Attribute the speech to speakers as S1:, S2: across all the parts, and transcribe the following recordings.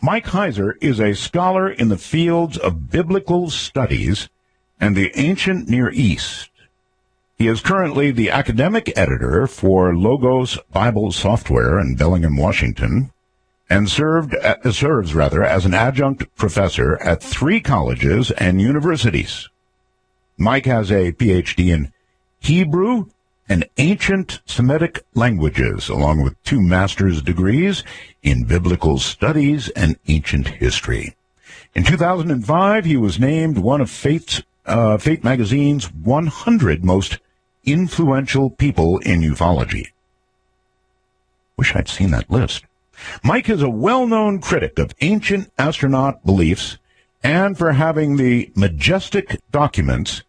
S1: Mike Heiser is a scholar in the fields of biblical studies and the ancient Near East. He is currently the academic editor for Logos Bible Software in Bellingham, Washington, and serves as an adjunct professor at 3 colleges and universities. Mike has a PhD in Hebrew and ancient Semitic languages, along with 2 master's degrees in biblical studies and ancient history. In 2005, he was named one of Fate magazine's 100 most influential people in ufology. Wish I'd seen that list. Mike is a well-known critic of ancient astronaut beliefs and for having the majestic documents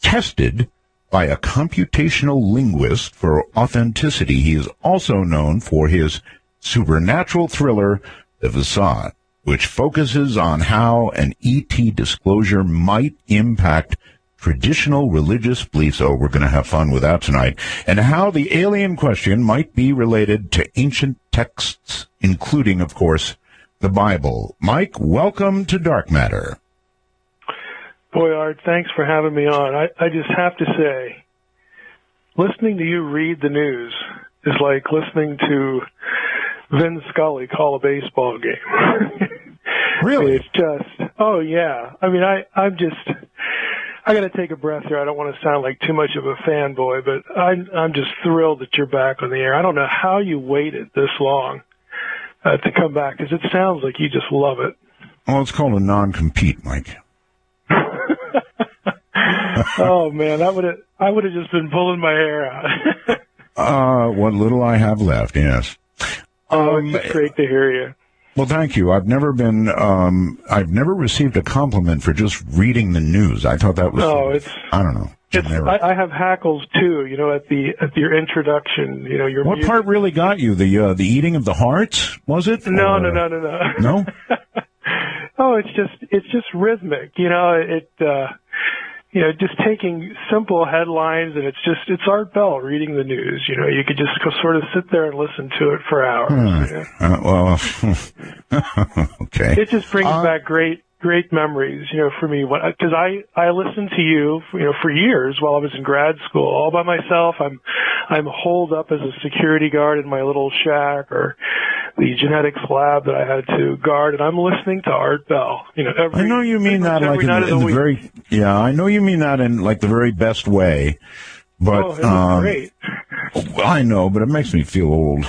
S1: tested by a computational linguist for authenticity. He is also known for his supernatural thriller, The Facade, which focuses on how an ET disclosure might impact traditional religious beliefs. Oh, we're going to have fun with that tonight. And how the alien question might be related to ancient texts, including, of course, the Bible. Mike, welcome to Dark Matter.
S2: Boy, Art, thanks for having me on. I just have to say, listening to you read the news is like listening to Vin Scully call a baseball game.
S1: Really?
S2: It's just, oh, yeah. I mean, I got to take a breath here. I don't want to sound like too much of a fanboy, but I'm just thrilled that you're back on the air. I don't know how you waited this long to come back, because it sounds like you just love it.
S1: Well, it's called a non-compete, Mike.
S2: Oh man, I would have just been pulling my hair out.
S1: What little I have left, yes.
S2: Oh, it's great to hear you.
S1: Well, thank you. I've never received a compliment for just reading the news. I thought that was, I don't know.
S2: I have hackles too, at your introduction, your
S1: What
S2: music.
S1: part really got you? The eating of the hearts, was it?
S2: No.
S1: No?
S2: Oh, it's just rhythmic, just taking simple headlines, and it's Art Bell reading the news. You could just sort of sit there and listen to it for hours.
S1: Okay.
S2: It just brings back great memories, for me. Because I listened to you, for years while I was in grad school, all by myself. I'm holed up as a security guard in my little shack, or the genetics lab that I had to guard, and I'm listening to Art Bell.
S1: I know you mean that like in the very, I know you mean that in like the very best way, but
S2: it was great.
S1: Well, I know, but it makes me feel old.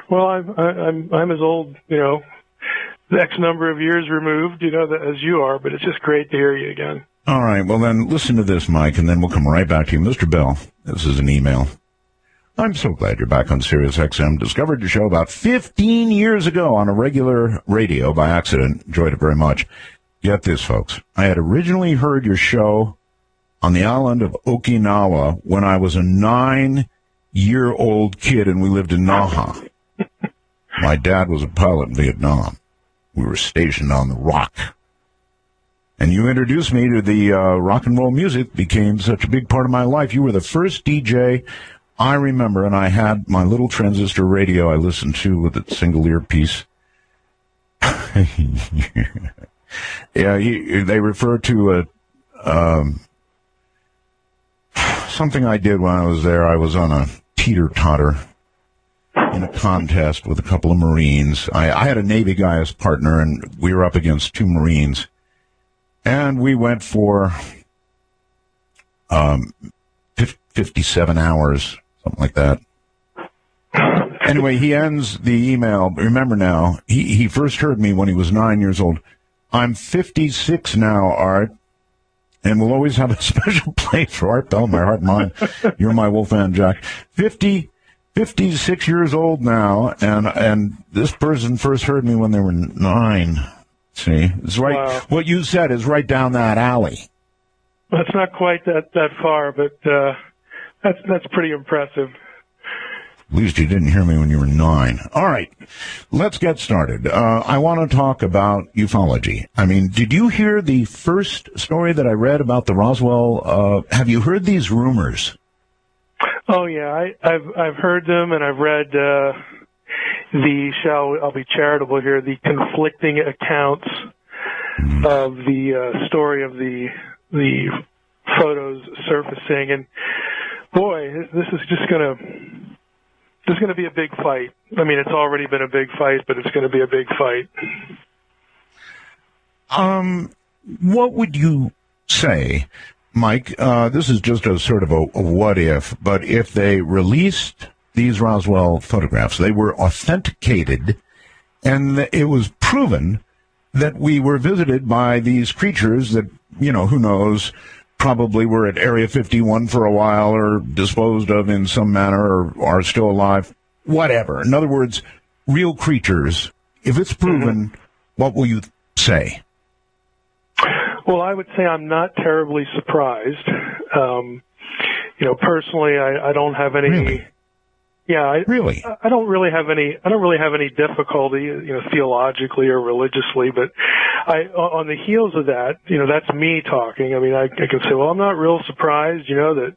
S2: Well, I'm as old, the X number of years removed, as you are, but it's just great to hear you again.
S1: All right, well then listen to this, Mike, and then we'll come right back to you. Mr. Bell, this is an email. I'm so glad you're back on Sirius XM. Discovered your show about 15 years ago on a regular radio by accident. Enjoyed it very much. Get this, folks. I had originally heard your show on the island of Okinawa when I was a 9-year-old kid and we lived in Naha. My dad was a pilot in Vietnam. We were stationed on the Rock. And you introduced me to the rock and roll music, became such a big part of my life. You were the first DJ I remember, and I had my little transistor radio I listened to with its single earpiece. Yeah, they refer to something I did when I was there. I was on a teeter-totter in a contest with a couple of Marines. I had a Navy guy as partner, and we were up against 2 Marines. And we went for 57 hours, something like that. Anyway, he ends the email. Remember now, he first heard me when he was 9 years old. I'm 56 now, Art, and will always have a special place for Art Bell in my heart and mind. You're my Wolfman Jack. 56 years old now, and this person first heard me when they were 9. See, it's right.
S2: Wow.
S1: What you said is right down that alley.
S2: That's not quite that far, but that's pretty impressive.
S1: At least you didn't hear me when you were 9. All right, let's get started. I want to talk about ufology. I mean, did you hear the first story that I read about the Roswell? Have you heard these rumors?
S2: Oh yeah, I've heard them, and I've read I'll be charitable here, the conflicting accounts of the story of the photos surfacing. And boy, this is going to be a big fight. I mean, it's already been a big fight, but it's going to be a big fight.
S1: What would you say, Mike? This is just a sort of a what if, but if they released these Roswell photographs, they were authenticated, and it was proven that we were visited by these creatures that, who knows, probably were at Area 51 for a while or disposed of in some manner or are still alive, whatever. In other words, real creatures. If it's proven, what will you say?
S2: Well, I would say I'm not terribly surprised. Personally, I don't have any.
S1: Really?
S2: Yeah, I don't really have any difficulty, theologically or religiously, but on the heels of that, that's me talking. I mean, I can say, well, I'm not real surprised, that,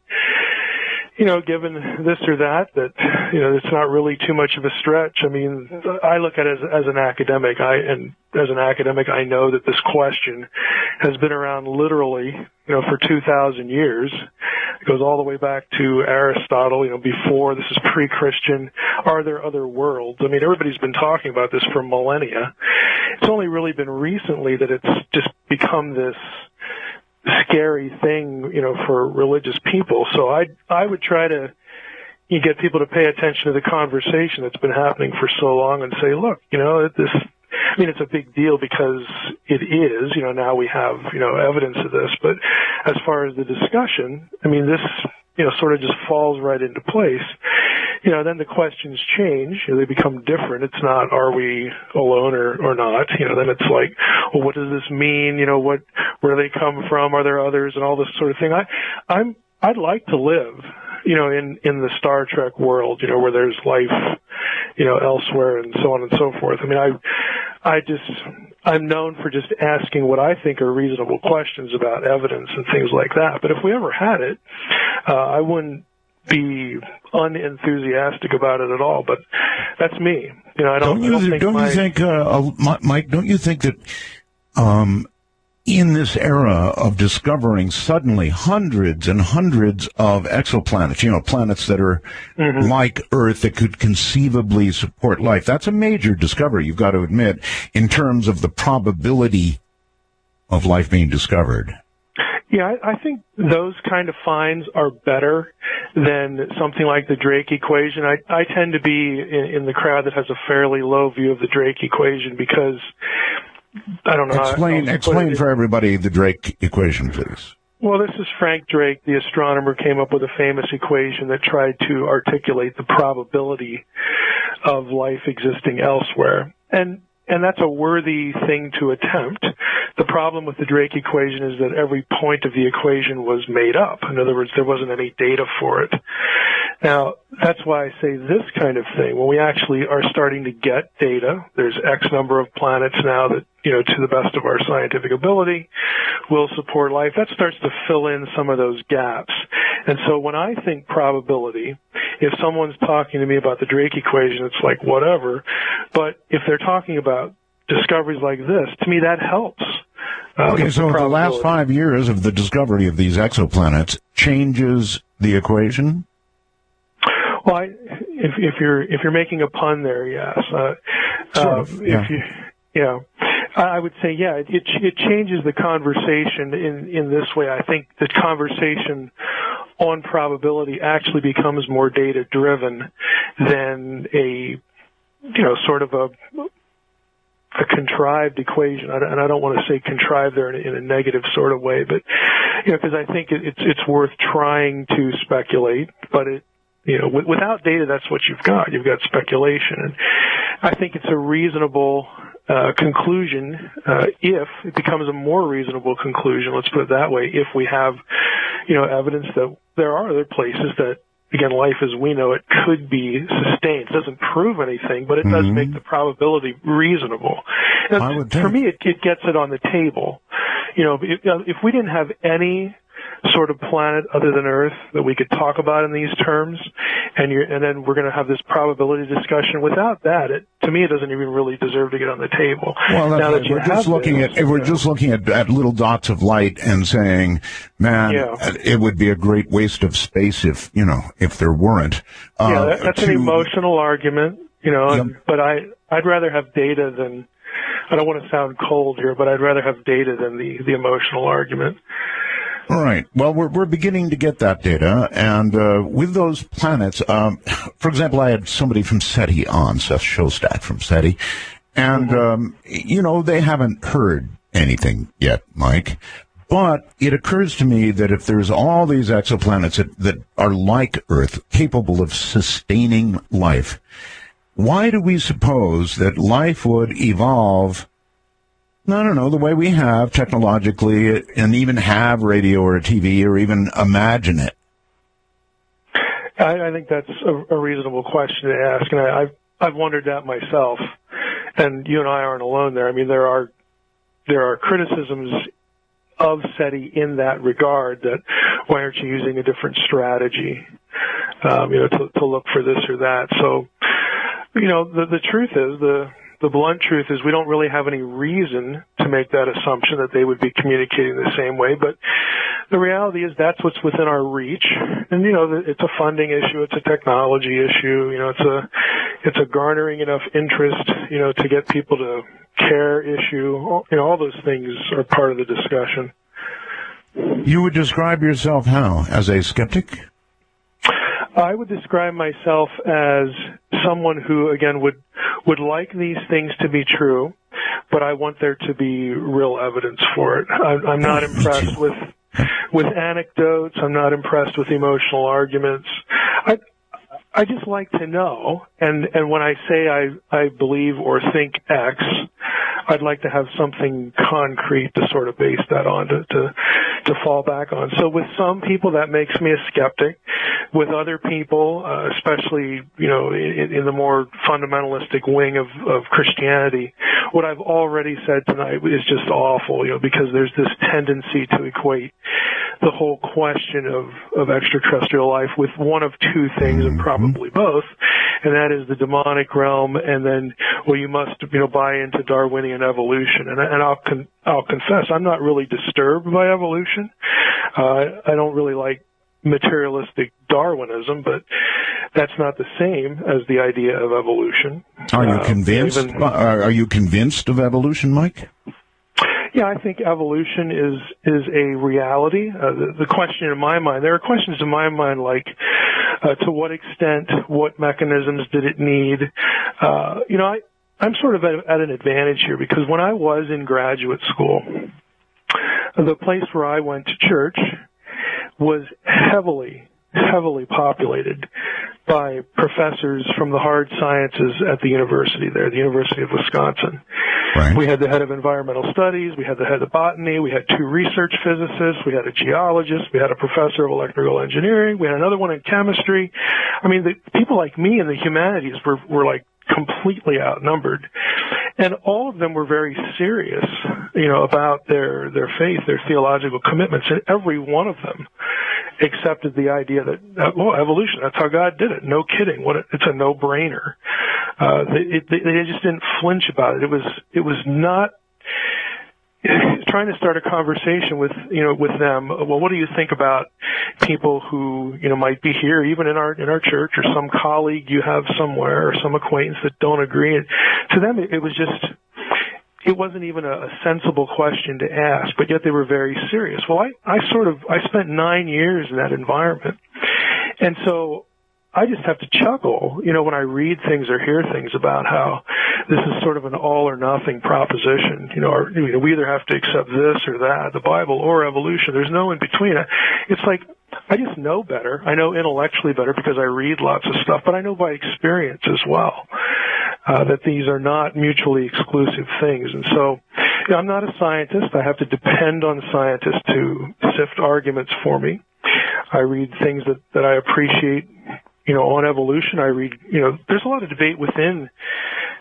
S2: given this or that, it's not really too much of a stretch. I mean, I look at it as an academic, I know that this question has been around literally, for 2,000 years. It goes all the way back to Aristotle, before, this is pre-Christian. Are there other worlds? I mean, everybody's been talking about this for millennia. It's only really been recently that it's just become this scary thing, for religious people. So I would try to get people to pay attention to the conversation that's been happening for so long and say, look, it's a big deal because it is, now we have, evidence of this. But as far as the discussion, I mean, this, sort of just falls right into place. Then the questions change. They become different. It's not, are we alone or not? Then it's like, well, what does this mean? Where do they come from? Are there others? And all this sort of thing. I'd like to live, in the Star Trek world, where there's life, elsewhere and so on and so forth. I mean, I'm known for just asking what I think are reasonable questions about evidence and things like that. But if we ever had it, I wouldn't be unenthusiastic about it at all. But that's me. Don't you think that in this era of discovering suddenly hundreds and hundreds of exoplanets, planets that are like Earth that could conceivably support life, that's a major discovery, you've got to admit, in terms of the probability of life being discovered. Yeah, I think those kind of finds are better than something like the Drake equation. I tend to be in the crowd that has a fairly low view of the Drake equation because I don't know.
S1: Explain for everybody the Drake equation, please.
S2: Well, this is Frank Drake, the astronomer, came up with a famous equation that tried to articulate the probability of life existing elsewhere. And that's a worthy thing to attempt. The problem with the Drake equation is that every point of the equation was made up. In other words, there wasn't any data for it. Now, that's why I say this kind of thing. When we actually are starting to get data, there's X number of planets now that, to the best of our scientific ability, will support life. That starts to fill in some of those gaps. And so when I think probability, if someone's talking to me about the Drake equation, it's like whatever. But if they're talking about discoveries like this, to me that helps.
S1: Okay, so the last 5 years of the discovery of these exoplanets changes the equation?
S2: Well, if you're making a pun there, yes. I would say, yeah, it changes the conversation in this way. I think the conversation on probability actually becomes more data driven than a sort of a contrived equation. And I don't want to say contrived there in a negative sort of way, but because I think it's worth trying to speculate, but without data, that's what you've got. You've got speculation. And I think it's a reasonable conclusion if it becomes a more reasonable conclusion, let's put it that way, if we have, evidence that there are other places that, again, life as we know it could be sustained. It doesn't prove anything, but it does make the probability reasonable. And for me, it gets it on the table. If we didn't have any sort of planet other than Earth that we could talk about in these terms, and then we're going to have this probability discussion. Without that, to me, it doesn't even really deserve to get on the table.
S1: Well, we're just looking at little dots of light and saying, man, it would be a great waste of space if there weren't.
S2: That's an emotional argument, but I'd rather have data than, I don't want to sound cold here, but I'd rather have data than the emotional argument.
S1: All right. Well, we're beginning to get that data, and with those planets, for example, I had somebody from SETI on, Seth Shostak from SETI, and they haven't heard anything yet, Mike. But it occurs to me that if there's all these exoplanets that are like Earth, capable of sustaining life, why do we suppose that life would evolve, I don't know, the way we have technologically, and even have radio or a TV or even imagine it?
S2: I think that's a reasonable question to ask, and I've wondered that myself. And you and I aren't alone there. I mean, there are criticisms of SETI in that regard, that why aren't you using a different strategy, to look for this or that. So, the truth is, the blunt truth is, we don't really have any reason to make that assumption that they would be communicating the same way. But the reality is that's what's within our reach. And, it's a funding issue. It's a technology issue. It's a garnering enough interest, to get people to care issue. All those things are part of the discussion.
S1: You would describe yourself how? As a skeptic?
S2: I would describe myself as someone who, again, would like these things to be true, but I want there to be real evidence for it. I'm not impressed with anecdotes. I'm not impressed with emotional arguments. I just like to know, and when I say I believe or think X, I'd like to have something concrete to sort of base that on, to fall back on. So with some people, that makes me a skeptic. With other people, especially, in the more fundamentalistic wing of Christianity, what I've already said tonight is just awful, because there's this tendency to equate the whole question of extraterrestrial life with one of two things, and probably both, and that is the demonic realm, and then, you must, buy into Darwinian evolution. And I'll confess, I'm not really disturbed by evolution. I don't really like materialistic Darwinism, but that's not the same as the idea of evolution.
S1: Are you convinced? Are you convinced of evolution, Mike?
S2: Yeah, I think evolution is a reality. The question in my mind, there are questions in my mind like, to what extent, what mechanisms did it need? I'm sort of at an advantage here, because when I was in graduate school, the place where I went to church was heavily populated by professors from the hard sciences at the university there, the University of Wisconsin.
S1: Right.
S2: We had the head of environmental studies, we had the head of botany, we had two research physicists, we had a geologist, we had a professor of electrical engineering, we had another one in chemistry. I mean, the people like me in the humanities were like completely outnumbered. And all of them were very serious, about their faith, their theological commitments, and every one of them accepted the idea that, evolution, that's how God did it. No kidding. It's a no-brainer. They just didn't flinch about it. It was not trying to start a conversation with them. Well, what do you think about people who, might be here, even in our church, or some colleague you have somewhere, or some acquaintance that don't agree? And to them, it wasn't even a sensible question to ask, but yet they were very serious. Well, I spent 9 years in that environment. And so I just have to chuckle, when I read things or hear things about how this is sort of an all or nothing proposition. We either have to accept this or that, the Bible or evolution. There's no in between. It's like, I just know better. I know intellectually better because I read lots of stuff, but I know by experience as well. That these are not mutually exclusive things. And so, I'm not a scientist. I have to depend on scientists to sift arguments for me. I read things that I appreciate, on evolution. I read, there's a lot of debate within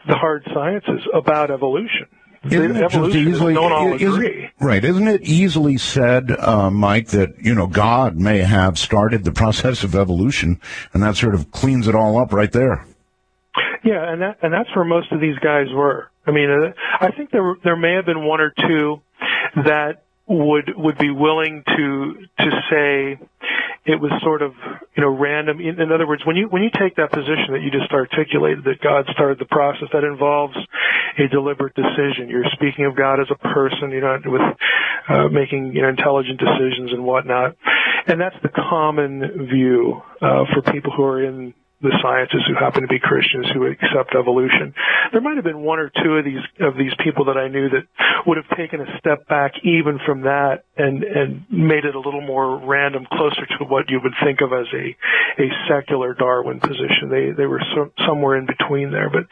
S2: the hard sciences about evolution.
S1: Isn't it just easily,
S2: don't all agree.
S1: Right. Isn't it easily said, Mike, that, God may have started the process of evolution, and that sort of cleans it all up right there?
S2: Yeah, and that's where most of these guys were. I mean, I think there may have been one or two that would be willing to say it was sort of random. In other words, when you take that position that you just articulated, that God started the process, that involves a deliberate decision. You're speaking of God as a person, with making intelligent decisions and whatnot, and that's the common view for people who are in the sciences who happen to be Christians who accept evolution. There might have been one or two of these people that I knew that would have taken a step back even from that and made it a little more random, closer to what you would think of as a secular Darwin position. They were somewhere in between there. But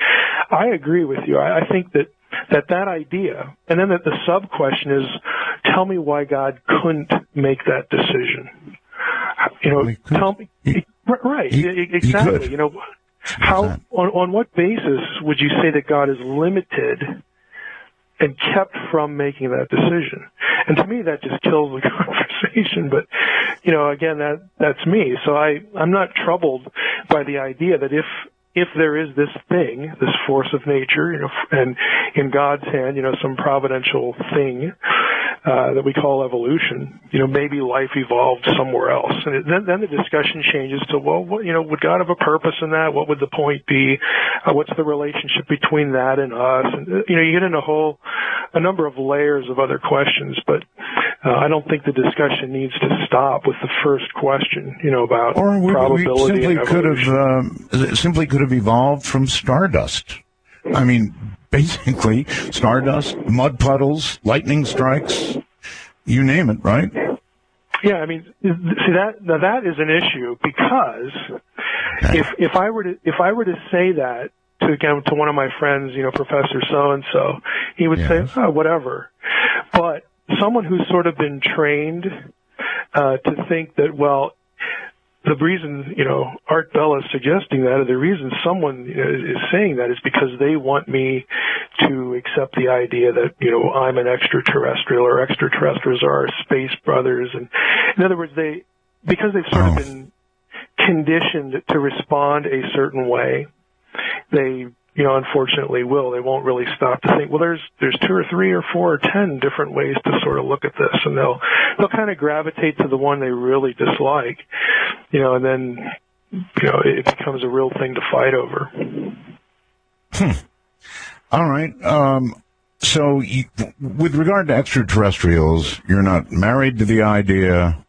S2: I agree with you. I think that idea, and then that the sub question is, tell me why God couldn't make that decision. Tell me. Right, exactly. How on what basis would you say that God is limited and kept from making that decision? And to me, that just kills the conversation. But again, that's me. So I'm not troubled by the idea that if there is this thing, this force of nature, and in God's hand, some providential thing that we call evolution, maybe life evolved somewhere else. And then the discussion changes to, well, would God have a purpose in that? What would the point be? What's the relationship between that and us? And, you get into a number of layers of other questions, but I don't think the discussion needs to stop with the first question, about probability and evolution.
S1: Simply could have evolved from stardust. I mean, basically, stardust, mud puddles, lightning strikes, you name it, right?
S2: Yeah, I mean, see that is an issue, because if I were to say that to one of my friends, Professor so and so, he would say, oh, whatever. But someone who's sort of been trained to think that, well, the reason, Art Bell is suggesting that, or the reason someone is saying that, is because they want me to accept the idea that, I'm an extraterrestrial, or extraterrestrials are our space brothers. And in other words, because they've sort of been conditioned to respond a certain way, they, unfortunately they won't really stop to think, well, there's 2 or 3 or 4 or 10 different ways to sort of look at this, and they'll kind of gravitate to the one they really dislike, and then, it becomes a real thing to fight over.
S1: All right. So with regard to extraterrestrials, you're not married to the idea.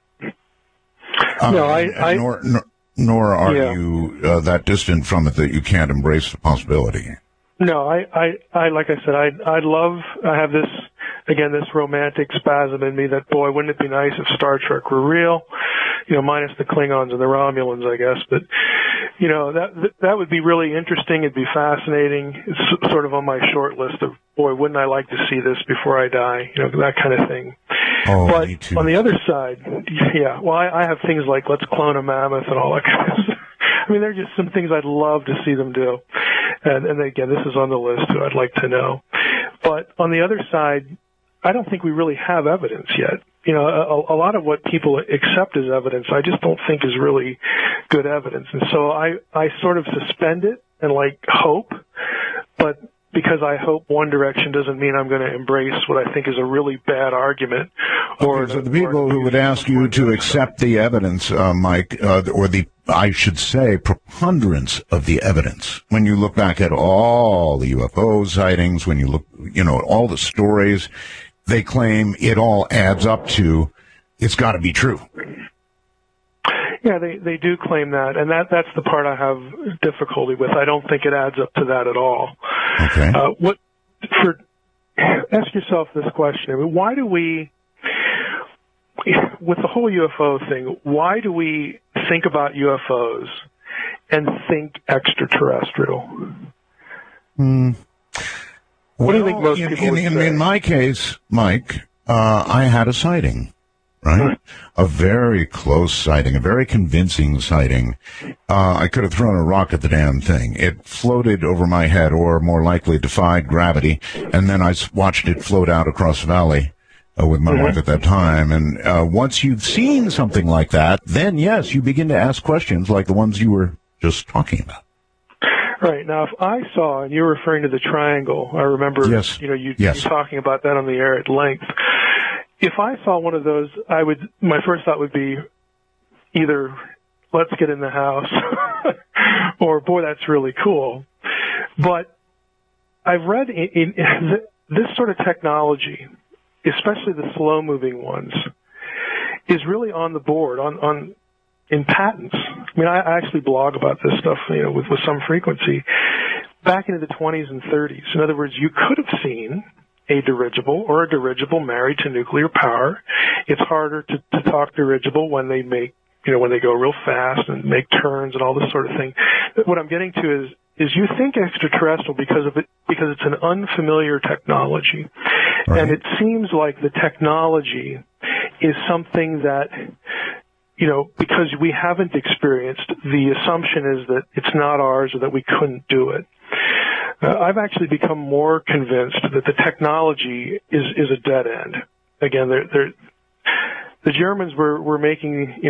S2: No,
S1: nor are you that distant from it that you can't embrace the possibility.
S2: No, I like I said, I have this romantic spasm in me that, boy, wouldn't it be nice if Star Trek were real, minus the Klingons and the Romulans, I guess, but, that would be really interesting. It'd be fascinating. It's sort of on my short list of, boy, wouldn't I like to see this before I die, that kind of thing.
S1: Oh,
S2: but
S1: me too.
S2: On the other side, I have things like let's clone a mammoth and all that kind of stuff. I mean, there are just some things I'd love to see them do. And again, this is on the list too. I'd like to know. But on the other side, I don't think we really have evidence yet. A lot of what people accept as evidence, I just don't think is really good evidence. And so I sort of suspend it and hope, but because I hope one direction doesn't mean I'm going to embrace what I think is a really bad argument.
S1: So the people who would ask you to accept the evidence, Mike, or I should say, preponderance of the evidence, when you look back at all the UFO sightings, when you look, at all the stories, they claim it all adds up to, it's got to be true.
S2: Yeah, they do claim that, and that's the part I have difficulty with. I don't think it adds up to that at all.
S1: Okay.
S2: Ask yourself this question. I mean, why do we, with the whole UFO thing, why do we think about UFOs and think extraterrestrial?
S1: What do you think most people would say? In my case, Mike, I had a sighting. right? A very close sighting, a very convincing sighting. I could have thrown a rock at the damn thing. It floated over my head, or more likely defied gravity, and then I watched it float out across the valley with my wife at that time. And once you've seen something like that, then, yes, you begin to ask questions like the ones you were just talking about.
S2: Right. Now, if I saw, and you're referring to the triangle, I remember you talking about that on the air at length. If I saw one of those, my first thought would be either let's get in the house or boy, that's really cool. But I've read in this sort of technology, especially the slow-moving ones, is really on the board in patents. I mean, I actually blog about this stuff, with some frequency. Back into the 20s and 30s. In other words, you could have seen a dirigible or a dirigible married to nuclear power. It's harder to talk dirigible when they when they go real fast and make turns and all this sort of thing. What I'm getting to is you think extraterrestrial because it's an unfamiliar technology. Right. And it seems like the technology is something that, because we haven't experienced, the assumption is that it's not ours or that we couldn't do it. I've actually become more convinced that the technology is a dead end. Again, the Germans were making,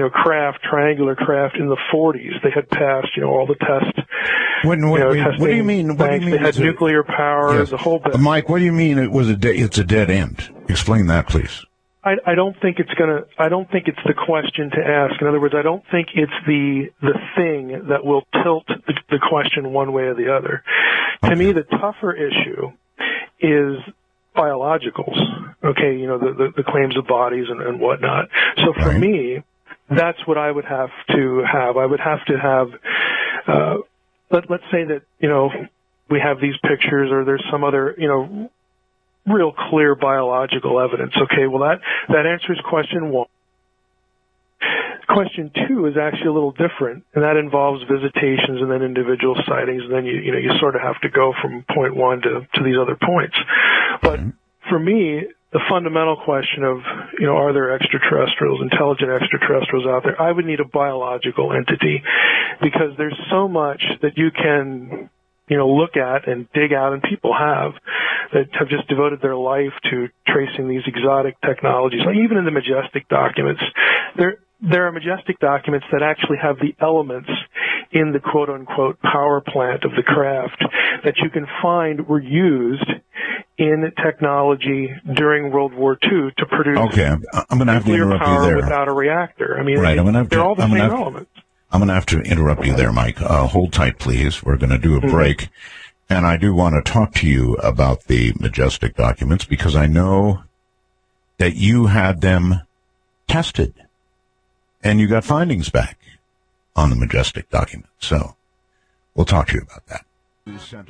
S2: triangular craft in the 40s. They had passed, all the tests.
S1: What do you mean?
S2: They had nuclear power, yes. The whole bit.
S1: Mike, what do you mean it's a dead end? Explain that, please.
S2: I don't think it's the question to ask. In other words, I don't think it's the thing that will tilt the question one way or the other. Okay. To me, the tougher issue is biologicals. Okay, the claims of bodies and whatnot. So for me, that's what I would have to have. I would have to have, let's say that, we have these pictures or there's some other, real clear biological evidence. Okay, well that answers question one. Question two is actually a little different, and that involves visitations and then individual sightings, and then you sort of have to go from point one to these other points. But for me, the fundamental question of, are there extraterrestrials, intelligent extraterrestrials out there? I would need a biological entity because there's so much that you can look at and dig out, and people have just devoted their life to tracing these exotic technologies. Like even in the Majestic documents, there are Majestic documents that actually have the elements in the quote-unquote power plant of the craft that you can find were used in technology during World War II to produce
S1: I'm going to have to interrupt you there.
S2: Without a reactor. I mean, they're all the same elements.
S1: I'm going to have to interrupt you there, Mike. Hold tight, please. We're going to do a break. And I do want to talk to you about the Majestic documents because I know that you had them tested and you got findings back on the Majestic documents. So we'll talk to you about that. You sent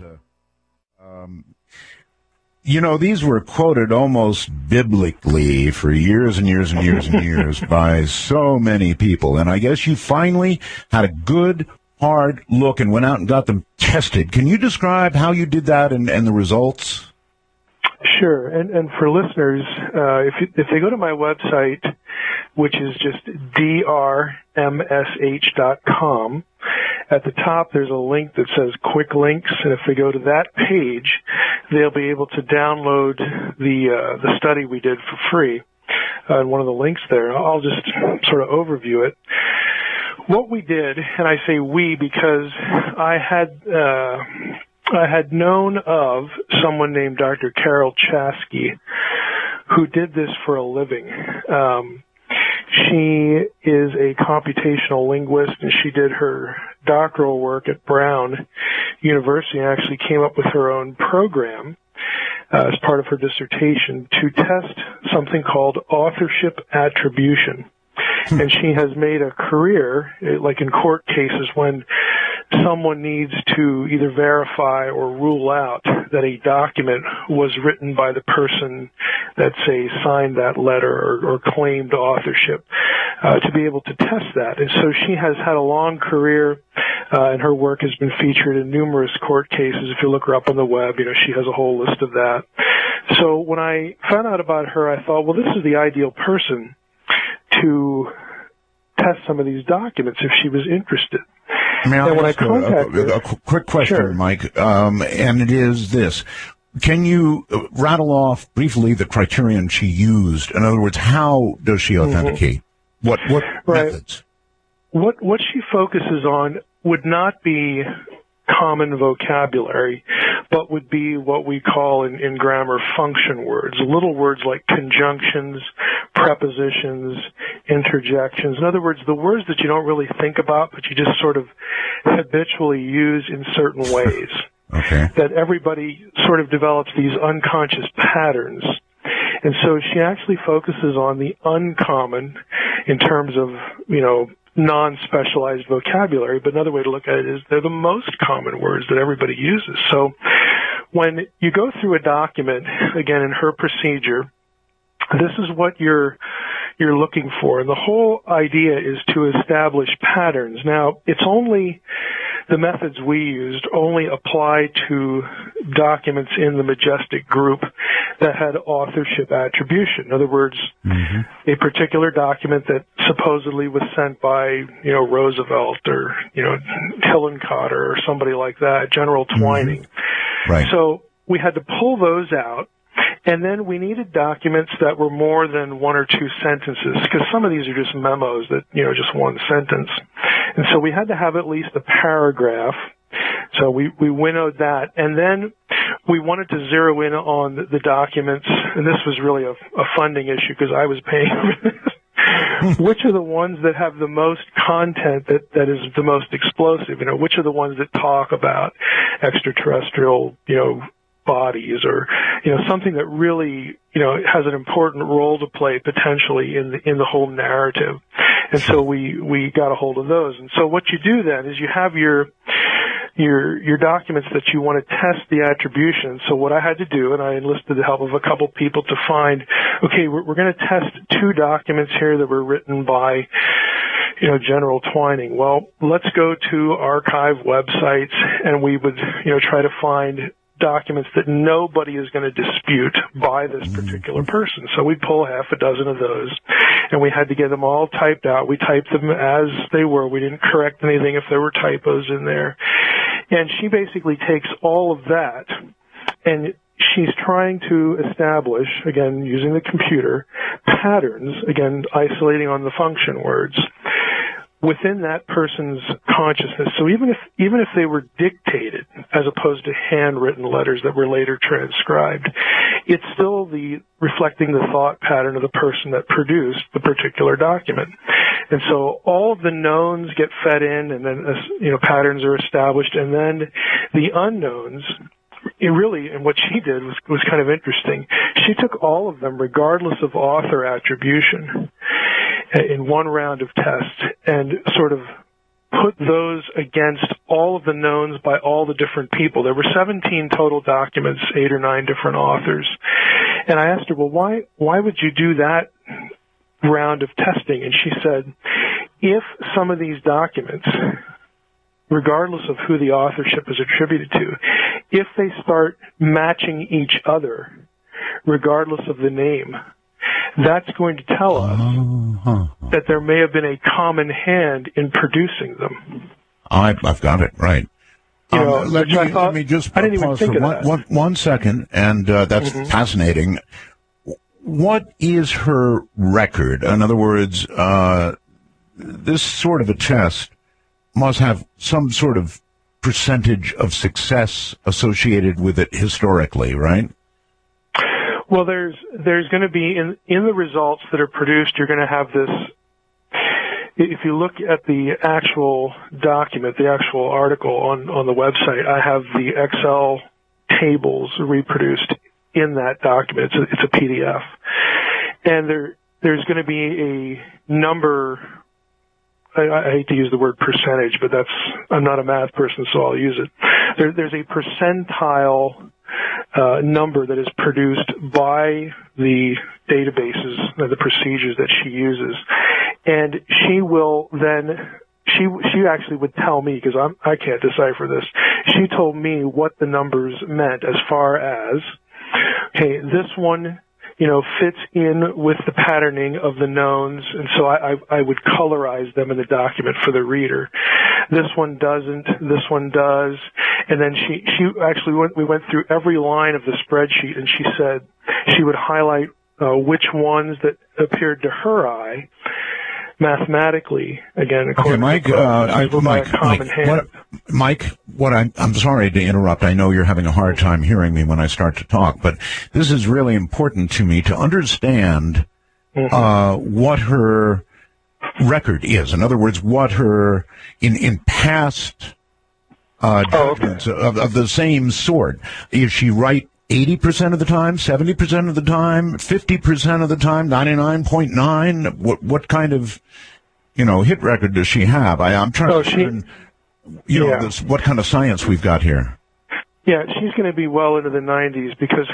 S1: these were quoted almost biblically for years and years and years and years by so many people. And I guess you finally had a good, hard look and went out and got them tested. Can you describe how you did that and the results?
S2: Sure. And for listeners, if they go to my website, which is just drmsh.com, at the top there's a link that says Quick Links, and if they go to that page, they'll be able to download the study we did for free. And one of the links there, I'll just sort of overview it. What we did, and I say we because I had known of someone named Dr. Carol Chasky who did this for a living. She is a computational linguist, and she did her doctoral work at Brown University and actually came up with her own program as part of her dissertation to test something called authorship attribution. And she has made a career, like in court cases, when someone needs to either verify or rule out that a document was written by the person that, say, signed that letter or claimed authorship, to be able to test that. And so she has had a long career, and her work has been featured in numerous court cases. If you look her up on the web, she has a whole list of that. So when I found out about her, I thought, well, this is the ideal person to test some of these documents if she was interested.
S1: May I
S2: And when I
S1: ask
S2: contacted her,
S1: a quick question,
S2: sure.
S1: Mike, and it is this. Can you rattle off briefly the criterion she used? In other words, how does she authenticate? What methods?
S2: What she focuses on would not be common vocabulary, but would be what we call in grammar function words, little words like conjunctions, prepositions, interjections. In other words, the words that you don't really think about, but you just sort of habitually use in certain ways.
S1: Okay.
S2: That everybody sort of develops these unconscious patterns. And so she actually focuses on the uncommon in terms of, non-specialized vocabulary, but another way to look at it is they're the most common words that everybody uses. So when you go through a document, again, in her procedure, this is what you're looking for. And the whole idea is to establish patterns. Now, it's only the methods we used only apply to documents in the Majestic group that had authorship attribution. In other words, a particular document that supposedly was sent by, Roosevelt or, Hillenkotter or somebody like that, General Twining.
S1: Right.
S2: So we had to pull those out. And then we needed documents that were more than one or two sentences, because some of these are just memos that, just one sentence. And so we had to have at least a paragraph. So we winnowed that. And then we wanted to zero in on the documents, and this was really a funding issue because I was paying for this. Which are the ones that have the most content that is the most explosive? Which are the ones that talk about extraterrestrial, bodies or, something that really, has an important role to play potentially in the whole narrative. And so we got a hold of those. And so what you do then is you have your documents that you want to test the attribution. So what I had to do, and I enlisted the help of a couple people to find, okay, we're going to test two documents here that were written by, General Twining. Well, let's go to archive websites and we would, try to find documents that nobody is going to dispute by this particular person. So we'd pull half a dozen of those, and we had to get them all typed out. We typed them as they were. We didn't correct anything if there were typos in there. And she basically takes all of that, and she's trying to establish, again, using the computer, patterns, again, isolating on the function words, within that person's consciousness. So even if they were dictated as opposed to handwritten letters that were later transcribed, it's still reflecting the thought pattern of the person that produced the particular document. And so all of the knowns get fed in, and then patterns are established, and then the unknowns. And what she did was kind of interesting. She took all of them, regardless of author attribution, in one round of tests, and sort of put those against all of the knowns by all the different people. There were 17 total documents, 8 or 9 different authors. And I asked her, well, why would you do that round of testing? And she said, if some of these documents, regardless of who the authorship is attributed to, if they start matching each other, regardless of the name, that's going to tell us that there may have been a common hand in producing them.
S1: I've got it, right. Let me just pause for one second, and that's fascinating. What is her record? In other words, this sort of a test must have some sort of percentage of success associated with it historically, right?
S2: Well, there's going to be, in the results that are produced, you're going to have this. If you look at the actual document, the actual article on the website, I have the Excel tables reproduced in that document. It's a PDF. And there's going to be a number. I hate to use the word percentage, but I'm not a math person, so I'll use it. There's a percentile number that is produced by the databases, the procedures that she uses, and she will then. She actually would tell me, because I can't decipher this. She told me what the numbers meant as far as, okay, this one fits in with the patterning of the knowns, and so I would colorize them in the document for the reader. This one doesn't, this one does, and then she actually we went through every line of the spreadsheet, and she said she would highlight which ones that appeared to her eye mathematically, again, according
S1: Mike,
S2: to
S1: Mike, I'm sorry to interrupt. I know you're having a hard time hearing me when I start to talk, but this is really important to me to understand what her record is. In other words, what her in past judgments of the same sort. Is she right 80% of the time, 70% of the time, 50% of the time, 99.9? What kind of, hit record does she have? I'm trying to learn, what kind of science we've got here.
S2: Yeah, she's going to be well into the 90s because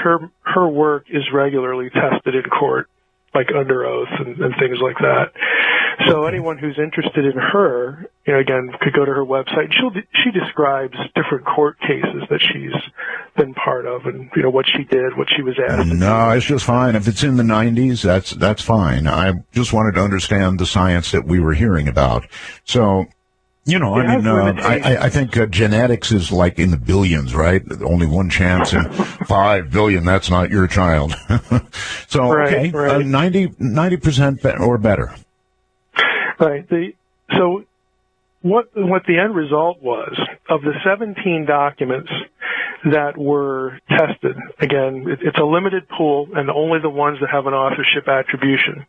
S2: her work is regularly tested in court, like under oath and things like that. So anyone who's interested in her, again, could go to her website. She describes different court cases that she's been part of, and what she did, what she was asked.
S1: No, it's just fine. If it's in the 90s, that's fine. I just wanted to understand the science that we were hearing about. So, I think genetics is like in the billions, right? Only one chance in 5 billion. That's not your child. So,
S2: right,
S1: okay, 90% or better.
S2: Right. So what the end result was of the 17 documents that were tested, again, it's a limited pool and only the ones that have an authorship attribution.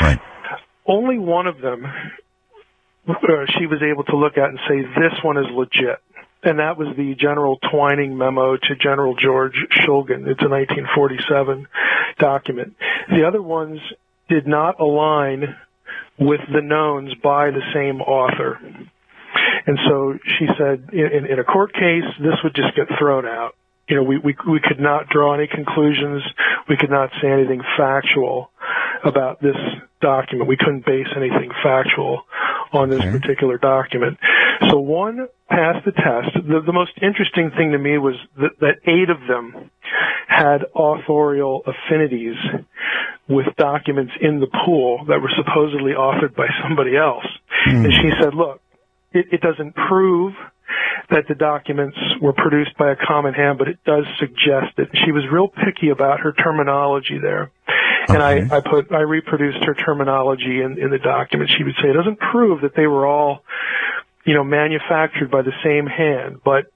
S1: Right.
S2: Only one of them she was able to look at and say, this one is legit. And that was the General Twining memo to General George Shulgin. It's a 1947 document. The other ones did not align with the knowns by the same author. And so she said, in a court case, this would just get thrown out. We could not draw any conclusions. We could not say anything factual about this document. We couldn't base anything factual on this particular document. So one passed the test. The most interesting thing to me was that 8 of them had authorial affinities with documents in the pool that were supposedly authored by somebody else. And she said, look, it doesn't prove that the documents were produced by a common hand, but it does suggest it. She was real picky about her terminology there. And I reproduced her terminology in the document. She would say it doesn't prove that they were all, manufactured by the same hand, but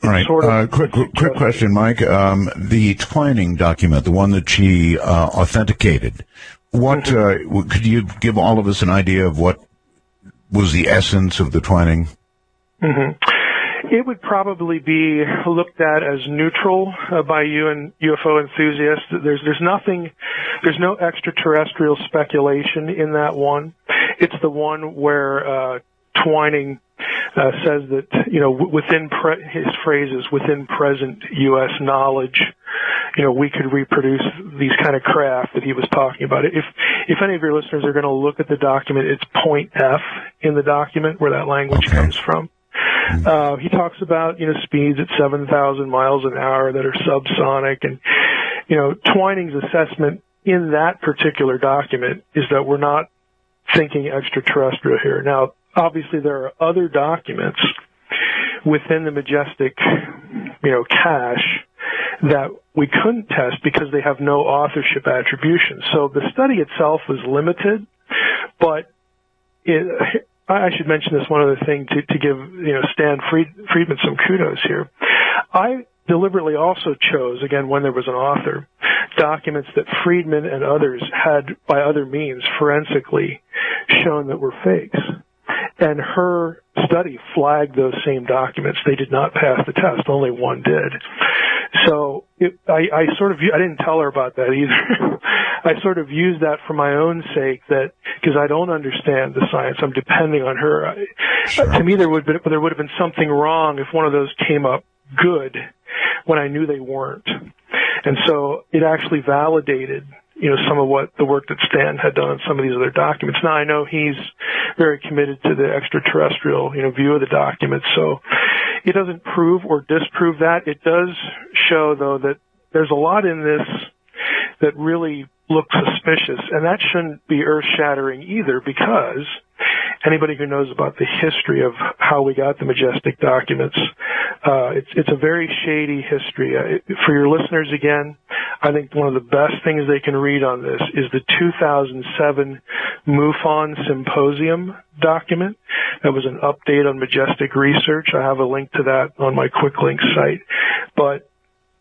S1: right.
S2: Sort of
S1: quick question, Mike. The Twining document, the one that she authenticated, could you give all of us an idea of what was the essence of the Twining?
S2: It would probably be looked at as neutral by you and UFO enthusiasts. There's no extraterrestrial speculation in that one. It's the one where Twining says that, his phrases, within present U.S. knowledge, we could reproduce these kind of craft that he was talking about. If any of your listeners are going to look at the document, it's point F in the document where that language comes from. He talks about, speeds at 7,000 miles an hour that are subsonic. And, Twining's assessment in that particular document is that we're not thinking extraterrestrial here. Now, obviously, there are other documents within the Majestic, cache that we couldn't test because they have no authorship attribution. So the study itself was limited, but I should mention this one other thing to give Stan Friedman some kudos here. I deliberately also chose, again, when there was an author, documents that Friedman and others had, by other means, forensically shown that were fakes. And her study flagged those same documents. They did not pass the test. Only one did. So I didn't tell her about that either. I sort of used that for my own sake, that because I don't understand the science, I'm depending on her. Sure. To me, there would have been something wrong if one of those came up good when I knew they weren't. And so it actually validated, some of what the work that Stan had done on some of these other documents. Now I know he's very committed to the extraterrestrial, view of the documents. So it doesn't prove or disprove that. It does show, though, that there's a lot in this that really look suspicious. And that shouldn't be earth-shattering either, because anybody who knows about the history of how we got the Majestic documents, it's a very shady history. For your listeners, again, I think one of the best things they can read on this is the 2007 MUFON Symposium document. That was an update on Majestic research. I have a link to that on my Quick Link site. But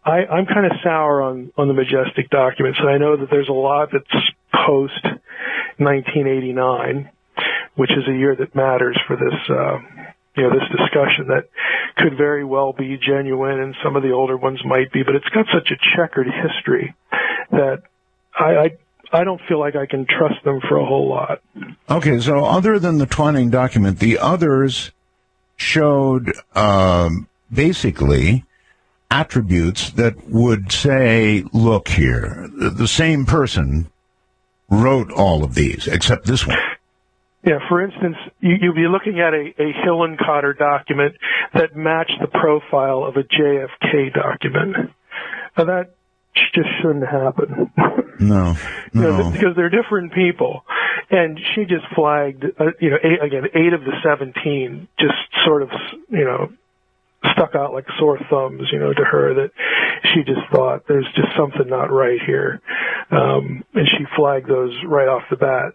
S2: I'm kind of sour on the Majestic documents, and I know that there's a lot that's post 1989, which is a year that matters for this, this discussion, that could very well be genuine, and some of the older ones might be, but it's got such a checkered history that I don't feel like I can trust them for a whole lot.
S1: Okay, so other than the Twining document, the others showed basically attributes that would say, look here, the same person wrote all of these, except this one.
S2: Yeah, for instance, you'd be looking at a Hillenkotter document that matched the profile of a JFK document. Now, that just shouldn't happen.
S1: No.
S2: Because they're different people. And she just flagged, 8 of the 17 just sort of, stuck out like sore thumbs, to her, that she just thought there's just something not right here. And she flagged those right off the bat.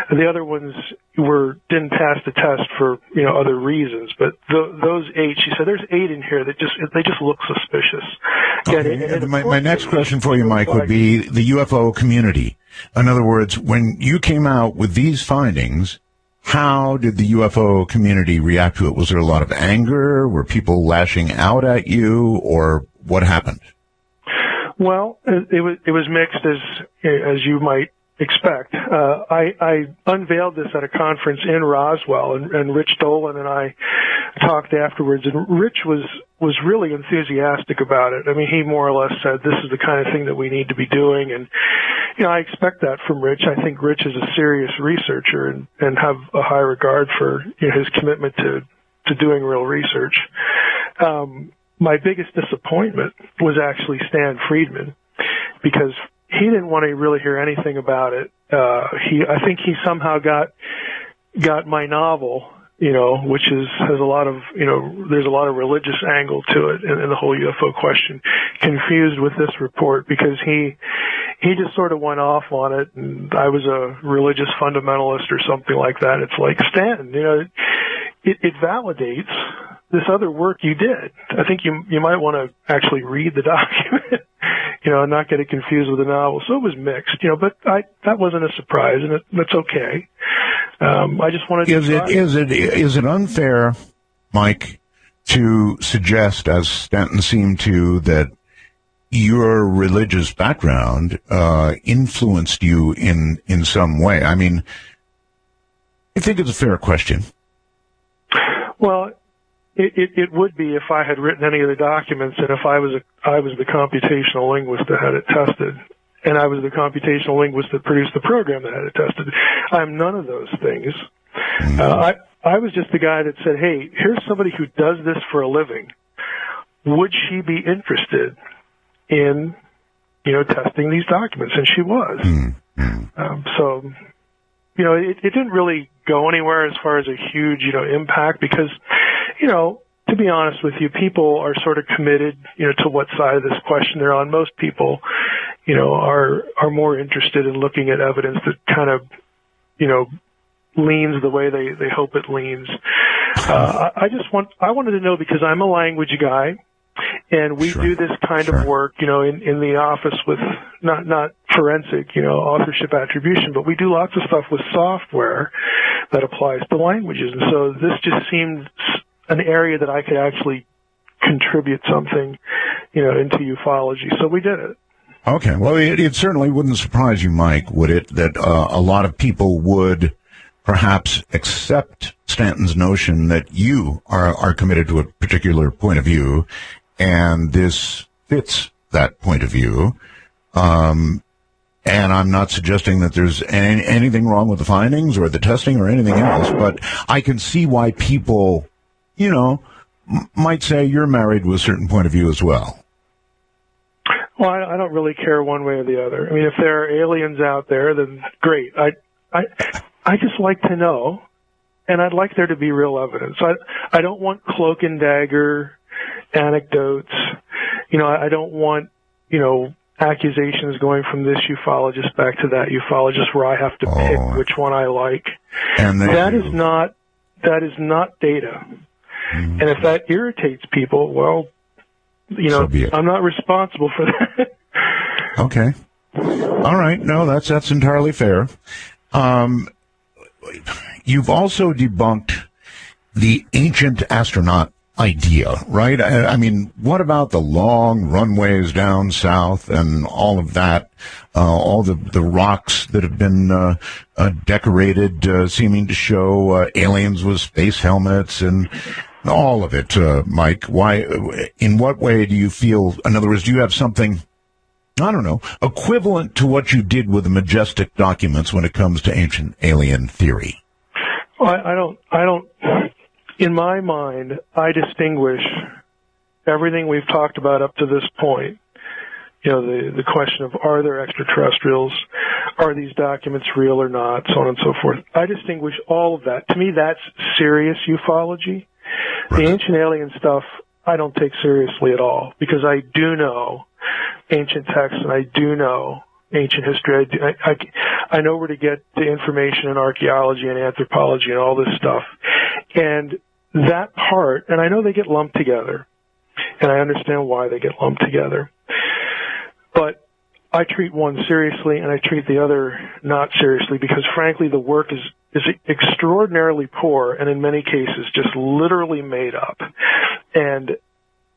S2: And the other ones didn't pass the test for, other reasons. But those 8, she said, there's 8 in here that they just look suspicious.
S1: Okay. And my next question for you, Mike, would be the UFO community. In other words, when you came out with these findings, how did the UFO community react to it? Was there a lot of anger? Were people lashing out at you, or what happened?
S2: Well, it was mixed, as you might expect. I unveiled this at a conference in Roswell, and Rich Dolan and I talked afterwards, and Rich was really enthusiastic about it. I mean, he more or less said, this is the kind of thing that we need to be doing, and I expect that from Rich. I think Rich is a serious researcher and have a high regard for his commitment to doing real research. My biggest disappointment was actually Stan Friedman, because he didn't want to really hear anything about it. I think he somehow got my novel, which has a lot of, there's a lot of religious angle to it and the whole UFO question, confused with this report, because he just sort of went off on it, and I was a religious fundamentalist or something like that. It's like, Stan, it validates this other work you did. I think you might want to actually read the document, and not get it confused with the novel. So it was mixed, but that wasn't a surprise, and that's okay. I just wanted to. Is it unfair,
S1: Mike, to suggest, as Stanton seemed to, that your religious background influenced you in some way? I mean, I think it's a fair question.
S2: Well, it would be if I had written any of the documents, and if I was the computational linguist that had it tested, and I was the computational linguist that produced the program that had it tested. I'm none of those things. I was just the guy that said, hey, here's somebody who does this for a living. Would she be interested in, testing these documents? And she was. So, it didn't really go anywhere as far as a huge, impact, because, to be honest with you, people are sort of committed, to what side of this question they're on. Most people, are more interested in looking at evidence that kind of, leans the way they hope it leans. I wanted to know, because I'm a language guy, and we do this kind of work, in the office with not forensic, authorship attribution, but we do lots of stuff with software that applies to languages. And so this just seemed an area that I could actually contribute something, into ufology. So we did it.
S1: Okay. Well, it certainly wouldn't surprise you, Mike, would it, that a lot of people would perhaps accept Stanton's notion that you are committed to a particular point of view, and this fits that point of view. And I'm not suggesting that there's anything wrong with the findings or the testing or anything else, but I can see why people, might say you're married to a certain point of view as well.
S2: Well, I don't really care one way or the other. I mean, if there are aliens out there, then great. I just like to know, and I'd like there to be real evidence. I don't want cloak and dagger anecdotes. I don't want, accusations going from this ufologist back to that ufologist where I have to pick which one I like.
S1: And
S2: that is not data. Mm-hmm. And if that irritates people, well,
S1: so be it.
S2: I'm not responsible for that.
S1: Okay. All right. No, that's entirely fair. You've also debunked the ancient astronaut idea, right? I mean, what about the long runways down south and all of that, all the rocks that have been decorated, seeming to show aliens with space helmets and all of it, Mike? Why? In what way do you feel? In other words, do you have something, I don't know, equivalent to what you did with the Majestic documents when it comes to ancient alien theory?
S2: Well, I don't. In my mind, I distinguish everything we've talked about up to this point. The question of, are there extraterrestrials? Are these documents real or not? So on and so forth. I distinguish all of that. To me, that's serious ufology. Right. The ancient alien stuff, I don't take seriously at all, because I do know ancient texts and I do know ancient history. I know where to get the information in archaeology and anthropology and all this stuff. And that part, and I know they get lumped together, and I understand why they get lumped together, but I treat one seriously and I treat the other not seriously, because frankly the work is extraordinarily poor and in many cases just literally made up. And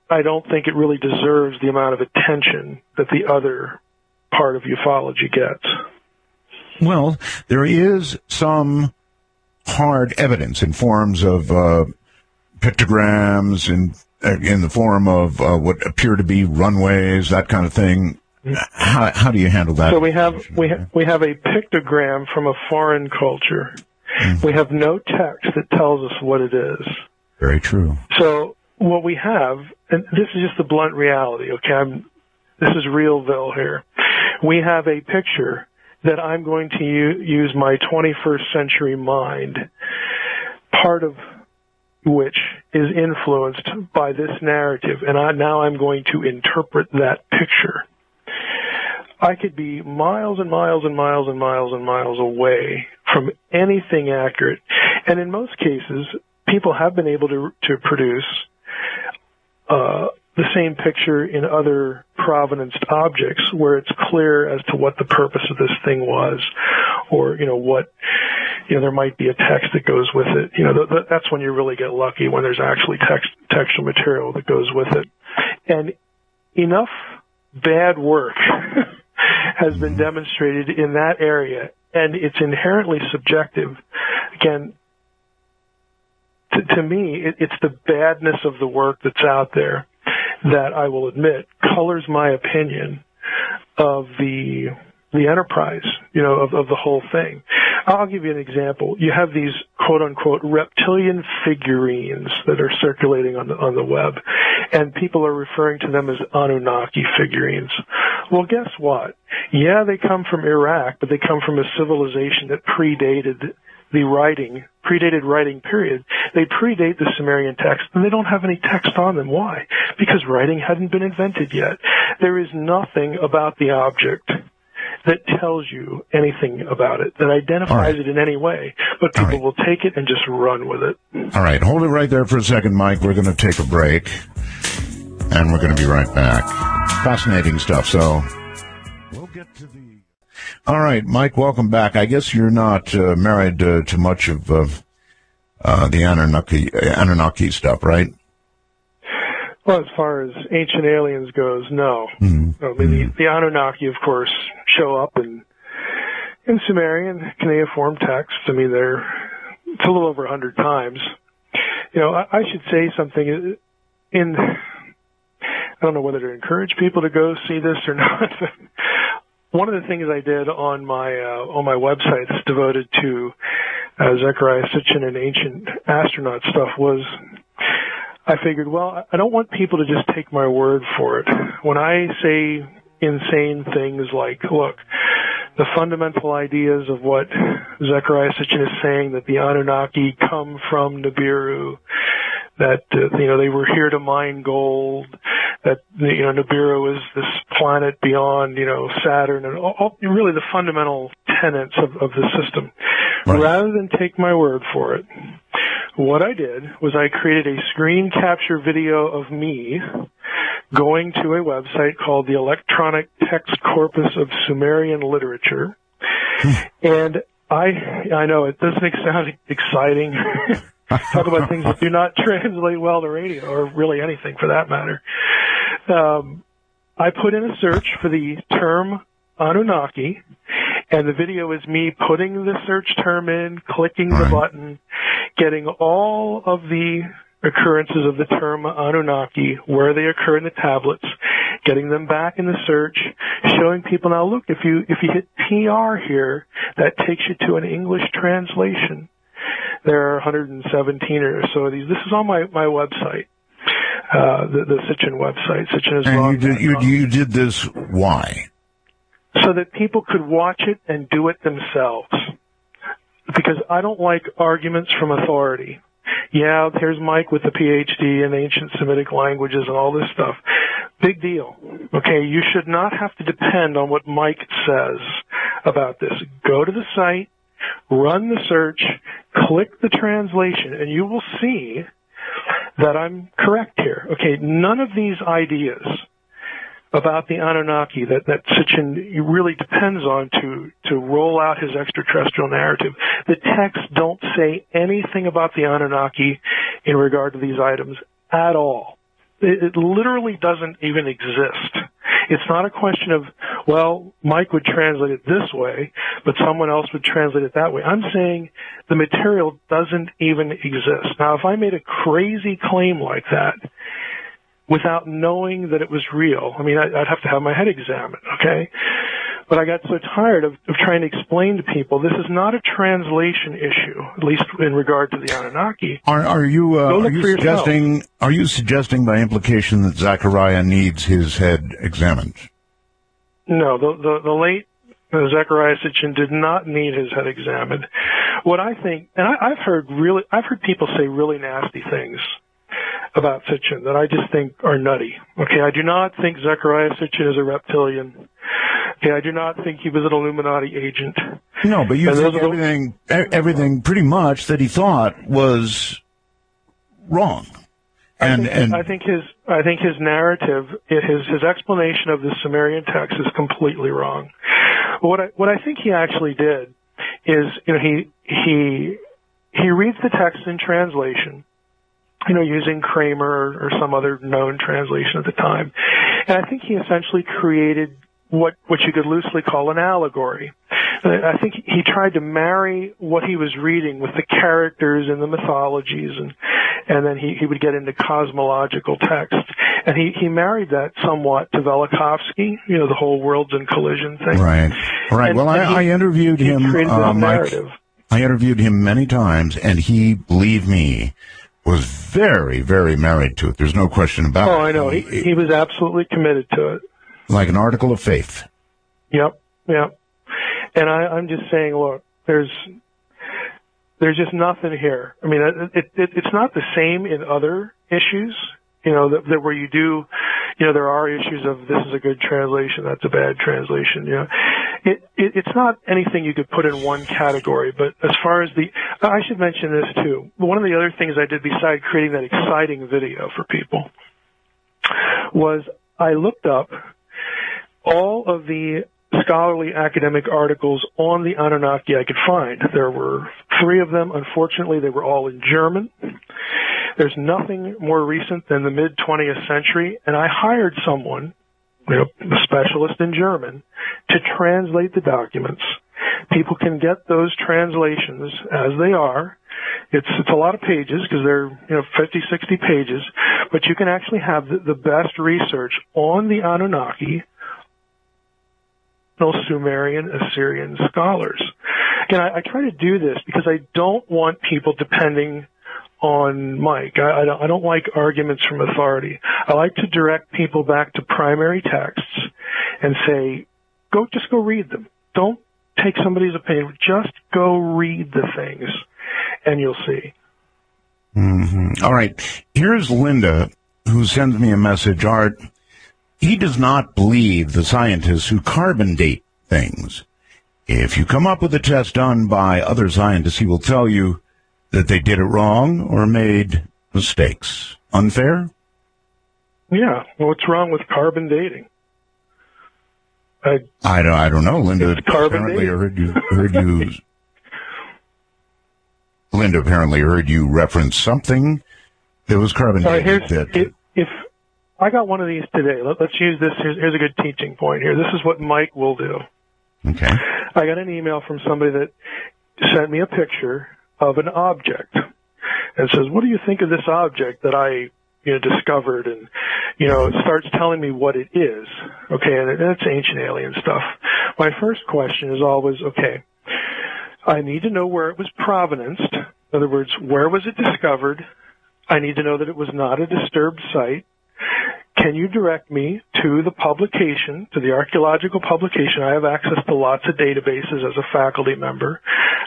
S2: I don't think it really deserves the amount of attention that the other part of ufology gets.
S1: Well, there is some hard evidence in forms of pictograms in the form of what appear to be runways, that kind of thing. How do you handle that?
S2: So we have a pictogram from a foreign culture. Mm-hmm. We have no text that tells us what it is.
S1: Very true.
S2: So what we have, and this is just the blunt reality, okay? This is realville here. We have a picture that I'm going to use my 21st century mind, part of which is influenced by this narrative, and now I'm going to interpret that picture. I could be miles and miles and miles and miles and miles away from anything accurate, and in most cases, people have been able to produce the same picture in other provenanced objects where it's clear as to what the purpose of this thing was, or there might be a text that goes with it. That's when you really get lucky, when there's actually textual material that goes with it. And enough bad work has been demonstrated in that area, and it's inherently subjective. Again, to me, it's the badness of the work that's out there that, I will admit, colors my opinion of the enterprise, of the whole thing. I'll give you an example. You have these quote-unquote reptilian figurines that are circulating on the web, and people are referring to them as Anunnaki figurines. Well, guess what? Yeah, they come from Iraq, but they come from a civilization that predated writing period. They predate the Sumerian text, and they don't have any text on them. Why? Because writing hadn't been invented yet. There is nothing about the object that tells you anything about it, that identifies it in any way, but people will take it and just run with it.
S1: All right, hold it right there for a second, Mike. We're going to take a break, and we're going to be right back. Fascinating stuff, so we'll get to the... All right, Mike, welcome back. I guess you're not married to much of the Anunnaki stuff, right?
S2: Well, as far as ancient aliens goes, no. Mm-hmm. I mean, the Anunnaki, of course, show up in Sumerian, cuneiform texts. I mean, it's a little over 100 times. I should say something I don't know whether to encourage people to go see this or not. One of the things I did on my website that's devoted to Zecharia Sitchin and ancient astronaut stuff was, I figured, well, I don't want people to just take my word for it. When I say, insane things like, look, the fundamental ideas of what Zecharia Sitchin is saying, that the Anunnaki come from Nibiru, that they were here to mine gold, that Nibiru is this planet beyond Saturn, and all really the fundamental tenets of the system. Right. Rather than take my word for it, what I did was I created a screen capture video of me going to a website called the Electronic Text Corpus of Sumerian Literature. And I know it doesn't sound exciting. Talk about things that do not translate well to radio, or really anything for that matter. I put in a search for the term Anunnaki, and the video is me putting the search term in, clicking the button, getting all of the occurrences of the term Anunnaki, where they occur in the tablets, getting them back in the search, showing people, now look, if you hit TR here, that takes you to an English translation. There are 117 or so of these. This is on my website, the Sitchin website. Sitchin is wrong.
S1: And you did this why?
S2: So that people could watch it and do it themselves. Because I don't like arguments from authority. Yeah, here's Mike with a PhD in ancient Semitic languages and all this stuff. Big deal. Okay, you should not have to depend on what Mike says about this. Go to the site, run the search, click the translation, and you will see that I'm correct here. Okay, none of these ideas about the Anunnaki that Sitchin really depends on to roll out his extraterrestrial narrative. The texts don't say anything about the Anunnaki in regard to these items at all. It literally doesn't even exist. It's not a question of, well, Mike would translate it this way, but someone else would translate it that way. I'm saying the material doesn't even exist. Now, if I made a crazy claim like that, without knowing that it was real, I mean, I'd have to have my head examined, okay? But I got so tired of trying to explain to people this is not a translation issue, at least in regard to the Anunnaki.
S1: Are you suggesting by implication that Zecharia needs his head examined?
S2: No, the late Zecharia Sitchin did not need his head examined. What I think, and I've heard people say really nasty things about Sitchin that I just think are nutty. Okay, I do not think Zecharia Sitchin is a reptilian. Okay, I do not think he was an Illuminati agent.
S1: No, but you think everything pretty much that he thought was wrong.
S2: I think his narrative, his explanation of the Sumerian text is completely wrong. What I think he actually did is, he reads the text in translation, using Kramer or some other known translation at the time. And I think he essentially created what you could loosely call an allegory. I think he tried to marry what he was reading with the characters and the mythologies, and then he would get into cosmological text. And he married that somewhat to Velikovsky, the whole worlds in collision thing.
S1: Right. Well, I interviewed him, Mike. I interviewed him many times, and he, believe me, was very, very married to it. There's no question about it.
S2: Oh, I know. He was absolutely committed to it.
S1: Like an article of faith.
S2: Yep. And I'm just saying, look, there's just nothing here. I mean, it's not the same in other issues, that where you do, there are issues of this is a good translation, that's a bad translation, It's not anything you could put in one category, but as far as I should mention this too. One of the other things I did besides creating that exciting video for people was I looked up all of the scholarly academic articles on the Anunnaki I could find. There were 3 of them. Unfortunately, they were all in German. There's nothing more recent than the mid-20th century, and I hired someone, a specialist in German, to translate the documents. People can get those translations as they are. It's a lot of pages because they're 50, 60 pages, but you can actually have the best research on the Anunnaki, Sumerian, Assyrian scholars. Again, I try to do this because I don't want people depending on Mike. I don't like arguments from authority. I like to direct people back to primary texts and say, just go read them. Don't take somebody's opinion. Just go read the things, and you'll see.
S1: Mm-hmm. All right. Here's Linda, who sends me a message. Art, he does not believe the scientists who carbon date things. If you come up with a test done by other scientists, he will tell you that they did it wrong or made mistakes. Unfair?
S2: Yeah. Well, what's wrong with carbon dating?
S1: I don't know. Linda
S2: apparently
S1: heard you. Linda apparently heard you reference something that was carbon dating.
S2: If I got one of these today, let's use this. Here's a good teaching point here. This is what Mike will do.
S1: Okay.
S2: I got an email from somebody that sent me a picture of an object and says, "What do you think of this object that I discovered?" And it starts telling me what it is. Okay, and it's ancient alien stuff. My first question is always, okay, I need to know where it was provenanced. In other words, where was it discovered? I need to know that it was not a disturbed site. Can you direct me to the publication, to the archaeological publication? I have access to lots of databases as a faculty member.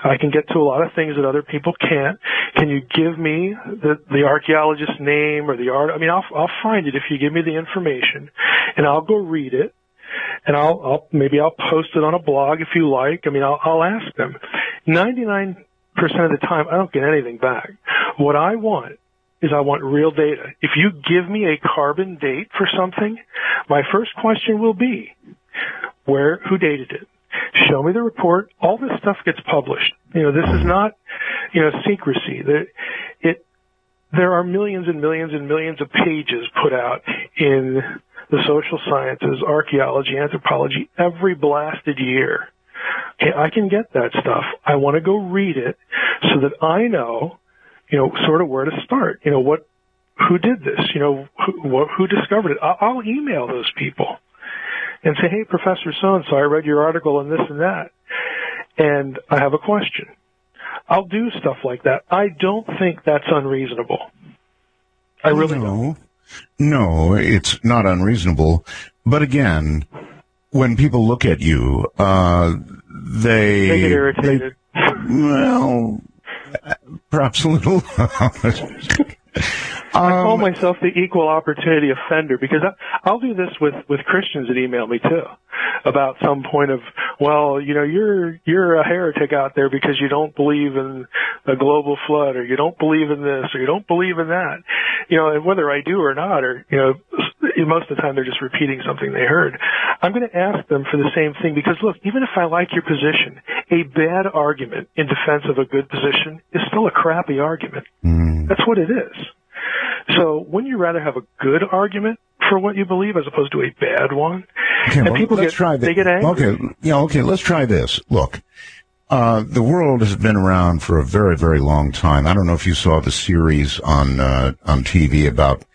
S2: I can get to a lot of things that other people can't. Can you give me the archaeologist's name or the art? I mean, I'll find it if you give me the information, and I'll go read it, and maybe I'll post it on a blog if you like. I mean, I'll ask them. 99% of the time, I don't get anything back. What I want is I want real data. If you give me a carbon date for something, my first question will be, who dated it? Show me the report. All this stuff gets published. This is not, secrecy. There are millions and millions and millions of pages put out in the social sciences, archaeology, anthropology, every blasted year. Okay, I can get that stuff. I want to go read it so that I know, sort of where to start. Who did this? Who discovered it? I'll email those people and say, "Hey, Professor so-and-so, I read your article on this and that, and I have a question." I'll do stuff like that. I don't think that's unreasonable. I really don't.
S1: No, it's not unreasonable. But again, when people look at you, they
S2: get irritated.
S1: Perhaps a little.
S2: I call myself the equal opportunity offender because I'll do this with Christians that email me too about some point of, well, you're a heretic out there because you don't believe in a global flood, or you don't believe in this, or you don't believe in that. And whether I do or not, or most of the time they're just repeating something they heard. I'm going to ask them for the same thing because, look, even if I like your position, a bad argument in defense of a good position is still a crappy argument. That's what it is. So wouldn't you rather have a good argument for what you believe as opposed to a bad one?
S1: Okay,
S2: and people
S1: try this.
S2: They get angry.
S1: Okay, let's try this. Look, the world has been around for a very, very long time. I don't know if you saw the series on TV about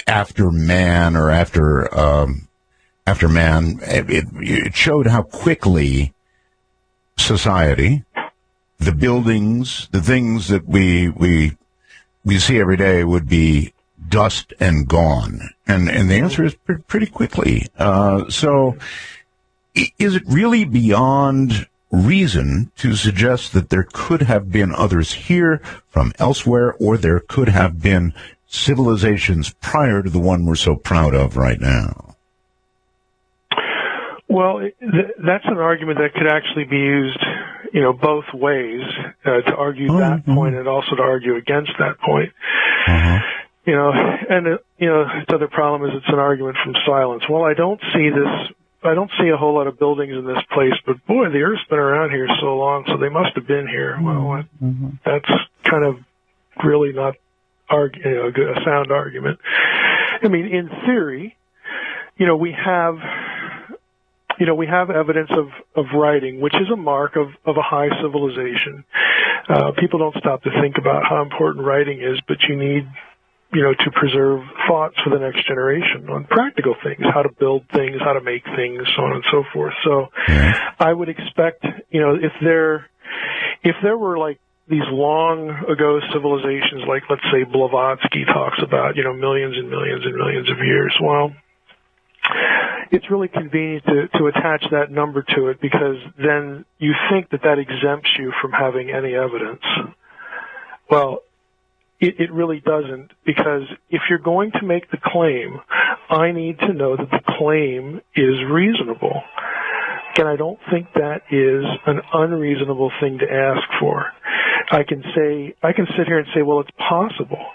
S1: After Man or After Man. It showed how quickly society, the buildings, the things that we see every day would be dust and gone. And the answer is pretty quickly. So is it really beyond reason to suggest that there could have been others here from elsewhere, or there could have been civilizations prior to the one we're so proud of right now?
S2: Well, that's an argument that could actually be used, both ways, to argue that point and also to argue against that point. Its other problem is it's an argument from silence. Well, I don't see a whole lot of buildings in this place, but boy, the Earth's been around here so long, so they must have been here. Well, that's kind of really not a sound argument. I mean, in theory, we have evidence of writing, which is a mark of a high civilization. People don't stop to think about how important writing is, but you need, to preserve thoughts for the next generation on practical things, how to build things, how to make things, so on and so forth. So I would expect, if there were like these long ago civilizations, like let's say Blavatsky talks about, millions and millions and millions of years, well, it's really convenient to attach that number to it, because then you think that exempts you from having any evidence. Well, it really doesn't, because if you're going to make the claim, I need to know that the claim is reasonable. And I don't think that is an unreasonable thing to ask for. I can sit here and say, well, it's possible.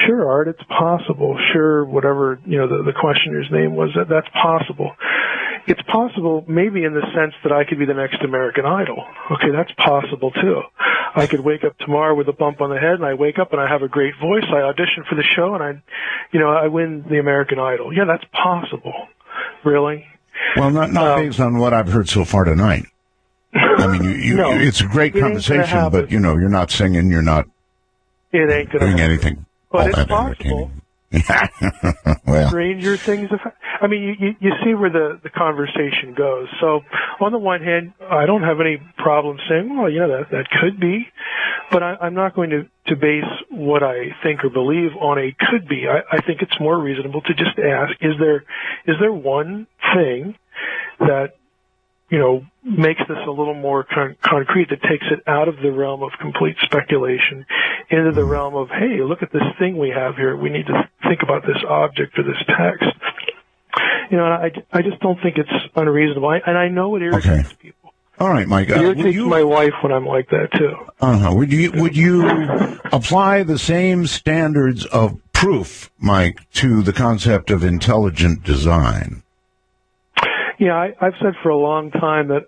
S2: Sure, Art, it's possible. Sure, whatever, the questioner's name was, that's possible. It's possible maybe in the sense that I could be the next American Idol. Okay, that's possible too. I could wake up tomorrow with a bump on the head, and I wake up and I have a great voice. I audition for the show, and I win the American Idol. Yeah, that's possible. Really?
S1: Well, not based on what I've heard so far tonight. I mean, no, it's a great conversation, but you're not singing, you're not doing anything.
S2: But it's possible.
S1: Well,
S2: stranger things have. I mean, you see where the conversation goes. So, on the one hand, I don't have any problem saying, well, that could be, but I'm not going to base what I think or believe on a could be. I think it's more reasonable to just ask: is there one thing that makes this a little more concrete, that takes it out of the realm of complete speculation into the realm of, hey, look at this thing we have here. We need to think about this object or this text. And I just don't think it's unreasonable. And I know it irritates people.
S1: All right, Mike.
S2: It irritates my wife when I'm like that, too.
S1: Would you apply the same standards of proof, Mike, to the concept of intelligent design?
S2: Yeah, I've said for a long time that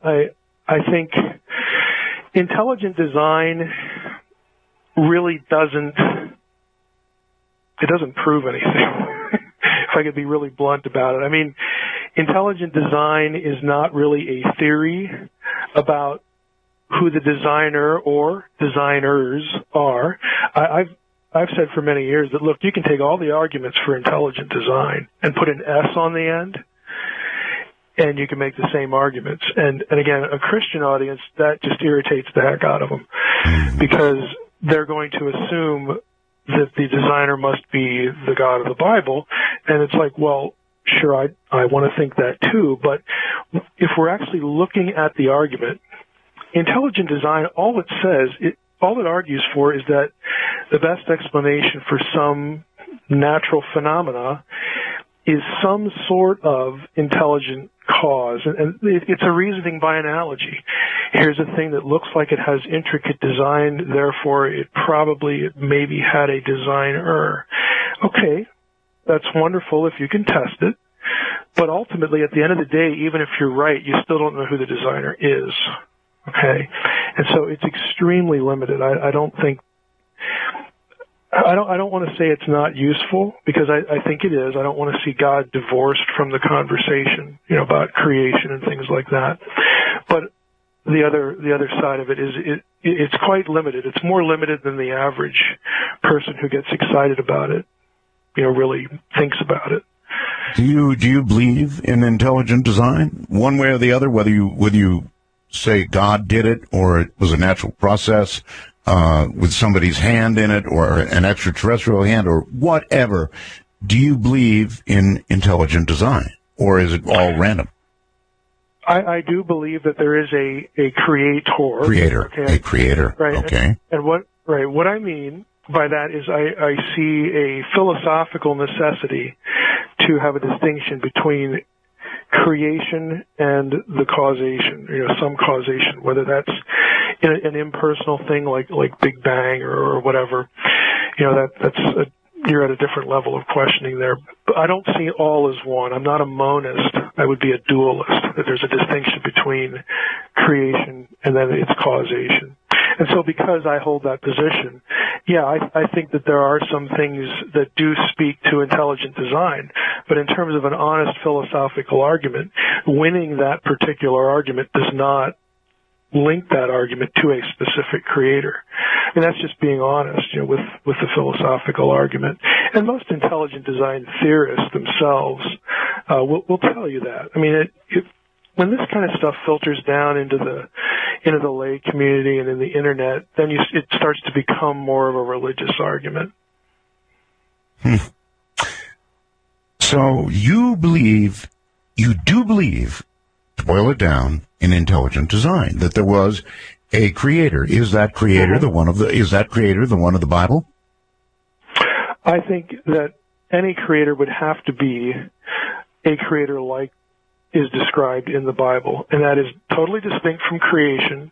S2: I think intelligent design really doesn't prove anything, if I could be really blunt about it. I mean, intelligent design is not really a theory about who the designer or designers are. I've said for many years that, look, you can take all the arguments for intelligent design and put an S on the end, and you can make the same arguments. And again, a Christian audience, that just irritates the heck out of them, because they're going to assume that the designer must be the God of the Bible. And it's like, well, sure, I want to think that too. But if we're actually looking at the argument, intelligent design, all it argues for is that the best explanation for some natural phenomena is some sort of intelligent cause. And it's a reasoning by analogy. Here's a thing that looks like it has intricate design, therefore it maybe had a designer. Okay, that's wonderful if you can test it. But ultimately, at the end of the day, even if you're right, you still don't know who the designer is. Okay? And so it's extremely limited. I don't want to say it's not useful, because I think it is. I don't want to see God divorced from the conversation, about creation and things like that. But the other side of it is it's quite limited. It's more limited than the average person who gets excited about it, really thinks about it.
S1: Do you believe in intelligent design, one way or the other? Whether you say God did it, or it was a natural process with somebody's hand in it, or an extraterrestrial hand, or whatever, do you believe in intelligent design, or is it all random?
S2: I do believe that there is a creator.
S1: Okay? A creator.
S2: Right.
S1: Okay.
S2: And what I mean by that is I see a philosophical necessity to have a distinction between creation and the causation, some causation, whether that's an impersonal thing like Big Bang or whatever. You're at a different level of questioning there. But I don't see all as one. I'm not a monist. I would be a dualist. That there's a distinction between creation and then its causation. And so because I hold that position, yeah, I think that there are some things that do speak to intelligent design. But in terms of an honest philosophical argument, winning that particular argument does not link that argument to a specific creator. And that's just being honest, with the philosophical argument. And most intelligent design theorists themselves will tell you that. I mean, when this kind of stuff filters down into the lay community and in the internet, then it starts to become more of a religious argument.
S1: So you do believe, to boil it down, in intelligent design, that there was a creator. Is that creator the one of the Bible?
S2: I think that any creator would have to be a creator like is described in the Bible, and that is totally distinct from creation.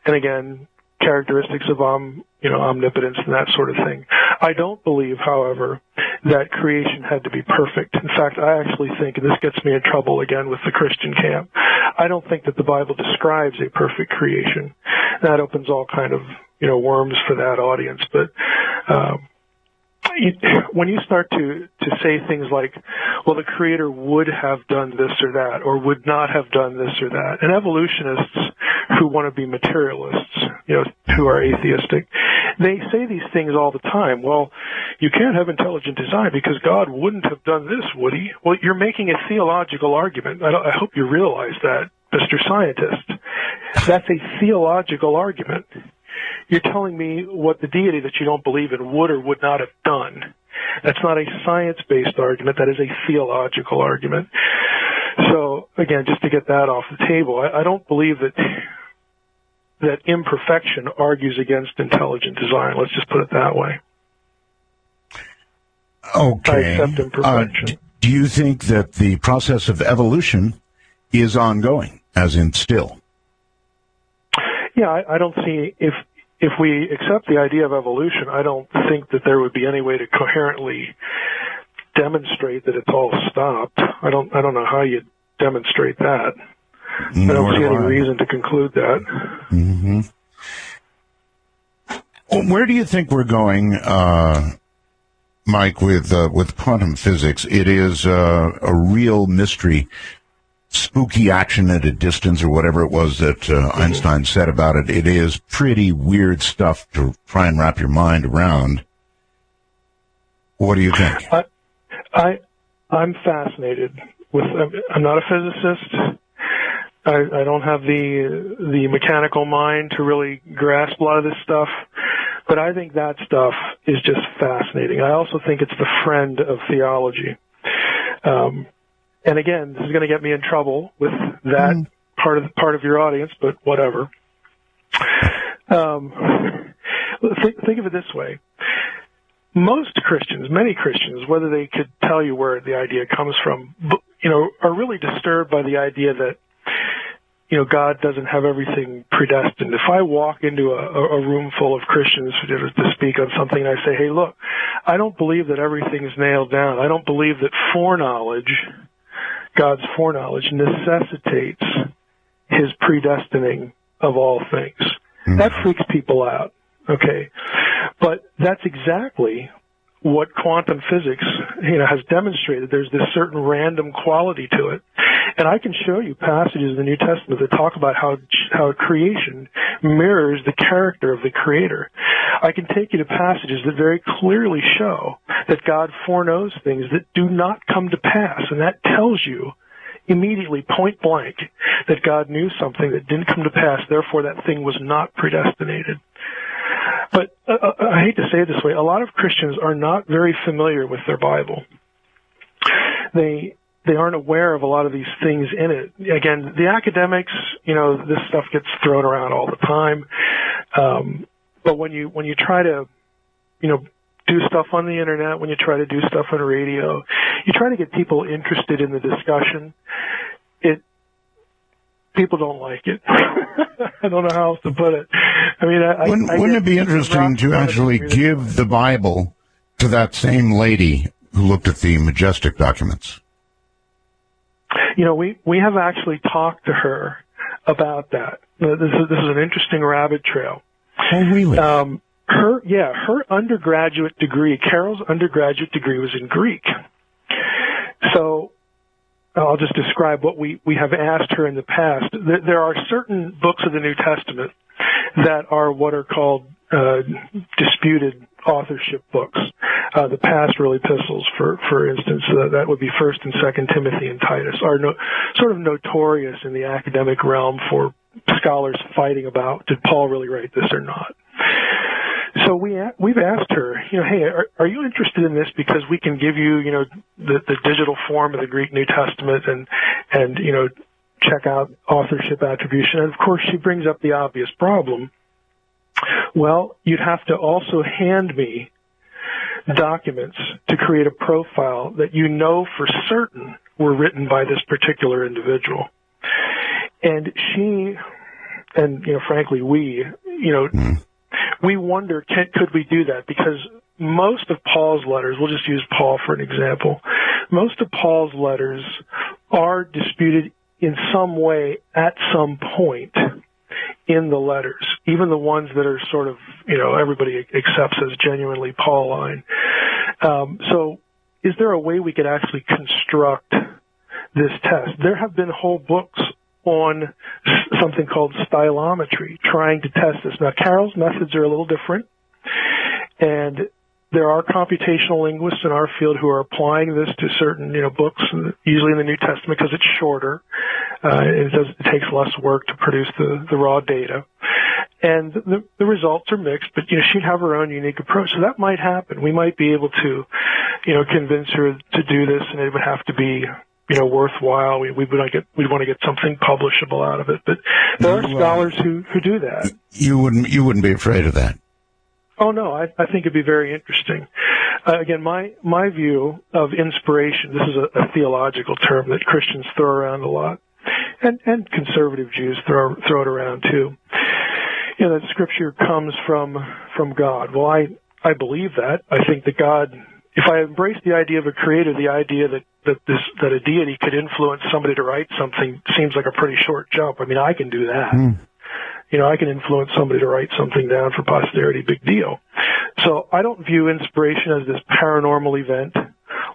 S2: And again, characteristics of omnipotence and that sort of thing. I don't believe, however, that creation had to be perfect. In fact, I actually think, and this gets me in trouble again with the Christian camp, I don't think that the Bible describes a perfect creation. That opens all kind of worms for that audience. But when you start to say things like, well, the Creator would have done this or that, or would not have done this or that, and evolutionists who want to be materialists, who are atheistic, they say these things all the time. Well, you can't have intelligent design because God wouldn't have done this, would he? Well, you're making a theological argument. I hope you realize that, Mr. Scientist. That's a theological argument. You're telling me what the deity that you don't believe in would or would not have done. That's not a science-based argument. That is a theological argument. So, again, just to get that off the table, I don't believe that imperfection argues against intelligent design. Let's just put it that way.
S1: Okay.
S2: I accept imperfection.
S1: Do you think that the process of evolution is ongoing, as in still?
S2: Yeah, I don't see, if we accept the idea of evolution, I don't think that there would be any way to coherently demonstrate that it's all stopped. I don't know how you demonstrate that. I don't see any reason to conclude that.
S1: Mm-hmm. Well, where do you think we're going, Mike, with quantum physics? It is a real mystery. Spooky action at a distance, or whatever it was that Einstein said about it. It is pretty weird stuff to try and wrap your mind around. What do you think?
S2: I'm fascinated with. I'm not a physicist. I don't have the mechanical mind to really grasp a lot of this stuff, but I think that stuff is just fascinating. I also think it's the friend of theology. And again, this is going to get me in trouble with that part of your audience, but whatever. Think of it this way. Most Christians, many Christians, whether they could tell you where the idea comes from, are really disturbed by the idea that, God doesn't have everything predestined. If I walk into a room full of Christians to speak on something and I say, hey, look, I don't believe that everything's nailed down. I don't believe that God's foreknowledge necessitates his predestining of all things. Mm-hmm. That freaks people out, okay? But that's exactly what quantum physics, has demonstrated. There's this certain random quality to it. And I can show you passages in the New Testament that talk about how creation mirrors the character of the Creator. I can take you to passages that very clearly show that God foreknows things that do not come to pass, and that tells you immediately, point blank, that God knew something that didn't come to pass, therefore that thing was not predestinated. But I hate to say it this way, a lot of Christians are not very familiar with their Bible. They aren't aware of a lot of these things in it. Again, the academics, this stuff gets thrown around all the time. But when you try to, do stuff on the internet, when you try to do stuff on radio, you try to get people interested in the discussion. People don't like it. I don't know how else to put it. I mean,
S1: wouldn't it be interesting to actually give the Bible to that same lady who looked at the Majestic documents?
S2: We have actually talked to her about that. This is an interesting rabbit trail.
S1: Oh, really?
S2: Her undergraduate degree, Carol's undergraduate degree, was in Greek. So I'll just describe what we have asked her in the past. There are certain books of the New Testament that are what are called disputed authorship books. The pastoral epistles, for instance, that would be 1st and 2nd Timothy and Titus, are sort of notorious in the academic realm for scholars fighting about, did Paul really write this or not? So we've asked her, hey, are you interested in this because we can give you, the digital form of the Greek New Testament and check out authorship attribution. And of course, she brings up the obvious problem. Well, you'd have to also hand me documents to create a profile that for certain were written by this particular individual. And she, and frankly, we wonder, could we do that? Because most of Paul's letters, we'll just use Paul for an example, most of Paul's letters are disputed in some way at some point in the letters, even the ones that are sort of, everybody accepts as genuinely Pauline. So is there a way we could actually construct this test? There have been whole books on something called stylometry, trying to test this. Now, Carol's methods are a little different, and there are computational linguists in our field who are applying this to certain, books, usually in the New Testament because it's shorter. It takes less work to produce the raw data. And the results are mixed, but, she'd have her own unique approach. So that might happen. We might be able to, convince her to do this, and it would have to be, worthwhile. We want to get something publishable out of it. But there are scholars who do that.
S1: You wouldn't be afraid of that.
S2: Oh, no, I think it'd be very interesting. Again, my view of inspiration, this is a theological term that Christians throw around a lot, and conservative Jews throw it around too. That Scripture comes from God. Well, I believe that. I think that God, if I embrace the idea of a creator, the idea that a deity could influence somebody to write something seems like a pretty short jump. I mean, I can do that. I can influence somebody to write something down for posterity, big deal. So I don't view inspiration as this paranormal event,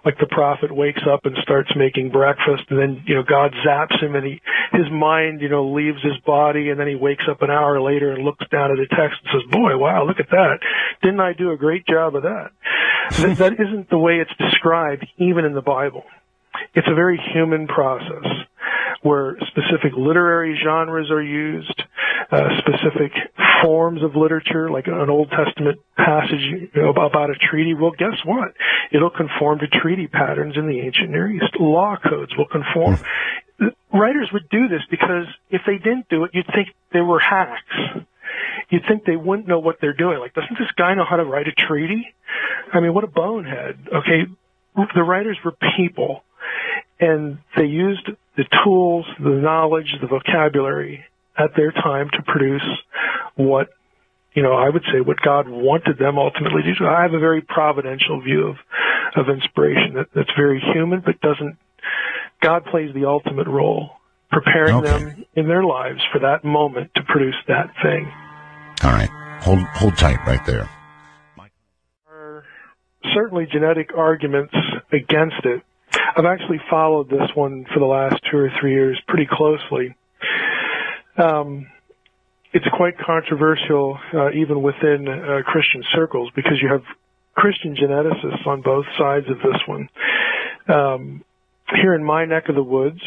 S2: like the prophet wakes up and starts making breakfast, and then, God zaps him, and his mind, leaves his body, and then he wakes up an hour later and looks down at a text and says, boy, wow, look at that. Didn't I do a great job of that? That isn't the way it's described, even in the Bible. It's a very human process where specific literary genres are used, specific forms of literature, like an Old Testament passage about a treaty. Well, guess what? It'll conform to treaty patterns in the ancient Near East. Law codes will conform. Writers would do this because if they didn't do it, you'd think they were hacks. You'd think they wouldn't know what they're doing. Like, doesn't this guy know how to write a treaty? I mean, what a bonehead. Okay, the writers were people, and they used the tools, the knowledge, the vocabulary at their time to produce what, I would say what God wanted them ultimately to do. I have a very providential view of inspiration that's very human, but God plays the ultimate role, preparing them in their lives for that moment to produce that thing.
S1: All right. Hold tight right there.
S2: There are certainly genetic arguments against it. I've actually followed this one for the last 2 or 3 years pretty closely. It's quite controversial even within Christian circles because you have Christian geneticists on both sides of this one. Here in my neck of the woods,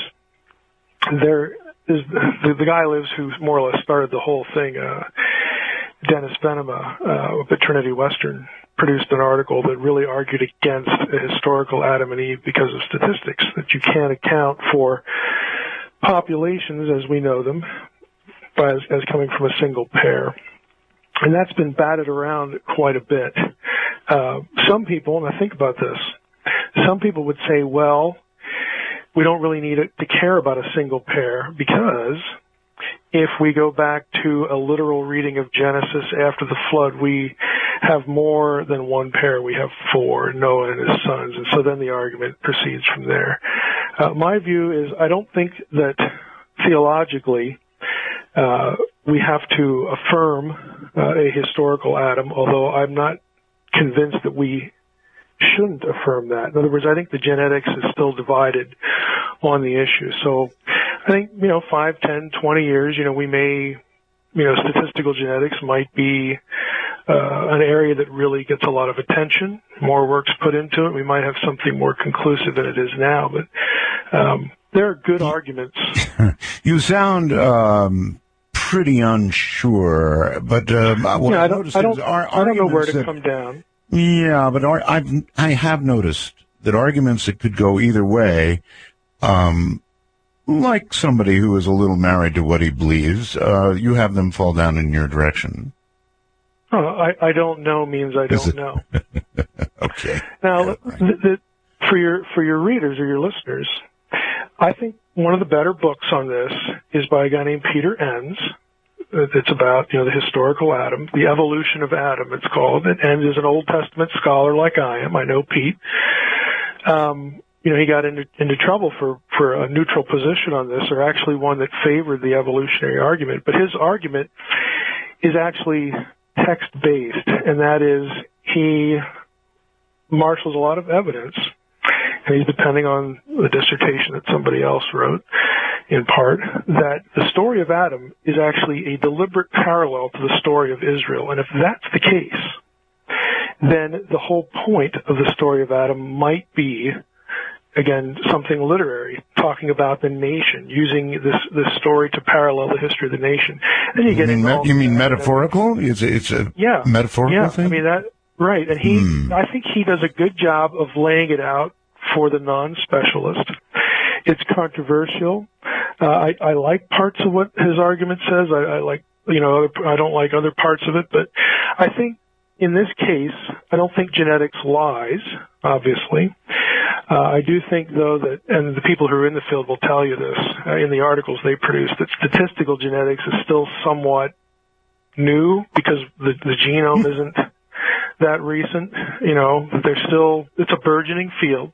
S2: there is the guy lives who more or less started the whole thing. Dennis Venema up at Trinity Western produced an article that really argued against a historical Adam and Eve because of statistics, that you can't account for populations as we know them as coming from a single pair. And that's been batted around quite a bit. Some people, and I think about this, some people would say, well, we don't really need to care about a single pair because if we go back to a literal reading of Genesis after the flood, we have more than one pair. We have 4, Noah and his sons. And so then the argument proceeds from there. My view is I don't think that theologically we have to affirm a historical Adam, although I'm not convinced that we shouldn't affirm that. In other words, I think the genetics is still divided on the issue. So I think, 5, 10, 20 years, we may, statistical genetics might be an area that really gets a lot of attention. More work's put into it. We might have something more conclusive than it is now. But there are good arguments.
S1: You sound pretty unsure, but what
S2: yeah,
S1: I noticed is
S2: I don't know where to come down.
S1: Yeah, but I have noticed that arguments that could go either way, like somebody who is a little married to what he believes, you have them fall down in your direction.
S2: Oh, I don't know means I don't know.
S1: Okay.
S2: Now,
S1: yeah, right.
S2: for your readers or your listeners, I think one of the better books on this is by a guy named Peter Enns. It's about, the historical Adam, the evolution of Adam, it's called. And Enns is an Old Testament scholar like I am. I know Pete. He got into trouble for a neutral position on this, or actually one that favored the evolutionary argument. But his argument is actually text-based, and that is he marshals a lot of evidence, and he's depending on the dissertation that somebody else wrote, in part, that the story of Adam is actually a deliberate parallel to the story of Israel. And if that's the case, then the whole point of the story of Adam might be, again, something literary, talking about the nation, using this story to parallel the history of the nation. And
S1: you mean metaphorical? It's a metaphorical thing?
S2: I mean, that, right. And I think he does a good job of laying it out for the non-specialist. It's controversial. I like parts of what his argument says. I like, I don't like other parts of it, but I think in this case, I don't think genetics lies, obviously. I do think, though, that, and the people who are in the field will tell you this in the articles they produce, that statistical genetics is still somewhat new because the genome isn't that recent. It's a burgeoning field.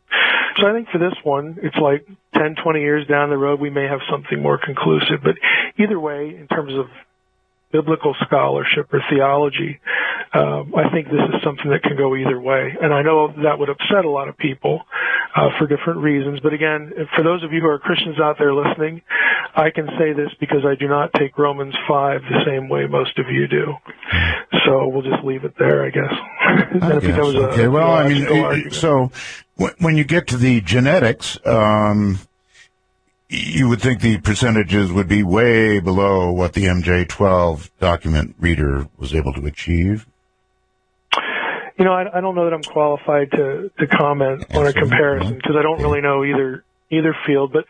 S2: So I think for this one, it's like 10, 20 years down the road, we may have something more conclusive. But either way, in terms of biblical scholarship or theology, I think this is something that can go either way. And I know that would upset a lot of people for different reasons. But again, for those of you who are Christians out there listening, I can say this because I do not take Romans 5 the same way most of you do. So we'll just leave it there, I guess.
S1: Okay. Well, I mean, so when you get to the genetics, you would think the percentages would be way below what the MJ12 document reader was able to achieve.
S2: I don't know that I'm qualified to comment on a comparison because I don't really know either field. But,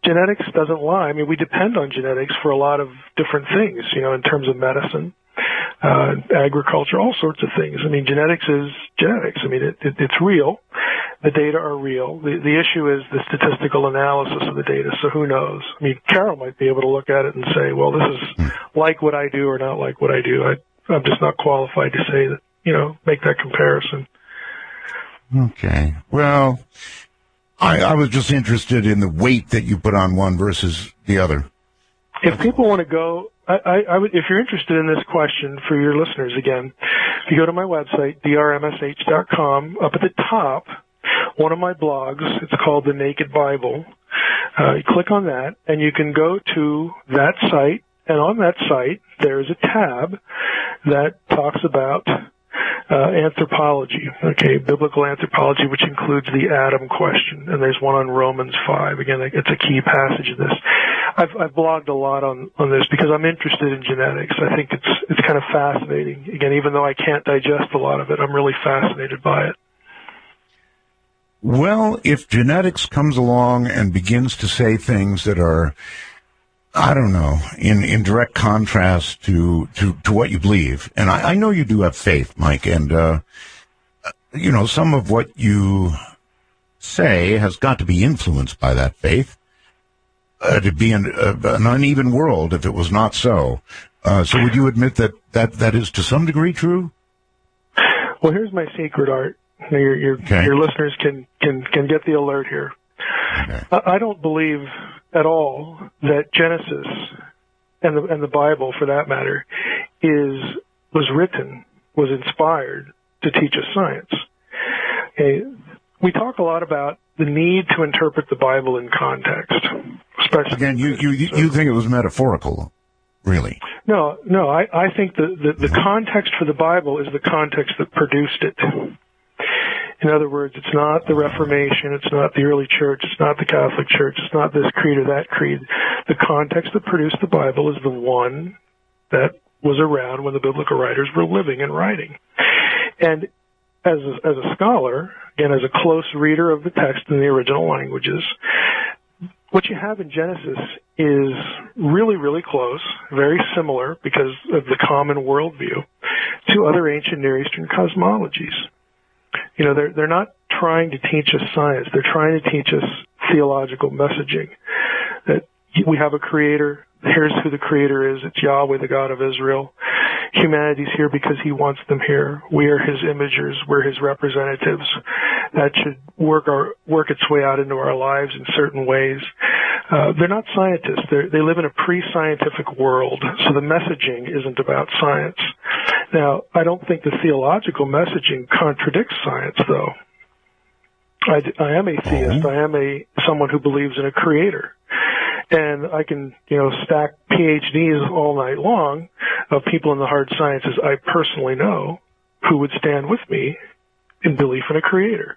S2: genetics doesn't lie. I mean, we depend on genetics for a lot of different things, in terms of medicine, agriculture, all sorts of things. I mean, genetics is genetics. I mean, it's real. The data are real. The issue is the statistical analysis of the data, so who knows? I mean, Carol might be able to look at it and say, well, this is like what I do or not like what I do. I'm just not qualified to say that, make that comparison.
S1: Okay. Well, I was just interested in the weight that you put on one versus the other.
S2: If people want to go, I would, if you're interested in this question for your listeners again, if you go to my website, drmsh.com, up at the top, one of my blogs, it's called The Naked Bible. You click on that, and you can go to that site, and on that site, there's a tab that talks about anthropology, biblical anthropology, which includes the Adam question, and there's one on Romans 5. Again, it's a key passage in this. I've blogged a lot on this because I'm interested in genetics. I think it's kind of fascinating. Again, even though I can't digest a lot of it, I'm really fascinated by it.
S1: Well, if genetics comes along and begins to say things that are, I don't know, in direct contrast to what you believe, and I know you do have faith, Mike, and, some of what you say has got to be influenced by that faith. To be an uneven world if it was not so. So would you admit that is to some degree true?
S2: Well, here's my secret, Art. Your listeners can get the alert here. Okay. I don't believe at all that Genesis and the Bible, for that matter, was inspired to teach us science. Okay. We talk a lot about the need to interpret the Bible in context. Especially
S1: again, you think it was metaphorical, really?
S2: No. I think the context for the Bible is the context that produced it. In other words, it's not the Reformation, it's not the early church, it's not the Catholic Church, it's not this creed or that creed. the context that produced the Bible is the one that was around when the biblical writers were living and writing. And as a scholar, again, as a close reader of the text in the original languages, what you have in Genesis is really, really close, very similar because of the common worldview to other ancient Near Eastern cosmologies. You know, they're not trying to teach us science. They're trying to teach us theological messaging. That we have a creator. Here's who the creator is. It's Yahweh, the God of Israel. Humanity's here because he wants them here. We are his imagers. We're his representatives. That should work its way out into our lives in certain ways. They're not scientists. They live in a pre-scientific world, so the messaging isn't about science. Now, I don't think the theological messaging contradicts science, though. I am a theist. I am someone who believes in a creator. And I can, stack PhDs all night long of people in the hard sciences I personally know who would stand with me in belief in a creator.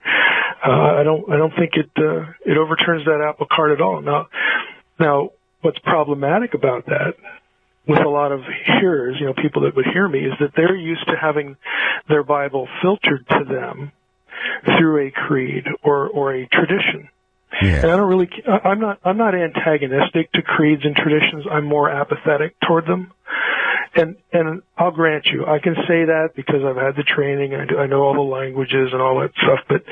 S2: I don't think it overturns that apple cart at all. Now, what's problematic about that with a lot of hearers, people that would hear me, is that they're used to having their Bible filtered to them through a creed or a tradition. Yeah. And I'm not antagonistic to creeds and traditions. I'm more apathetic toward them. And I'll grant you, I can say that because I've had the training, I know all the languages and all that stuff, but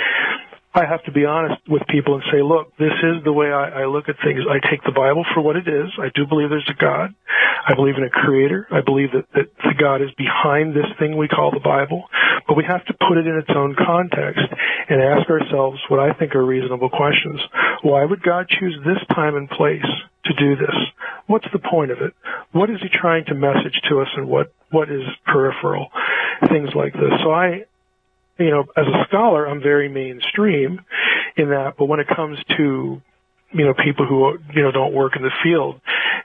S2: I have to be honest with people and say, look, this is the way I look at things. I take the Bible for what it is. I do believe there's a God. I believe in a creator. I believe that the God is behind this thing we call the Bible. But we have to put it in its own context and ask ourselves what I think are reasonable questions. Why would God choose this time and place to do this? What's the point of it? What is he trying to message to us, and what is peripheral? Things like this. So as a scholar, I'm very mainstream in that, but when it comes to, people who, don't work in the field,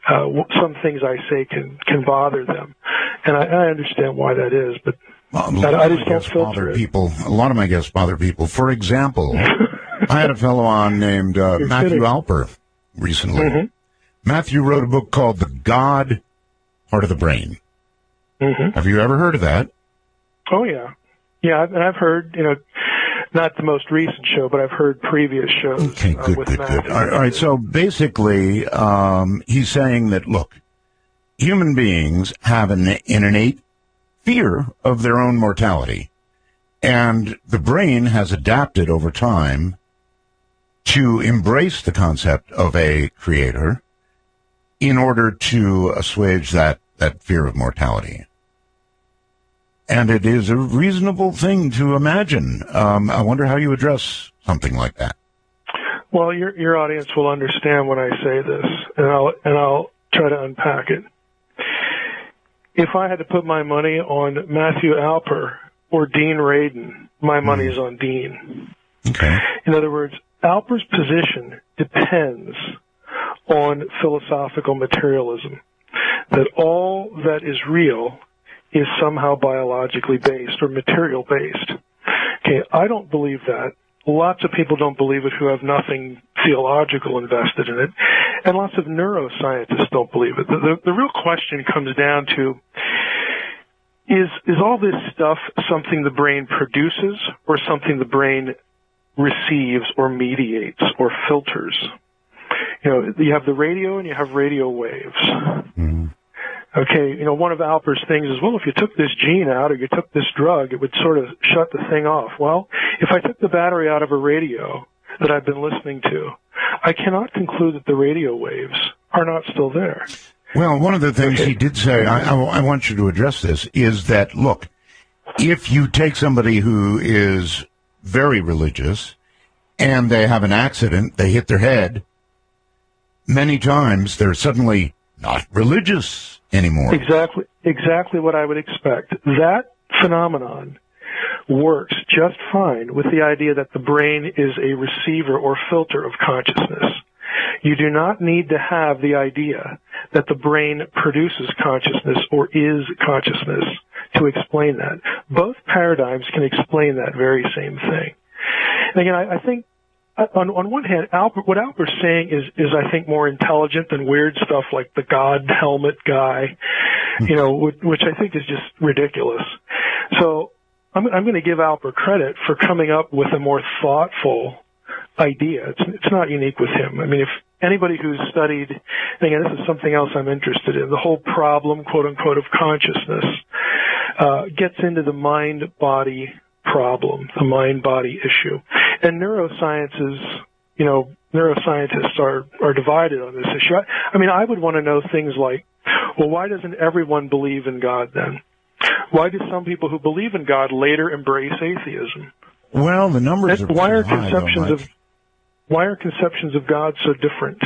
S2: some things I say can bother them. And I understand why that is, but I just don't filter it.
S1: A lot of my guests bother people. For example, I had a fellow on named Matthew Alper recently. Mm-hmm. Matthew wrote a book called The God Part of the Brain. Mm-hmm. Have you ever heard of that?
S2: Oh, yeah. Yeah, and I've heard, not the most recent show, but I've heard previous shows.
S1: Okay, good. All right, so basically, he's saying that, look, human beings have an innate fear of their own mortality, and the brain has adapted over time to embrace the concept of a creator in order to assuage that fear of mortality. And it is a reasonable thing to imagine. I wonder how you address something like that.
S2: Well, your audience will understand when I say this, and I'll try to unpack it. If I had to put my money on Matthew Alper or Dean Radin, my money is on Dean.
S1: Okay.
S2: In other words, Alper's position depends on philosophical materialism, that all that is real is somehow biologically based or material based. Okay, I don't believe that. Lots of people don't believe it who have nothing theological invested in it, and lots of neuroscientists don't believe it. The real question comes down to, is all this stuff something the brain produces or something the brain receives or mediates or filters? You have the radio and you have radio waves. Mm-hmm. Okay, one of Alper's things is, well, if you took this gene out or you took this drug, it would sort of shut the thing off. Well, if I took the battery out of a radio that I've been listening to, I cannot conclude that the radio waves are not still there.
S1: Well, one of the things he did say, I want you to address this, is that, look, if you take somebody who is very religious and they have an accident, they hit their head, many times they're suddenly not religious anymore.
S2: Exactly what I would expect. That phenomenon works just fine with the idea that the brain is a receiver or filter of consciousness. You do not need to have the idea that the brain produces consciousness or is consciousness to explain that. Both paradigms can explain that very same thing. And again, I think on one hand, what Alpert's saying is I think more intelligent than weird stuff like the God helmet guy, which I think is just ridiculous. So I'm going to give Alpert credit for coming up with a more thoughtful idea. It's not unique with him. I mean, if anybody who's studied, and again, this is something else I'm interested in, the whole problem, quote unquote, of consciousness, gets into the mind-body problem, the mind-body issue. And neurosciences, neuroscientists are divided on this issue. I mean, I would want to know things like, well, why doesn't everyone believe in God then? Why do some people who believe in God later embrace atheism?
S1: Well, the numbers are
S2: why are
S1: high,
S2: why are conceptions of God so different?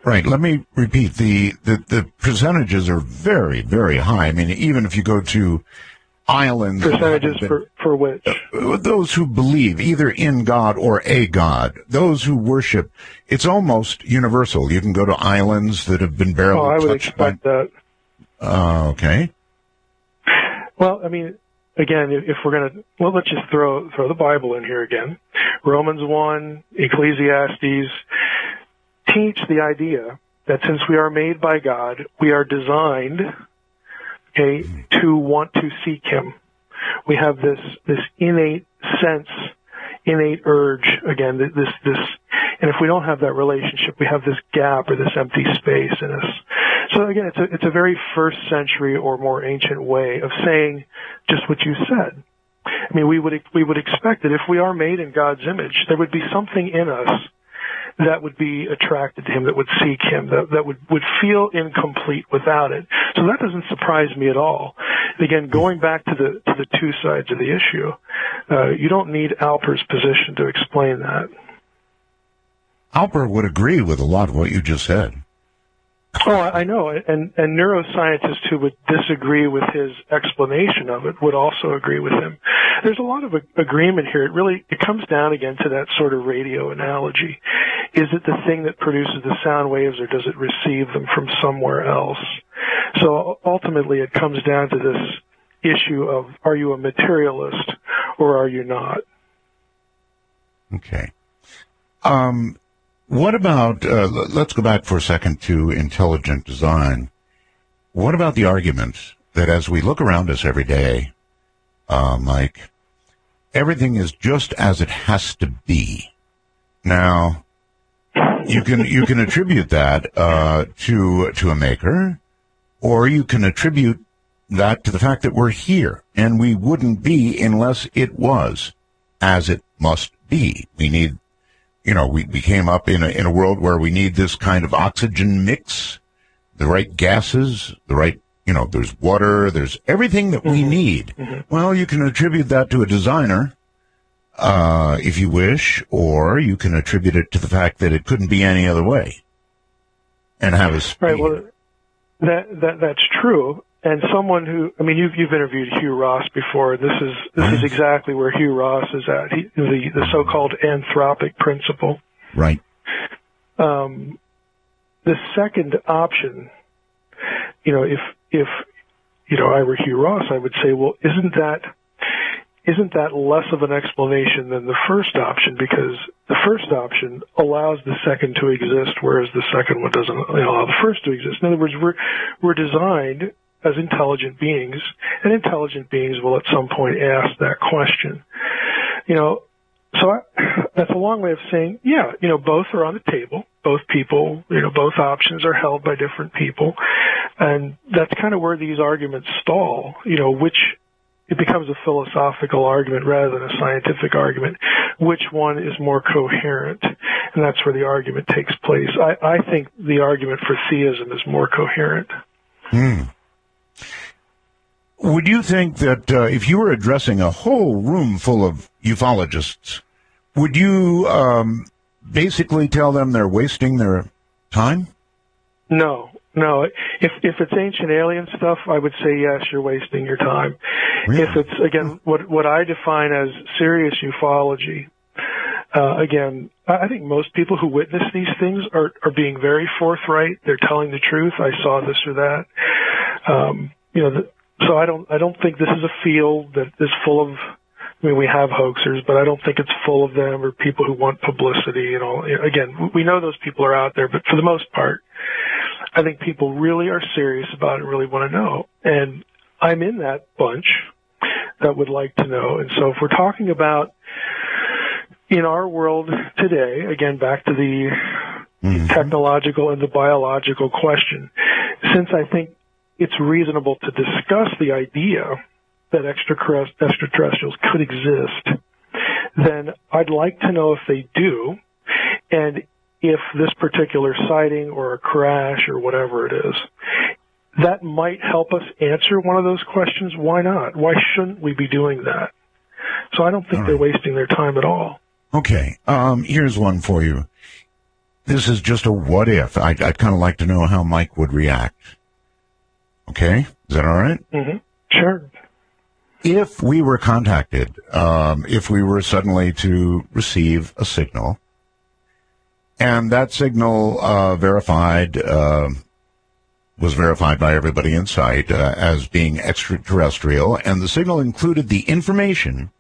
S1: Right. Let me repeat. The percentages are very, very high. I mean, even if you go to islands.
S2: Percentages for which?
S1: Those who believe either in God or a God. Those who worship. It's almost universal. You can go to islands that have been barely touched.
S2: I would expect that.
S1: Okay.
S2: Well, I mean, again, if we're going to, let's just throw the Bible in here again. Romans 1, Ecclesiastes teach the idea that since we are made by God, we are designed, to want to seek Him. We have this innate sense, innate urge, again, this, and if we don't have that relationship, we have this gap or this empty space in us. So again, it's a very first century or more ancient way of saying just what you said. I mean, we would expect that if we are made in God's image, there would be something in us that would be attracted to Him, that would seek Him, that would feel incomplete without it. So that doesn't surprise me at all. Again, going back to the two sides of the issue, you don't need Alpert's position to explain that.
S1: Alpert would agree with a lot of what you just said.
S2: Oh, I know, and neuroscientists who would disagree with his explanation of it would also agree with him. There's a lot of agreement here. It comes down again to that sort of radio analogy. Is it the thing that produces the sound waves, or does it receive them from somewhere else? So ultimately, it comes down to this issue of, are you a materialist or are you not?
S1: Okay. What about, let's go back for a second to intelligent design. What about the argument that as we look around us every day, Mike, everything is just as it has to be? Now, you can attribute that to a maker, or you can attribute that to the fact that we're here, and we wouldn't be unless it was as it must be. We need, we came up in a world where we need this kind of oxygen mix, the right gases, the right, there's water, there's everything that we need. Mm-hmm. Well, you can attribute that to a designer, if you wish, or you can attribute it to the fact that it couldn't be any other way and have a speed.
S2: Right, well, that's true. And someone who, I mean, you've interviewed Hugh Ross before. This is exactly where Hugh Ross is at. The so-called anthropic principle.
S1: Right.
S2: The second option, if I were Hugh Ross, I would say, well, isn't that less of an explanation than the first option? Because the first option allows the second to exist, whereas the second one doesn't allow the first to exist. In other words, we're designed as intelligent beings, and intelligent beings will at some point ask that question. That's a long way of saying, both are on the table. Both people, both options are held by different people. And that's kind of where these arguments stall, it becomes a philosophical argument rather than a scientific argument. Which one is more coherent? And that's where the argument takes place. I think the argument for theism is more coherent.
S1: Would you think that if you were addressing a whole room full of ufologists, would you basically tell them they're wasting their time?
S2: No. If it's ancient alien stuff, I would say yes, you're wasting your time. Really? If it's, again, what I define as serious ufology, again, I think most people who witness these things are being very forthright. They're telling the truth. I saw this or that. So I don't think this is a field that is full of I mean, we have hoaxers, but I don't think it's full of them or people who want publicity and all. Again, we know those people are out there, but for the most part, I think people really are serious about it and really want to know. And I'm in that bunch that would like to know. And so if we're talking about in our world today, again, back to the technological and the biological question, since I think it's reasonable to discuss the idea that extraterrestrials could exist, then I'd like to know if they do, and if this particular sighting or a crash or whatever it is, that might help us answer one of those questions. Why not? Why shouldn't we be doing that? So I don't think they're wasting their time at all.
S1: Okay. Here's one for you. This is just a what if. I'd kind of like to know how Mike would react. Okay? Is that all right?
S2: Mm-hmm. Sure.
S1: If we were contacted, if we were suddenly to receive a signal, and that signal was verified by everybody in sight as being extraterrestrial, and the signal included the information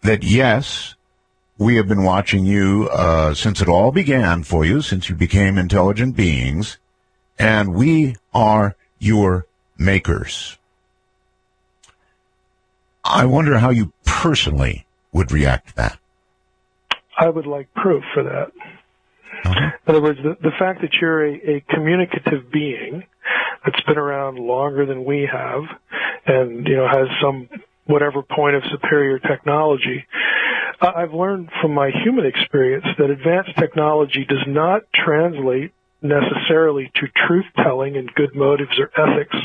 S1: that, yes, we have been watching you since it all began for you, since you became intelligent beings, and we are your makers. I wonder how you personally would react to that.
S2: I would like proof for that. In other words, the fact that you're a communicative being that's been around longer than we have and, has some whatever point of superior technology, I've learned from my human experience that advanced technology does not translate necessarily to truth-telling and good motives or ethics.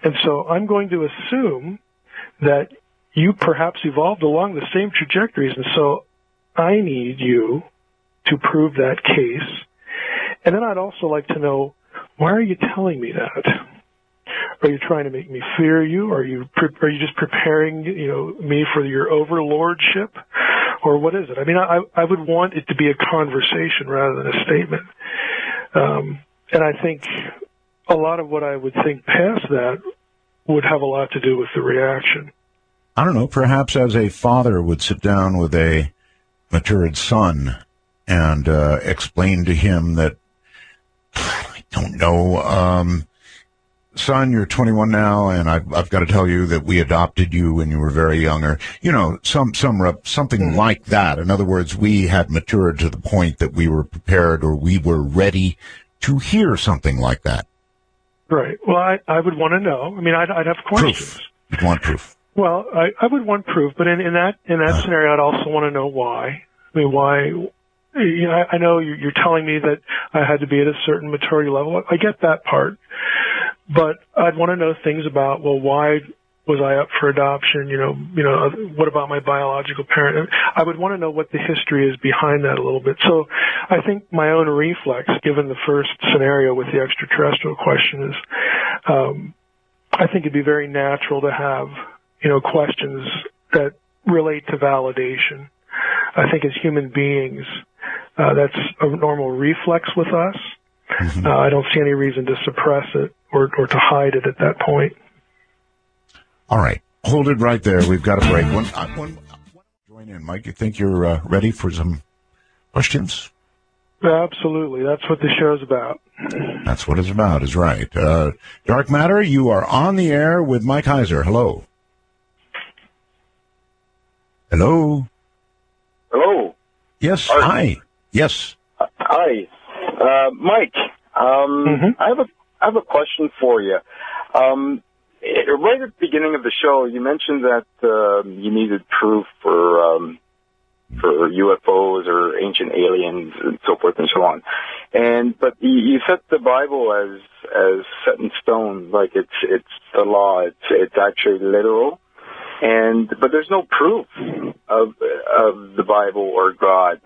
S2: And so I'm going to assume that you perhaps evolved along the same trajectories, and so I need you to prove that case. And then I'd also like to know, why are you telling me that? Are you trying to make me fear you? Are you just preparing, me for your overlordship? Or what is it? I mean, I would want it to be a conversation rather than a statement. And I think a lot of what I would think past that would have a lot to do with the reaction.
S1: I don't know, perhaps as a father would sit down with a matured son and explain to him that, I don't know, son, you're 21 now, and I've got to tell you that we adopted you when you were very young, or, something like that. In other words, we had matured to the point that we were prepared or we were ready to hear something like that.
S2: Right. Well, I would want to know. I mean, I'd have questions.
S1: Proof. You'd want proof.
S2: Well, I would want proof, but in that scenario, I'd also want to know why. I mean, why? I know you're telling me that I had to be at a certain maturity level. I get that part, but I'd want to know things about, well, why was I up for adoption? What about my biological parent? I would want to know what the history is behind that a little bit. So I think my own reflex, given the first scenario with the extraterrestrial question, is I think it'd be very natural to have, questions that relate to validation. I think as human beings, that's a normal reflex with us. Mm-hmm. I don't see any reason to suppress it or to hide it at that point.
S1: All right. Hold it right there. We've got a break. Join in, Mike. You think you're ready for some questions?
S2: Absolutely. That's what the show's about.
S1: That's what it's about, is right. Dark Matter, you are on the air with Mike Heiser. Hello. Hello.
S3: Hello.
S1: Yes. Hi. Yes.
S3: Hi. Mike, I have a question for you. Right at the beginning of the show, you mentioned that you needed proof for UFOs or ancient aliens and so forth and so on. But you set the Bible as set in stone, like it's the law. It's actually literal. But there's no proof of the Bible or God.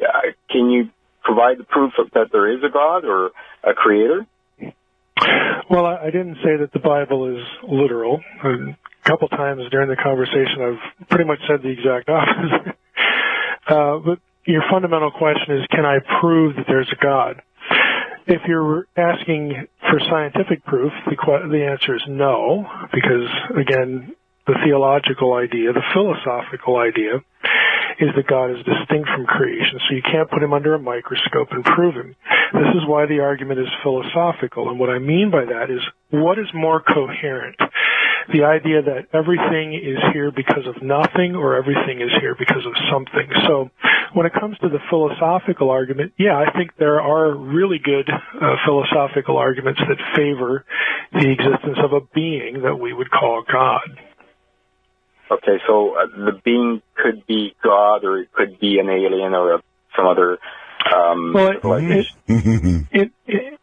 S3: Can you provide the proof that there is a God or a creator?
S2: Well, I didn't say that the Bible is literal. A couple times during the conversation, I've pretty much said the exact opposite. But your fundamental question is, can I prove that there's a God? If you're asking for scientific proof, the answer is no, because, again, the theological idea, the philosophical idea, is that God is distinct from creation, so you can't put him under a microscope and prove him. This is why the argument is philosophical, and what I mean by that is, what is more coherent? The idea that everything is here because of nothing, or everything is here because of something. So when it comes to the philosophical argument, yeah, I think there are really good philosophical arguments that favor the existence of a being that we would call God.
S3: Okay, so the being could be God, or it could be an alien, or some other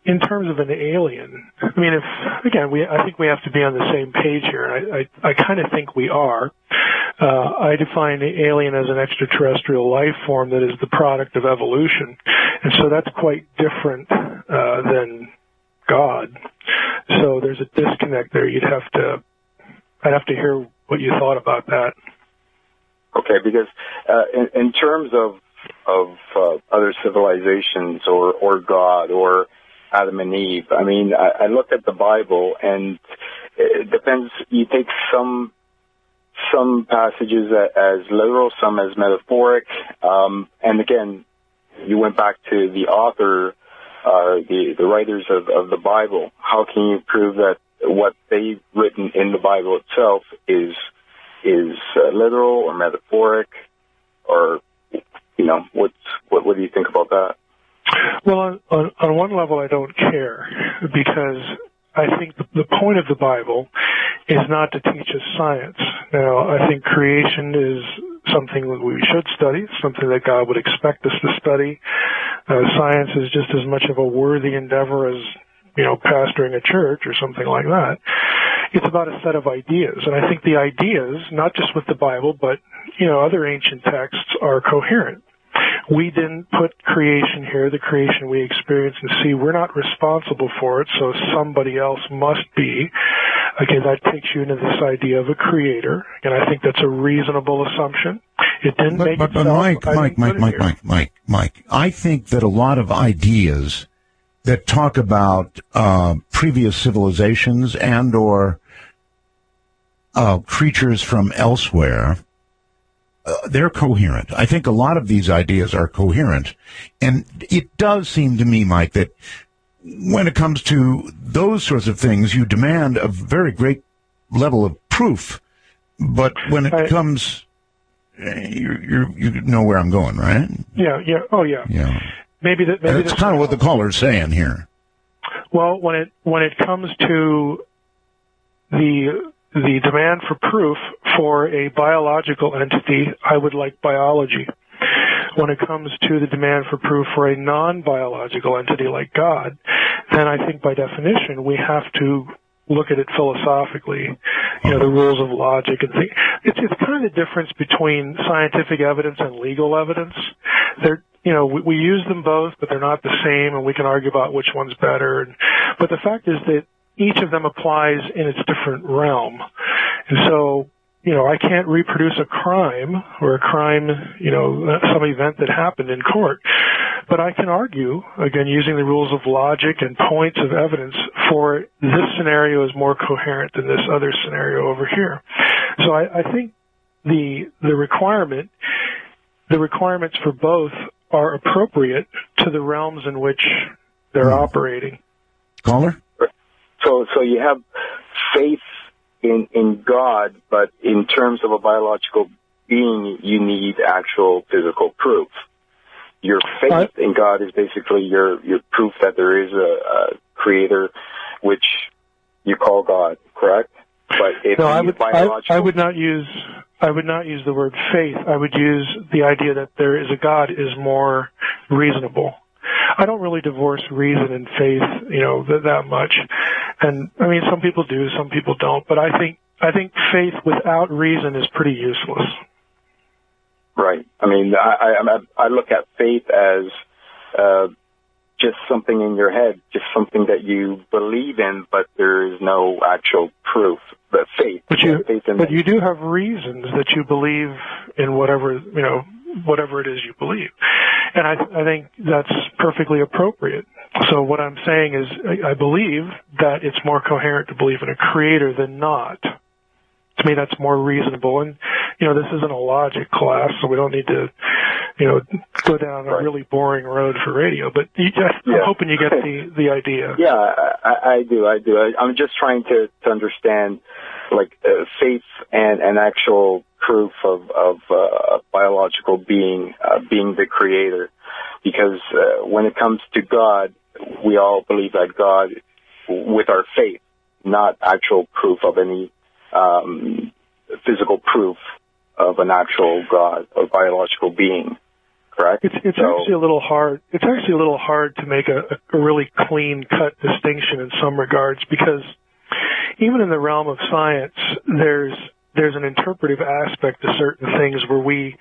S2: in terms of an alien, I mean, I think we have to be on the same page here. I kind of think we are. I define the alien as an extraterrestrial life form that is the product of evolution, and so that's quite different than God. So there's a disconnect there. I'd have to hear what you thought about that.
S3: Okay, because in terms of other civilizations or God or Adam and Eve, I mean, I look at the Bible, and it depends. You take some passages as literal, some as metaphoric, and again, you went back to the author, the writers of the Bible. How can you prove that what they've written in the Bible itself is literal or metaphoric, or what do you think about that?
S2: Well, on one level, I don't care, because I think the point of the Bible is not to teach us science. Now, I think creation is something that we should study, something that God would expect us to study. Science is just as much of a worthy endeavor as pastoring a church or something like that. It's about a set of ideas. And I think the ideas, not just with the Bible, but, other ancient texts, are coherent. We didn't put creation here, the creation we experience and see. We're not responsible for it, so somebody else must be. Again, that takes you into this idea of a creator, and I think that's a reasonable assumption. It didn't make itself.
S1: But Mike, I think that a lot of ideas that talk about previous civilizations and or creatures from elsewhere, they're coherent. I think a lot of these ideas are coherent. And it does seem to me, Mike, that when it comes to those sorts of things, you demand a very great level of proof. But when it comes, you know where I'm going, right?
S2: Yeah. Oh, yeah.
S1: Yeah.
S2: Maybe
S1: that's kind of what the caller's saying here.
S2: Well, when it comes to the demand for proof for a biological entity, I would like biology. When it comes to the demand for proof for a non-biological entity like God, then I think by definition we have to look at it philosophically, the rules of logic and things. It's kind of the difference between scientific evidence and legal evidence. We use them both, but they're not the same, and we can argue about which one's better. But the fact is that each of them applies in its different realm. And so, I can't reproduce a crime or some event that happened in court, but I can argue, again, using the rules of logic and points of evidence, for this scenario is more coherent than this other scenario over here. So I think the requirements for both are appropriate to the realms in which they're operating.
S1: Caller?
S3: So you have faith in God, but in terms of a biological being, you need actual physical proof. Your faith in God is basically your proof that there is a creator, which you call God, correct? But if
S2: I would not use the word faith. I would use the idea that there is a God is more reasonable. I don't really divorce reason and faith, that much. And I mean, some people do, some people don't. But I think faith without reason is pretty useless.
S3: Right. I mean, I look at faith as just something in your head, just something that you believe in, but there is no actual proof. But faith. But
S2: you do have reasons that you believe in whatever it is you believe. And I think that's perfectly appropriate. So what I'm saying is I believe that it's more coherent to believe in a creator than not. To me, that's more reasonable. And, this isn't a logic class, so we don't need to, go down a really boring road for radio. But I'm hoping you get the idea.
S3: Yeah, I do. I'm just trying to understand, faith and actual proof of biological being the creator. Because when it comes to God, we all believe that God, with our faith, not actual proof of any physical proof of an actual God or biological being. Correct?
S2: It's actually a little hard. It's actually a little hard to make a really clean-cut distinction in some regards, because even in the realm of science, there's an interpretive aspect to certain things where we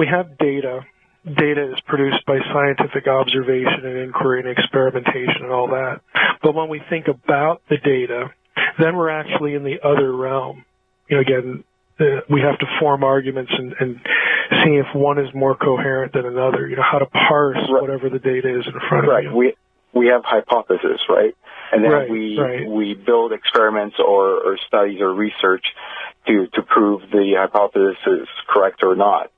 S2: have data. Data is produced by scientific observation and inquiry and experimentation and all that. But when we think about the data, then we're actually in the other realm. Again, we have to form arguments and see if one is more coherent than another. How to parse whatever the data is in front of you.
S3: Right. We have hypotheses, right? And then we build experiments or studies or research to prove the hypothesis is correct or not.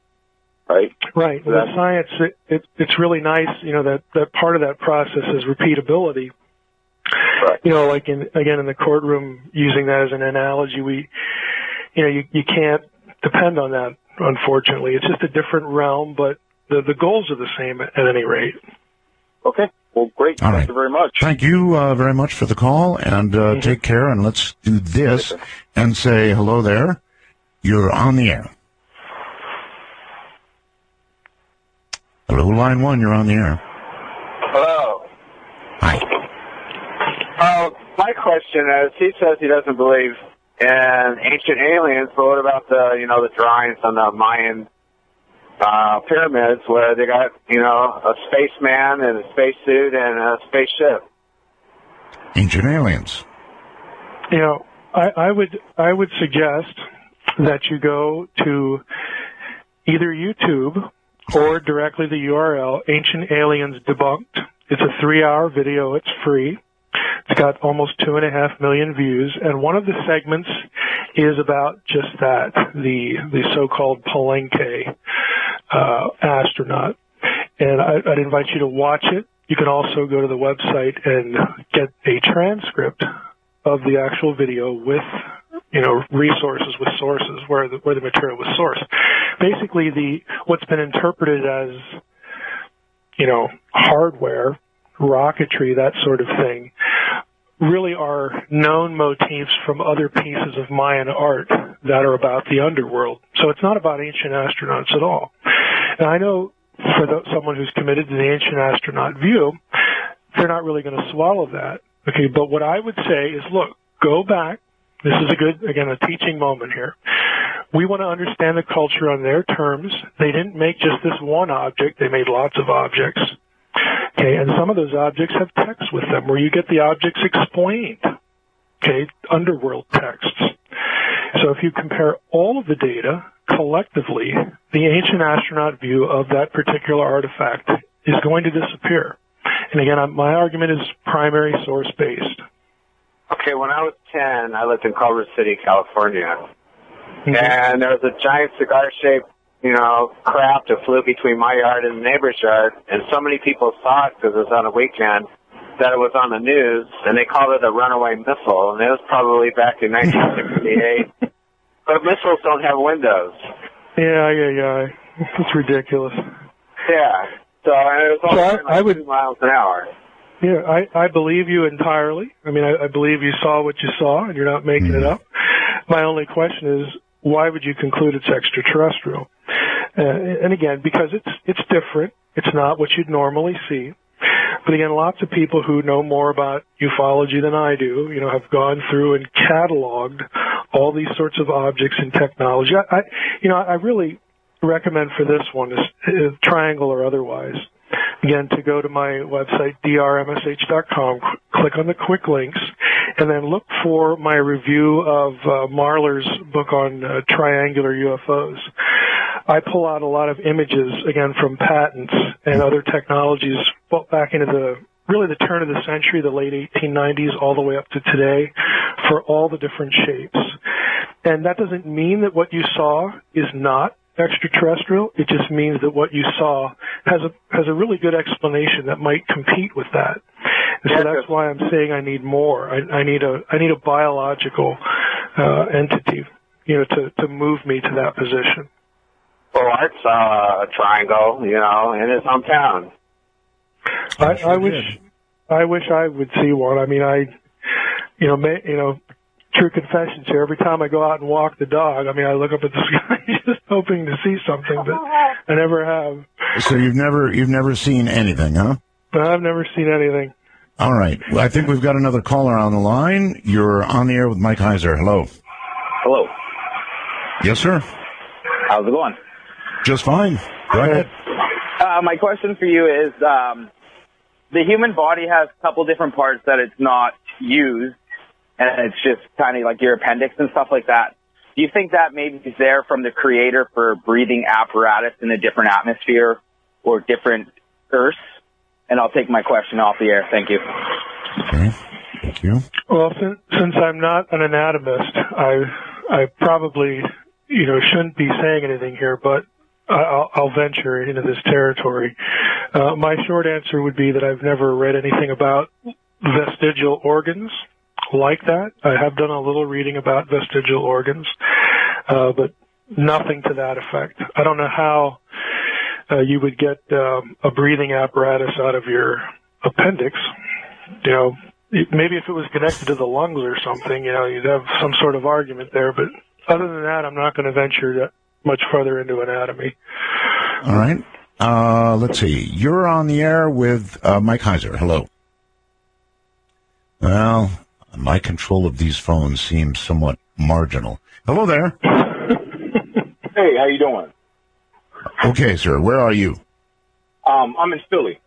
S3: Right.
S2: Right. With science, it's really nice, that part of that process is repeatability.
S3: Right.
S2: In the courtroom, using that as an analogy, you can't depend on that, unfortunately. It's just a different realm, but the goals are the same at any rate.
S3: Okay. Well, great.
S1: All
S3: Thank you very much.
S1: Thank you very much for the call, and take care, and let's do this and say hello there. You're on the air. Hello, line 1, you're on the air.
S4: Hello.
S1: Hi.
S4: My question is, he says he doesn't believe in ancient aliens, but what about the drawings on the Mayan pyramids where they got, a spaceman and a spacesuit and a spaceship?
S1: Ancient aliens.
S2: I would suggest that you go to either YouTube or directly the URL, Ancient Aliens Debunked. It's a 3-hour video. It's free. It's got almost 2.5 million views, and one of the segments is about just that, the so-called Palenque astronaut. And I'd invite you to watch it. You can also go to the website and get a transcript of the actual video with resources, with sources where the material was sourced. Basically, what's been interpreted as, hardware, rocketry, that sort of thing, really are known motifs from other pieces of Mayan art that are about the underworld. So it's not about ancient astronauts at all. And I know for someone who's committed to the ancient astronaut view, they're not really going to swallow that. Okay, but what I would say is, look, go back. This is a teaching moment here. We want to understand the culture on their terms. They didn't make just this one object. They made lots of objects. Okay, and some of those objects have text with them where you get the objects explained. Okay, underworld texts. So if you compare all of the data collectively, the ancient astronaut view of that particular artifact is going to disappear. And again, my argument is primary source based.
S4: Okay, when I was 10, I lived in Culver City, California. Mm-hmm. And there was a giant cigar-shaped, craft that flew between my yard and the neighbor's yard. And so many people saw it because it was on a weekend that it was on the news, and they called it a runaway missile. And it was probably back in 1968. But missiles don't have windows.
S2: Yeah. It's ridiculous.
S4: Yeah. So it was only 2 miles an hour.
S2: Yeah, I believe you entirely. I mean, I believe you saw what you saw, and you're not making it up. My only question is, why would you conclude it's extraterrestrial? And again, because it's different. It's not what you'd normally see. But again, lots of people who know more about ufology than I do, have gone through and cataloged all these sorts of objects and technology. I really recommend for this one, is Triangle or otherwise, again, to go to my website, drmsh.com, click on the quick links, and then look for my review of Marler's book on triangular UFOs. I pull out a lot of images, again, from patents and other technologies back into the turn of the century, the late 1890s, all the way up to today, for all the different shapes. And that doesn't mean that what you saw is not extraterrestrial. It just means that what you saw has a really good explanation that might compete with that. And so that's why I'm saying I need more. I need a biological entity, to move me to that position.
S4: Well, it's a triangle, in his hometown.
S2: I wish I would see one. I mean, true confessions here. Every time I go out and walk the dog, I look up at the sky just hoping to see something, but I never have.
S1: So you've never seen anything, huh?
S2: I've never seen anything.
S1: All right. Well, I think we've got another caller on the line. You're on the air with Mike Heiser. Hello.
S5: Hello.
S1: Yes, sir.
S5: How's it going?
S1: Just fine. Go ahead.
S5: My question for you is, the human body has a couple different parts that it's not used, and it's just kind of like your appendix and stuff like that. Do you think that maybe is there from the creator for breathing apparatus in a different atmosphere or different Earths? And I'll take my question off the air. Thank you.
S1: Okay. Thank you.
S2: Well, since I'm not an anatomist, I probably, shouldn't be saying anything here, but I'll venture into this territory. My short answer would be that I've never read anything about vestigial organs like that. I have done a little reading about vestigial organs, but nothing to that effect. I don't know how you would get a breathing apparatus out of your appendix. Maybe if it was connected to the lungs or something, you'd have some sort of argument there. But other than that, I'm not going to venture that much further into anatomy.
S1: All right. Let's see. You're on the air with Mike Heiser. Hello. Well, my control of these phones seems somewhat marginal. Hello there.
S6: Hey, how you doing?
S1: Okay, sir. Where are you?
S6: I'm in Philly.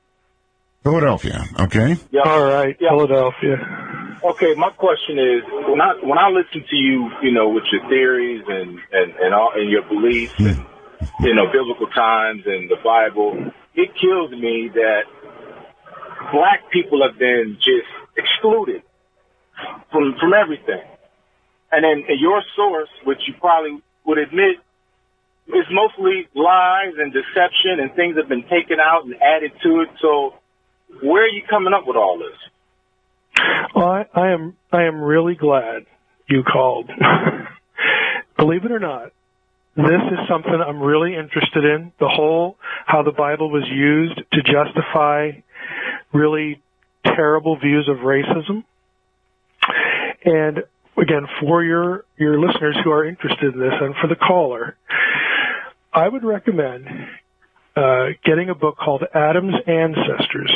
S1: Philadelphia. Okay.
S6: Yeah.
S2: All right. Yeah. Philadelphia.
S6: Okay. My question is, when I listen to you, with your theories and your beliefs and biblical times and the Bible, it kills me that black people have been just excluded from everything. And then your source, which you probably would admit, is mostly lies and deception, and things have been taken out and added to it. So where are you coming up with all this?
S2: Well, I am really glad you called. Believe it or not, this is something I'm really interested in. How the Bible was used to justify really terrible views of racism. And again, for your listeners who are interested in this, and for the caller, I would recommend getting a book called Adam's Ancestors.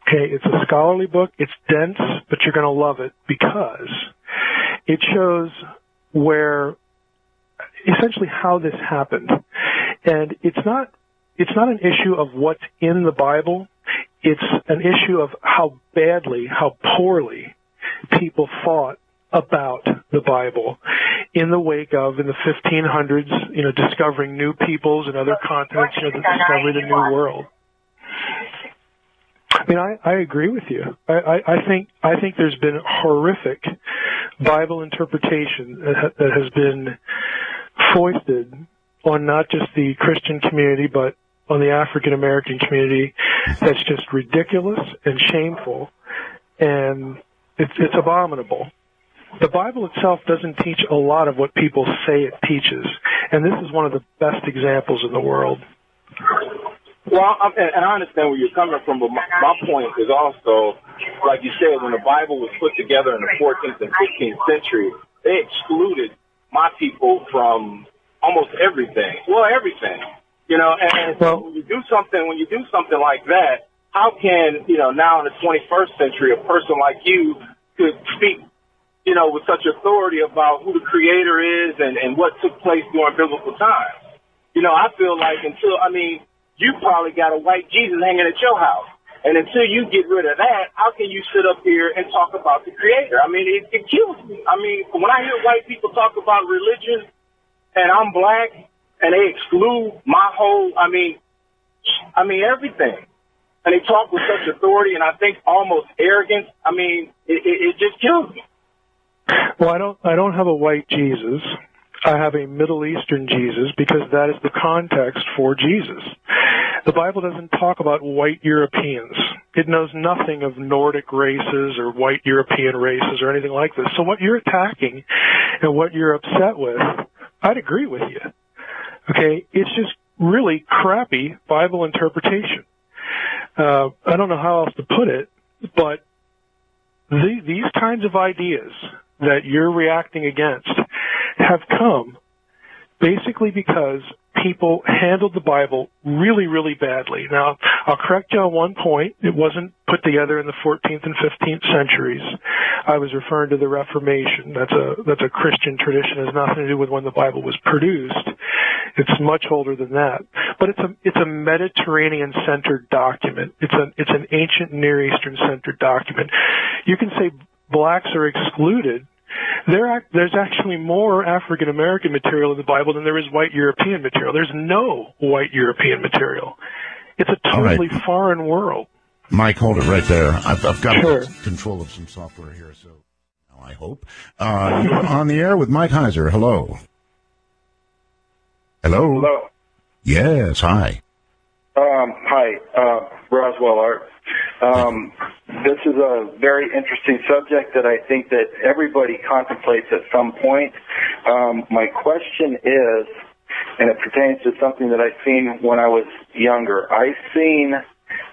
S2: Okay, it's a scholarly book. It's dense, but you're going to love it because it shows essentially how this happened. And it's not an issue of what's in the Bible. It's an issue of how poorly people fought about the Bible in the wake of, in the 1500s, discovering new peoples and other continents, the discovery of the New World. I agree with you. I think there's been horrific Bible interpretation that has been foisted on not just the Christian community, but on the African American community. That's just ridiculous and shameful, and it's abominable. The Bible itself doesn't teach a lot of what people say it teaches, and this is one of the best examples in the world.
S6: Well, and I understand where you're coming from, but my point is also, like you said, when the Bible was put together in the 14th and 15th century, they excluded my people from almost everything. Well, everything, And so when you do something like that, how can now in the 21st century, a person like you could speak, with such authority about who the Creator is and what took place during biblical times? I feel like you probably got a white Jesus hanging at your house. And until you get rid of that, how can you sit up here and talk about the Creator? It kills me. When I hear white people talk about religion and I'm black and they exclude my whole, everything. And they talk with such authority and I think almost arrogance. It just kills me.
S2: Well, I don't have a white Jesus. I have a Middle Eastern Jesus because that is the context for Jesus. The Bible doesn't talk about white Europeans. It knows nothing of Nordic races or white European races or anything like this. So what you're attacking and what you're upset with, I'd agree with you. Okay? It's just really crappy Bible interpretation. I don't know how else to put it, but these kinds of ideas that you're reacting against have come basically because people handled the Bible really, really badly. Now, I'll correct you on one point. It wasn't put together in the 14th and 15th centuries. I was referring to the Reformation. That's a Christian tradition. It has nothing to do with when the Bible was produced. It's much older than that. But it's a Mediterranean-centered document. It's an ancient Near Eastern-centered document. You can say blacks are excluded. There's actually more African American material in the Bible than there is white European material. There's no white European material. It's a totally foreign world.
S1: Mike, hold it right there. I've got control of some software here, so I hope. You're on the air with Mike Heiser. Hello. Hello.
S7: Hello.
S1: Yes. Hi.
S7: Hi, Roswell Art. This is a very interesting subject that I think that everybody contemplates at some point. My question is, and it pertains to something that I've seen when I was younger. I've seen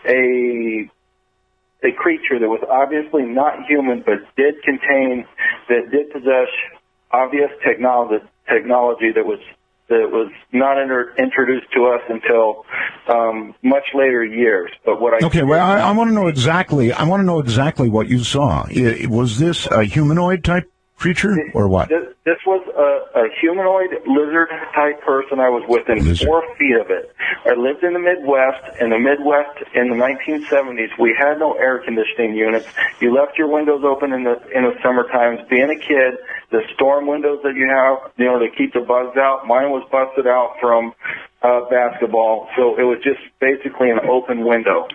S7: a creature that was obviously not human, but did possess obvious technology that was not introduced to us until much later years. But what I
S1: want to know exactly. I want to know exactly what you saw. Was this a humanoid type creature or what?
S7: This was a humanoid lizard type person. I was within 4 feet of it. I lived in the Midwest. In the 1970s, we had no air conditioning units. You left your windows open in the summer times. Being a kid, the storm windows that you have, to keep the bugs out, mine was busted out from basketball, so it was just basically an open window.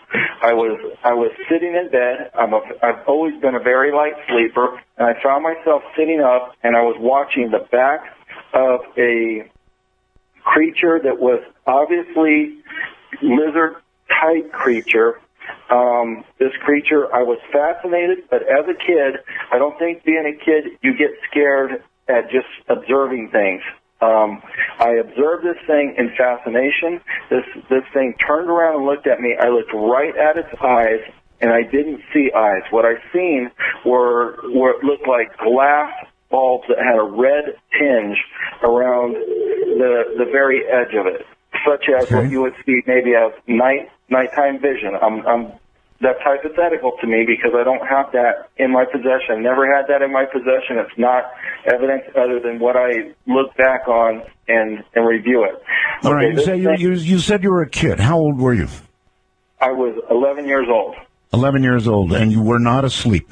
S7: I was sitting in bed. I've always been a very light sleeper, and I found myself sitting up, and I was watching the back of a creature that was obviously lizard-type creature. This creature, I was fascinated, but as a kid, I don't think being a kid, you get scared at just observing things. I observed this thing in fascination. This thing turned around and looked at me. I looked right at its eyes, and I didn't see eyes. What I seen were looked like glass bulbs that had a red tinge around the very edge of it, such as what you would see maybe as nighttime vision. That's hypothetical to me because I don't have that in my possession. Never had that in my possession. It's not evidence other than what I look back on and review it.
S1: All right. You said you were a kid. How old were you?
S7: I was 11 years old.
S1: 11 years old, and you were not asleep.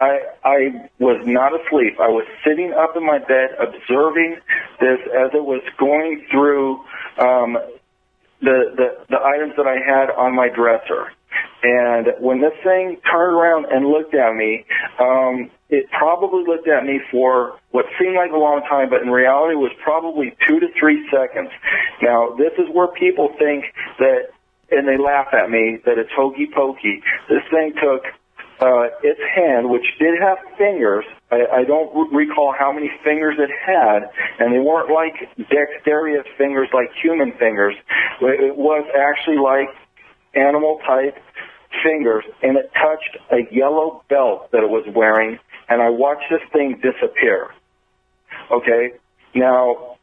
S7: I was not asleep. I was sitting up in my bed observing this as it was going through the items that I had on my dresser. And when this thing turned around and looked at me, it probably looked at me for what seemed like a long time, but in reality was probably 2 to 3 seconds. Now, this is where people think that, and they laugh at me, that it's hokey pokey. This thing took its hand, which did have fingers. I don't recall how many fingers it had, and they weren't like dexterous fingers like human fingers. It was actually like animal-type fingers, and it touched a yellow belt that it was wearing, and I watched this thing disappear. Okay? Now,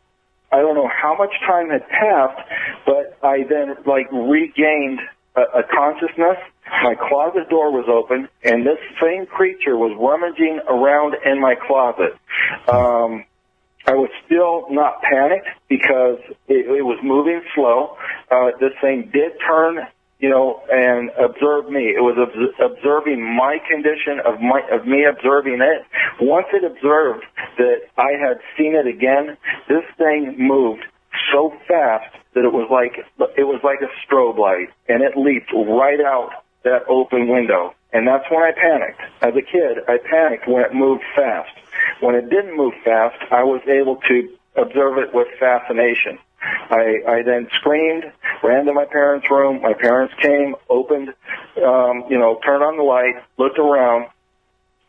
S7: I don't know how much time had passed, but I then, regained a consciousness. My closet door was open, and this same creature was rummaging around in my closet. I was still not panicked because it was moving slow. This thing did turn, and observe me. It was observing my condition of me observing it. Once it observed that I had seen it again, this thing moved so fast that it was like a strobe light, and it leaped right out that open window. And that's when I panicked. As a kid, I panicked when it moved fast. When it didn't move fast, I was able to observe it with fascination. I then screamed, ran to my parents' room. My parents came, opened, turned on the light, looked around.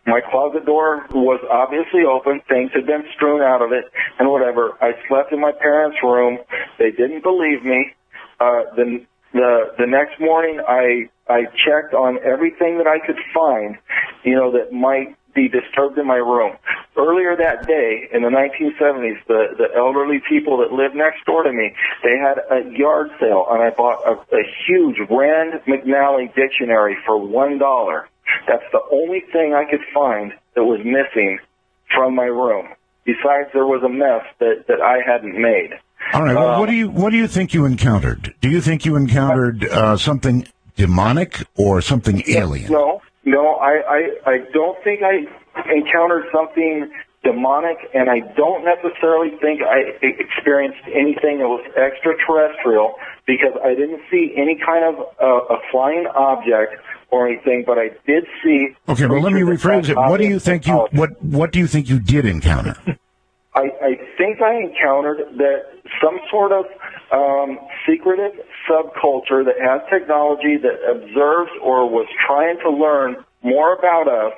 S7: My closet door was obviously open. Things had been strewn out of it and whatever. I slept in my parents' room. They didn't believe me. The next morning, I checked on everything that I could find, that might be disturbed in my room. Earlier that day, in the 1970s, the elderly people that lived next door to me, they had a yard sale, and I bought a huge Rand McNally dictionary for $1. That's the only thing I could find that was missing from my room. Besides, there was a mess that I hadn't made.
S1: All right. Well, what do you think you encountered? Do you think you encountered something demonic or something alien?
S7: No, I don't think I encountered something demonic, and I don't necessarily think I experienced anything that was extraterrestrial, because I didn't see any kind of a flying object or anything, but I did see.
S1: Okay, well, let me rephrase it. What do you think what do you think you did encounter?
S7: I think I encountered that some sort of secretive subculture that has technology that observes or was trying to learn more about us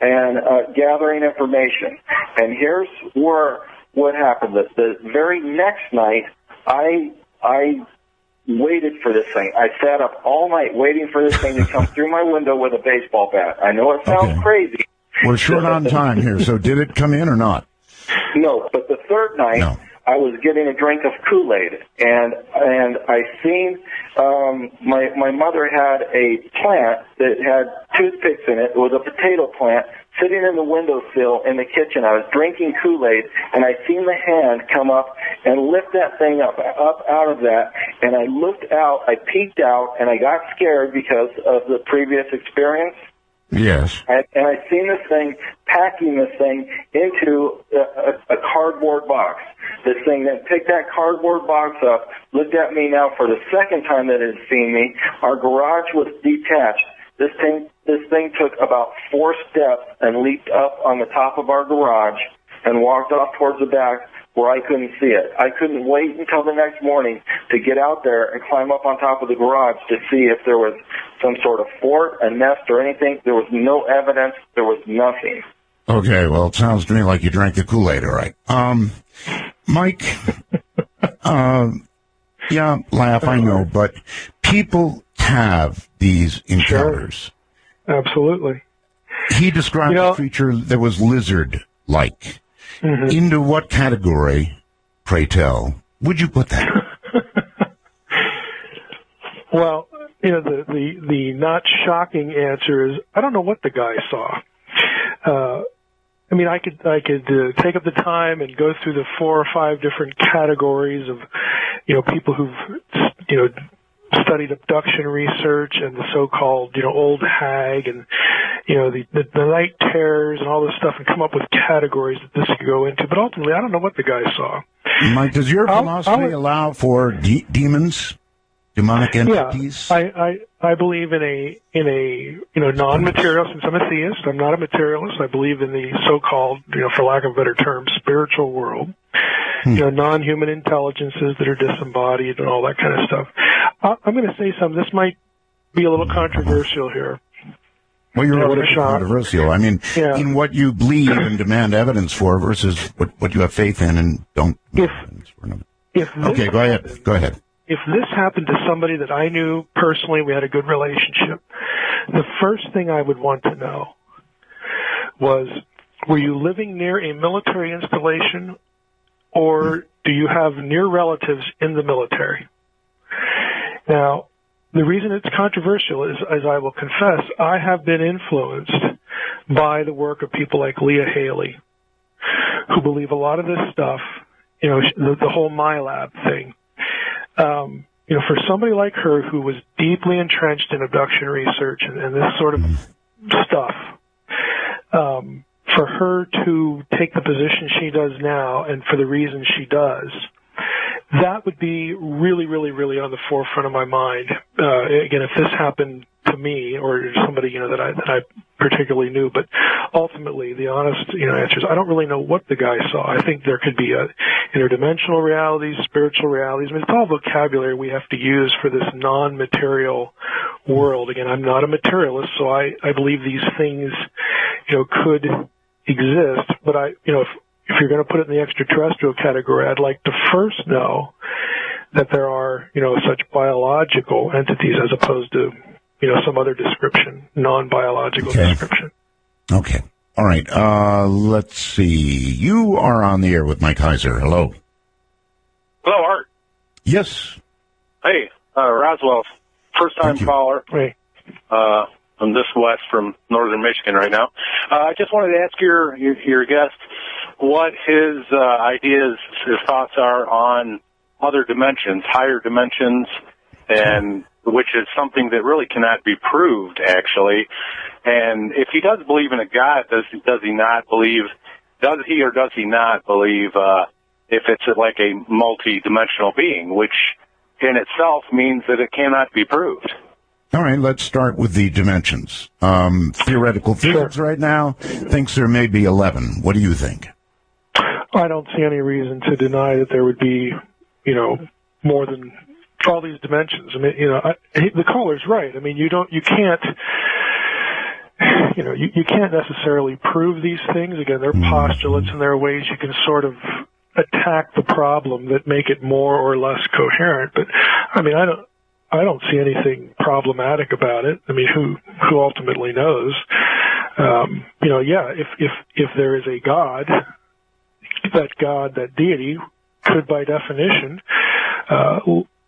S7: and gathering information. And here's what happened. The very next night, I waited for this thing. I sat up all night waiting for this thing to come through my window with a baseball bat. I know it sounds crazy.
S1: We're short on time here, so did it come in or not?
S7: No, but the third night, I was getting a drink of Kool-Aid, and I seen my mother had a plant that had toothpicks in it. It was a potato plant sitting in the windowsill in the kitchen. I was drinking Kool-Aid, and I seen the hand come up and lift that thing up out of that, and I looked out, I peeked out, and I got scared because of the previous experience.
S1: Yes.
S7: And I seen this thing, packing this thing into a cardboard box. This thing then picked that cardboard box up, looked at me now for the second time that it had seen me. Our garage was detached. This thing took about 4 steps and leaped up on the top of our garage and walked off towards the back where I couldn't see it. I couldn't wait until the next morning to get out there and climb up on top of the garage to see if there was some sort of fort, a nest, or anything. There was no evidence. There was nothing.
S1: Okay, well, it sounds to me like you drank the Kool-Aid, all right. Mike, yeah, laugh, I know, but people have these encounters.
S2: Sure. Absolutely.
S1: He described a creature that was lizard-like. Mm-hmm. Into what category, pray tell, would you put that?
S2: Well, the not shocking answer is I don't know what the guy saw. I could take up the time and go through the 4 or 5 different categories of, people who've, studied abduction research and the so-called, old hag and, the night terrors and all this stuff and come up with categories that this could go into. But ultimately, I don't know what the guy saw.
S1: Mike, does your philosophy allow for demons, demonic entities?
S2: Yeah, I believe in a non-material. Since I'm a theist, I'm not a materialist. I believe in the so-called, for lack of a better term, spiritual world. Non-human intelligences that are disembodied and all that kind of stuff. I'm going to say something. This might be a little controversial here.
S1: Well, you're a little controversial. In what you believe and demand evidence for versus what you have faith in and don't. Okay, go ahead.
S2: If this happened to somebody that I knew personally, we had a good relationship, the first thing I would want to know was, were you living near a military installation or do you have near relatives in the military? Now, the reason it's controversial is, as I will confess, I have been influenced by the work of people like Leah Haley, who believe a lot of this stuff, the whole MyLab thing. For somebody like her who was deeply entrenched in abduction research and this sort of stuff, for her to take the position she does now and for the reason she does, that would be really, really, really on the forefront of my mind. Again, if this happened to me or somebody, that I particularly knew. But ultimately, the honest, answer is I don't really know what the guy saw. I think there could be interdimensional realities, spiritual realities. I mean, it's all vocabulary we have to use for this non-material world. Again, I'm not a materialist, so I believe these things, could exist. But if you're going to put it in the extraterrestrial category, I'd like to first know that there are, such biological entities as opposed to, some other description, non-biological description.
S1: Okay. All right. Let's see. You are on the air with Mike Heiser. Hello.
S8: Hello, Art.
S1: Yes.
S8: Hey, Roswell, first-time caller.
S2: Hey.
S8: I'm this west from northern Michigan right now. I just wanted to ask your guest what his ideas, his thoughts are on other dimensions, higher dimensions, and which is something that really cannot be proved, actually. And if he does believe in a God, does he or does he not believe if it's like a multi-dimensional being, which in itself means that it cannot be proved?
S1: All right, let's start with the dimensions. Theoretical physics right now thinks there may be 11. What do you think?
S2: I don't see any reason to deny that there would be, more than all these dimensions. I mean, the caller's right. I mean, you can't necessarily prove these things. Again, they're postulates and there are ways you can sort of attack the problem that make it more or less coherent. But I mean, I don't see anything problematic about it. I mean, who ultimately knows? If there is a God, that deity could by definition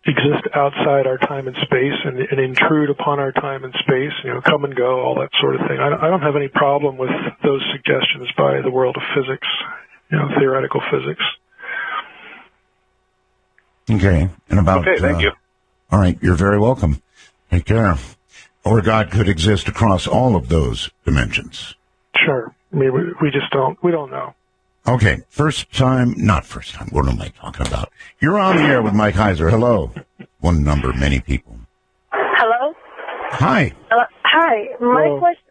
S2: exist outside our time and space and intrude upon our time and space, come and go, all that sort of thing. I don't have any problem with those suggestions by the world of physics, theoretical physics.
S1: Okay. And about...
S8: Okay, thank you.
S1: All right, you're very welcome. Take care. Or God could exist across all of those dimensions.
S2: Sure. I mean, we don't know.
S1: Okay, not first time. What am I talking about? You're on the air with Mike Heiser. Hello. One number, many people.
S9: Hello?
S1: Hi.
S9: Hi. My question...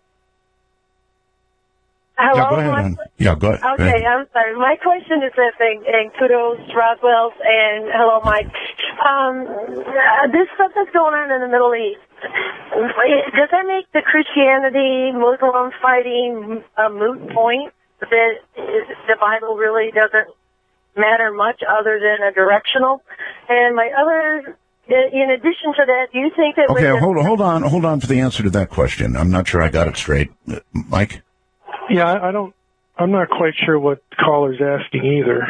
S9: Hello?
S1: Yeah, go ahead, hon. Yeah, go ahead.
S9: Okay, I'm sorry. My question is this, and kudos, Roswell's, and hello, Mike. This stuff that's going on in the Middle East, does that make the Christianity, Muslim fighting a moot point? That the Bible really doesn't matter much other than a directional? And my other... In addition to that, do you think that...
S1: Okay, hold on for the answer to that question. I'm not sure I got it straight. Mike?
S2: Yeah, I'm not quite sure what the caller's asking either.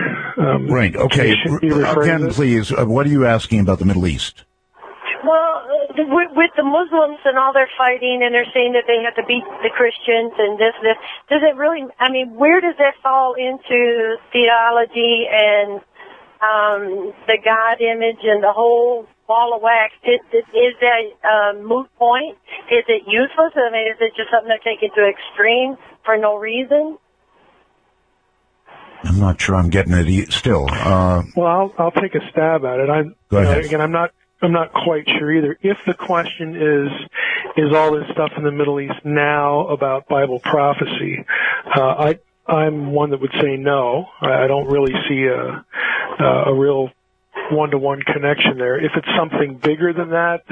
S1: Right, okay. Again, please, what are you asking about the Middle East?
S9: Well, with the Muslims and all their fighting, and they're saying that they have to beat the Christians and this, does it really... I mean, where does that fall into theology and the God image and the whole ball of wax? Is that a moot point? Is it useless? I mean, is it just something they're taking to extreme for no reason?
S1: I'm not sure I'm getting it still.
S2: Well, I'll take a stab at it.
S1: Go ahead.
S2: Again, I'm not quite sure either. If the question is all this stuff in the Middle East now about Bible prophecy, I'm one that would say no. I don't really see a real one-to-one connection there. If it's something bigger than that,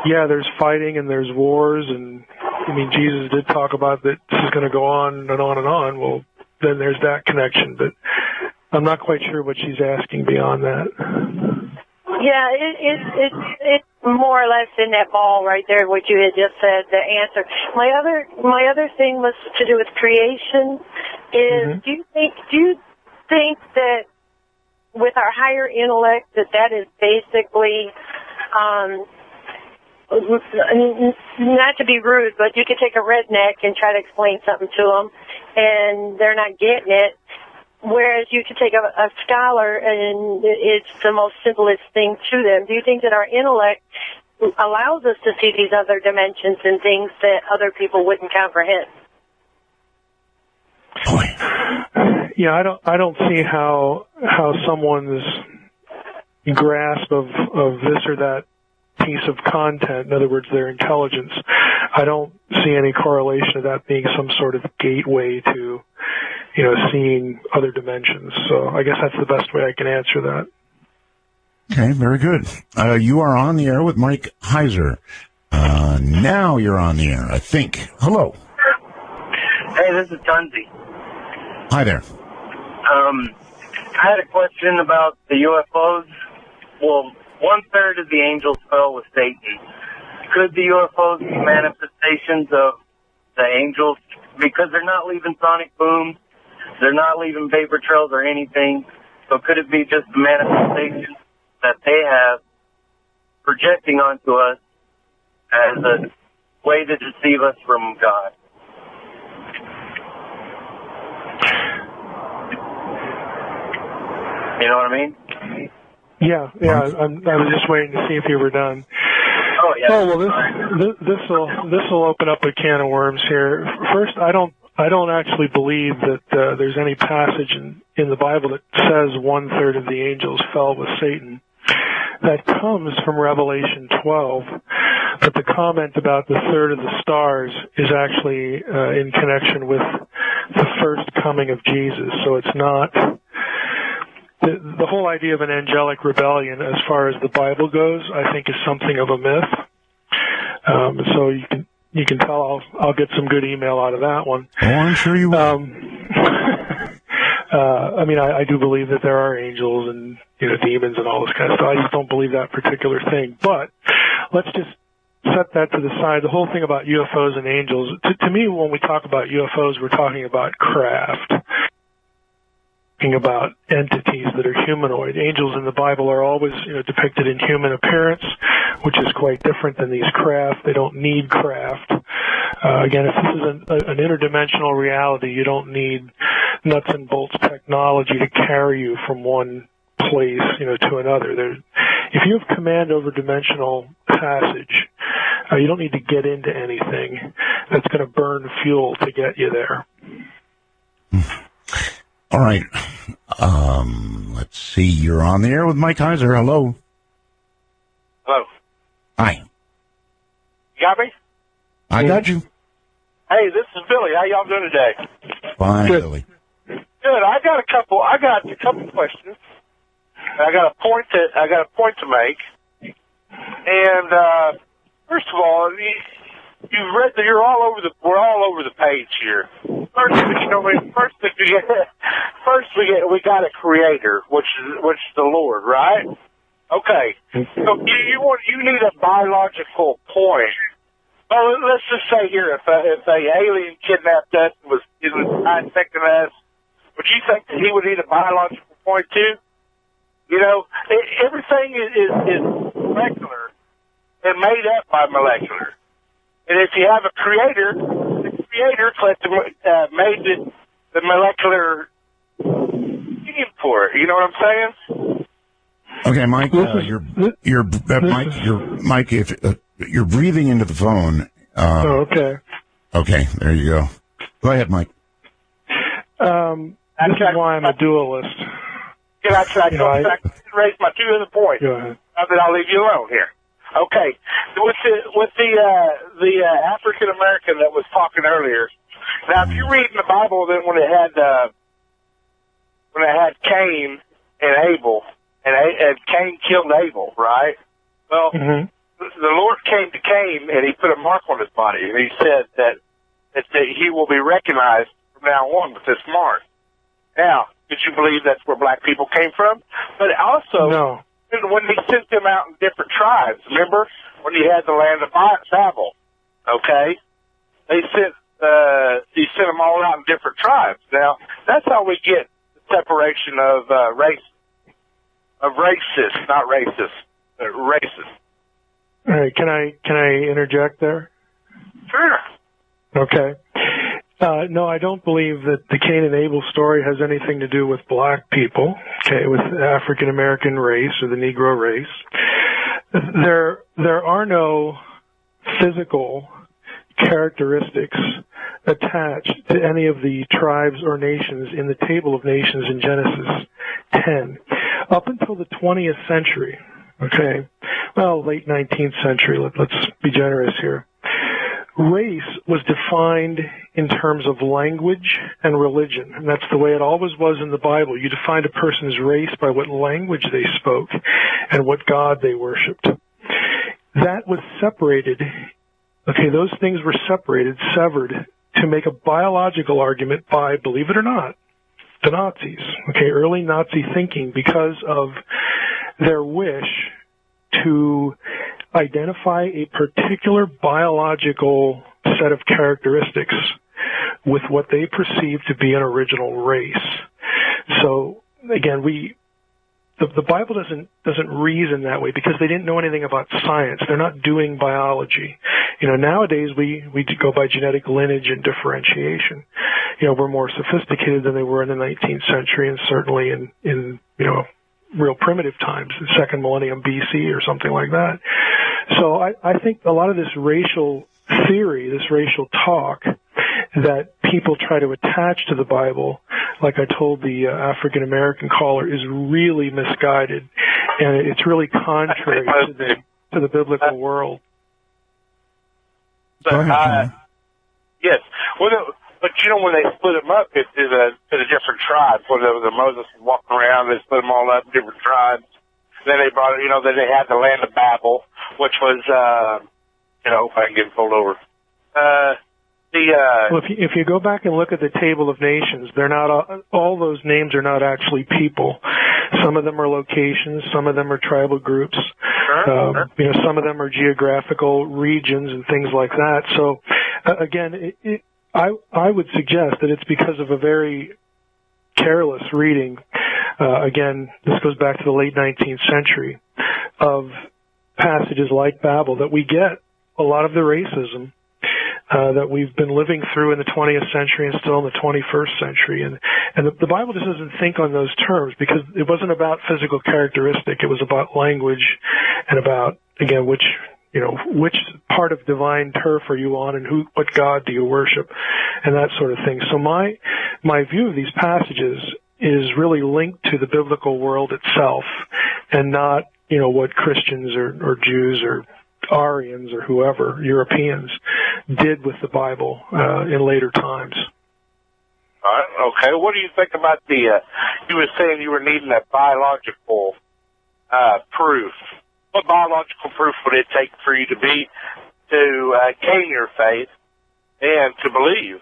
S2: there's fighting and there's wars, and I mean, Jesus did talk about that this is going to go on and on and on. Well, then there's that connection, but I'm not quite sure what she's asking beyond that.
S9: Yeah, it's more or less in that ball right there, what you had just said, the answer. My other thing was to do with creation. Do you think that with our higher intellect that is basically, not to be rude, but you could take a redneck and try to explain something to them, and they're not getting it. Whereas you could take a scholar, and it's the most simplest thing to them. Do you think that our intellect allows us to see these other dimensions and things that other people wouldn't comprehend?
S2: Yeah, I don't see how someone's grasp of this or that piece of content, in other words, their intelligence, I don't see any correlation of that being some sort of gateway to, seeing other dimensions. So I guess that's the best way I can answer that.
S1: Okay, very good. You are on the air with Mike Heiser. Now you're on the air, I think. Hello.
S10: Hey, this is Tunzi.
S1: Hi there.
S10: I had a question about the UFOs. Well, 1/3 of the angels fell with Satan. Could the UFOs be manifestations of the angels? Because they're not leaving sonic booms, they're not leaving vapor trails or anything. So could it be just the manifestations that they have projecting onto us as a way to deceive us from God? You know what I mean?
S2: Yeah. I was just waiting to see if you were done.
S10: Oh yeah.
S2: Oh well, this will open up a can of worms here. First, I don't actually believe that there's any passage in the Bible that says 1/3 of the angels fell with Satan. That comes from Revelation 12, but the comment about the third of the stars is actually in connection with the first coming of Jesus. So it's not. The whole idea of an angelic rebellion, as far as the Bible goes, I think is something of a myth. So you can tell I'll get some good email out of that one.
S1: Oh, I'm sure you will.
S2: I do believe that there are angels and demons and all this kind of stuff. I just don't believe that particular thing. But let's just set that to the side. The whole thing about UFOs and angels, to me, when we talk about UFOs, we're talking about craft. About entities that are humanoid. Angels in the Bible are always, depicted in human appearance, which is quite different than these craft. They don't need craft. Again, if this is an interdimensional reality, you don't need nuts and bolts technology to carry you from one place, to another. If you have command over dimensional passage, you don't need to get into anything that's going to burn fuel to get you there.
S1: All right. Let's see. You're on the air with Mike Heiser. Hello.
S11: Hello.
S1: Hi.
S11: You got me?
S1: I got you.
S11: Hey, this is Billy. How y'all doing today?
S1: Fine,
S2: Good.
S1: Billy.
S11: Good. I got a couple questions. I got a point to make. And first of all, you've read that we're all over the page here. First we got a creator, which is the Lord, right? Okay. So you need a biological point. Oh, let's just say here, if a alien kidnapped us and was dissecting us, would you think that he would need a biological point too? Everything is molecular and made up by molecular. And if you have a creator, the creator made the molecular scheme for it. You know what I'm saying?
S1: Okay, Mike. Mike. If you're breathing into the phone.
S2: Okay.
S1: Okay, there you go. Go ahead, Mike.
S2: This is why I'm a dualist.
S11: Can I raise my two other points?
S2: Go ahead.
S11: Then I'll leave you alone here. Okay, with the African American that was talking earlier. Now, if you read in the Bible, then when it had Cain and Abel, and Cain killed Abel, right? Well, the Lord came to Cain and he put a mark on his body, and he said that he will be recognized from now on with this mark. Now, did you believe that's where black people came from? But also,
S2: no.
S11: When he sent them out in different tribes, remember when he had the land of Babel? Okay, he sent them all out in different tribes. Now that's how we get the separation of racists, not racist, racist.
S2: All right, can I interject there?
S11: Sure.
S2: Okay. No, I don't believe that the Cain and Abel story has anything to do with black people, okay, with the African American race or the Negro race. There are no physical characteristics attached to any of the tribes or nations in the Table of Nations in Genesis 10. Up until the 20th century, okay, late 19th century, let's be generous here, race was defined in terms of language and religion, and that's the way it always was in the Bible. You defined a person's race by what language they spoke and what God they worshipped. That was separated. Okay, those things were severed to make a biological argument by, believe it or not, the Nazis. Okay, early Nazi thinking, because of their wish to identify a particular biological set of characteristics with what they perceived to be an original race. So again, the Bible doesn't reason that way because they didn't know anything about science. They're not doing biology. Nowadays we go by genetic lineage and differentiation. We're more sophisticated than they were in the 19th century, and certainly in real primitive times, the second millennium BC or something like that. So I think a lot of this racial theory, this racial talk that people try to attach to the Bible, like I told the African American caller, is really misguided, and it's really contrary to the biblical world.
S11: Go ahead, yes. Well, but when they split them up to the different tribes, when the Moses was walking around, they split them all up in different tribes. Then they brought it, then they had the land of Babel, which was, if I can get pulled over.
S2: Well, if you go back and look at the Table of Nations, they're not all those names are not actually people. Some of them are locations, some of them are tribal groups. Some of them are geographical regions and things like that. So, again, I would suggest that it's because of a very careless reading. Again, this goes back to the late 19th century, of passages like Babel, that we get a lot of the racism that we've been living through in the 20th century and still in the 21st century. And the Bible just doesn't think on those terms, because it wasn't about physical characteristic. It was about language and about, again, which part of divine turf are you on, and what God do you worship, and that sort of thing. So my view of these passages is really linked to the biblical world itself, and not, what Christians or Jews or Aryans or whoever, Europeans, did with the Bible in later times.
S11: All right, okay. What do you think about you were saying you were needing that biological proof. What biological proof would it take for you to gain your faith and to believe?